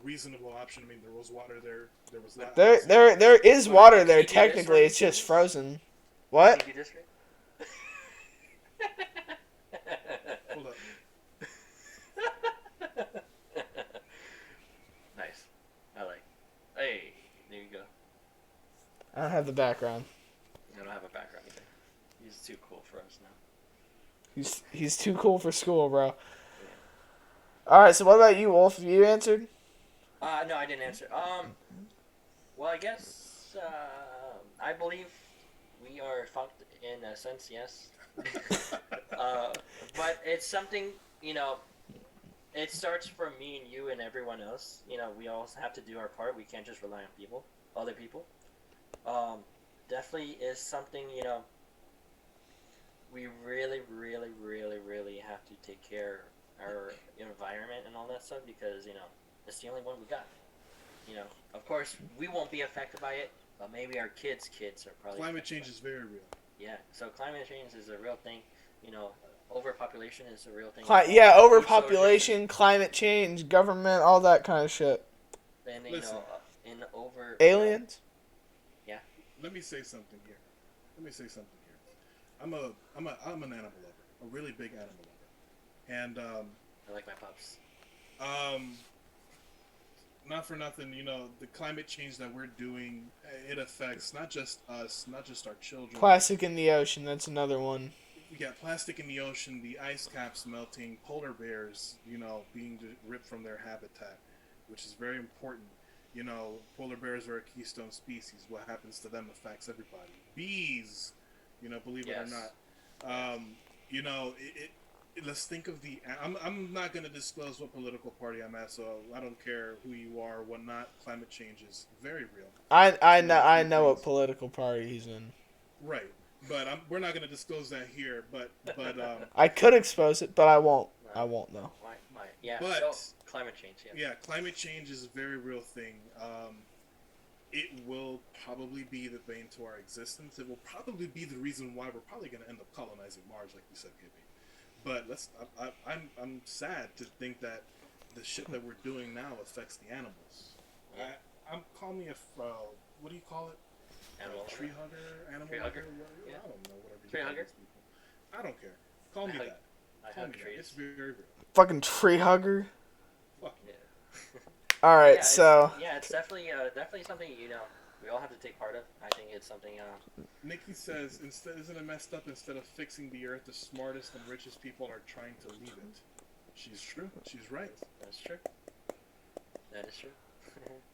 reasonable option. I mean, there was water there. There was there is water there technically. It's just frozen. What? Can you do this right? Hold up. Nice. I like. Hey, there you go. I don't have the background. I don't have a background either. He's too cool for us now. He's too cool for school, bro. Yeah. All right. So what about you, Wolf? Have you answered? No, I didn't answer. Well, I guess I believe we are fucked in a sense, yes. But it's something, it starts from me and you and everyone else. We all have to do our part. We can't just rely on other people. Definitely is something, we really, really, really, really have to take care of our environment and all that stuff because, it's the only one we got. Of course, we won't be affected by it, but maybe our kids are probably. Climate change is very real. Yeah, so climate change is a real thing. Overpopulation is a real thing. Overpopulation, climate change, government, all that kind of shit. And aliens. Yeah. Let me say something here. I'm an animal lover, a really big animal lover, and I like my pups. not for nothing, the climate change that we're doing, it affects not just us, not just our children. Plastic in the ocean, that's another one. We got plastic in the ocean, the ice caps melting, polar bears, being ripped from their habitat, which is very important. Polar bears are a keystone species. What happens to them affects everybody. Bees, believe it or Yes. not. Let's think of I'm not going to disclose what political party I'm at, so I don't care who you are, whatnot. Climate change is very real. I know what political party he's in. Right, but we're not going to disclose that here. But I could expose it, but I won't. No. I won't though. Why? Yeah. But So climate change. Yeah. yeah, climate change is a very real thing. It will probably be the bane to our existence. It will probably be the reason why we're probably going to end up colonizing Mars, like you said, Kave. But I'm sad to think that the shit that we're doing now affects the animals. Call me what do you call it? Animal. Tree hugger, animal Tree hugger? hugger. Yeah. I don't know whatever. Tree you call hugger? these people. I don't care. Call me I hug- that. I Call hug me that. trees. It's very real. Fucking tree hugger. Fuck Yeah. All right, Yeah, so it's definitely something we all have to take part of. I think it's something. Nikki says, isn't it messed up? Instead of fixing the earth, the smartest and richest people are trying to leave it. She's true. She's right. That's true. That is true.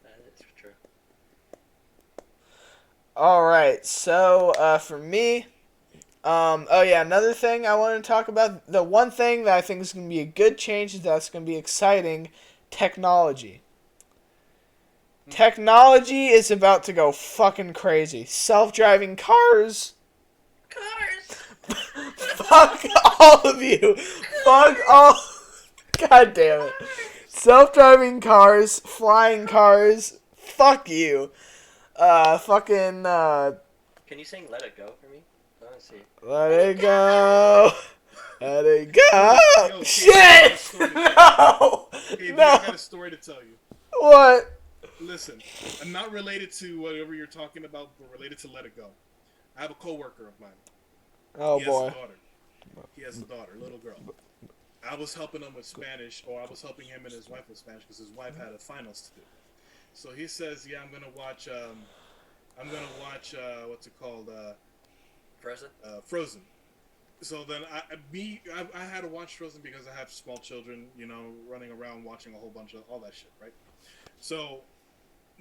That is true. all right, so for me, another thing I want to talk about. The one thing that I think is going to be a good change is that's going to be exciting, technology. Technology is about to go fucking crazy. Self-driving cars. Cars. Fuck all of you. Fuck all. God damn it. Self-driving cars, flying cars. Fuck you. Fucking. Can you sing "Let It Go" for me? Let's see. Let it go. Let it go. Yo, Shit. No. Hey, I No. got a story to tell you. What? Listen, I'm not related to whatever you're talking about, but related to Let It Go. I have a coworker of mine. Oh He boy. has a daughter. He has a daughter, little girl. I was helping him with Spanish, or I was helping him and his wife with Spanish because his wife had a finals to do. So he says, "Yeah, I'm gonna watch. What's it called? Frozen. Frozen." So then I had to watch Frozen because I have small children, running around watching a whole bunch of all that shit, right? So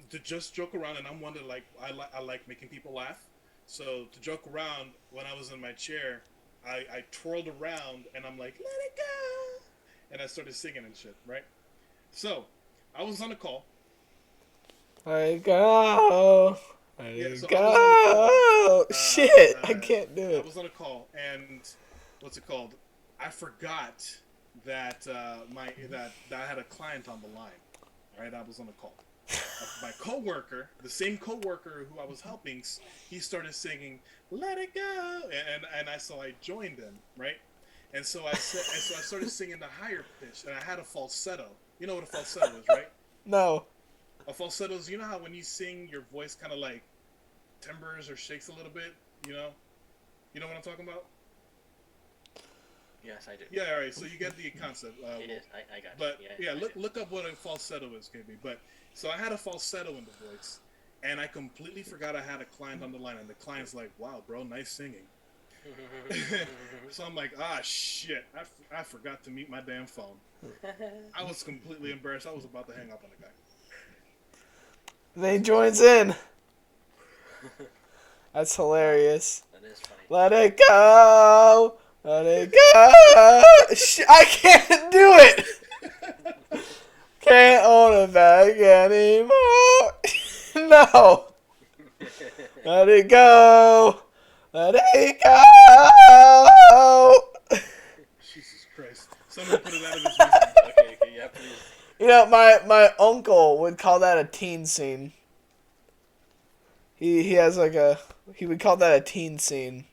to just joke around, and I'm one that I like making people laugh. So to joke around, when I was in my chair, I twirled around and I'm like, "Let it go," and I started singing and shit, right? So I was on a call. Let it go. Let Yeah, it so I go. was on a call. Shit, I can't do I it. was on a call, and what's it called? I forgot that that I had a client on the line. Right, I was on a call. My coworker, the same coworker who I was helping, he started singing "Let It Go," and I joined him, right? And so I started singing the higher pitch, and I had a falsetto. You know what a falsetto is, right? No. A falsetto is, how when you sing, your voice kind of like timbers or shakes a little bit. You know what I'm talking about? Yes, I do. Yeah, all right. So you get the concept. It is. I got But you. yeah, I do. look up what a falsetto is, KB. But so I had a falsetto in the voice, and I completely forgot I had a client on the line, and the client's like, "Wow, bro, nice singing." So I'm like, "Ah, shit, I forgot to mute my damn phone." I was completely embarrassed. I was about to hang up on the guy. Then he joins in. That's hilarious. That is funny. Let it go. Let it go. I can't do it. Can't hold it back anymore. No. Let it go. Let it go. Jesus Christ! Someone put it out of his reason. Okay, yeah, please. My uncle would call that a teen scene. He would call that a teen scene.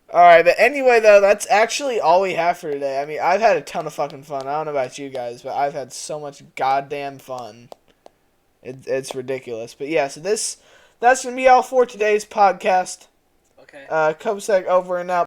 Alright, but anyway though, that's actually all we have for today. I mean, I've had a ton of fucking fun. I don't know about you guys, but I've had so much goddamn fun. It's ridiculous. But yeah, so that's gonna be all for today's podcast. Okay. Kopisetic over and out.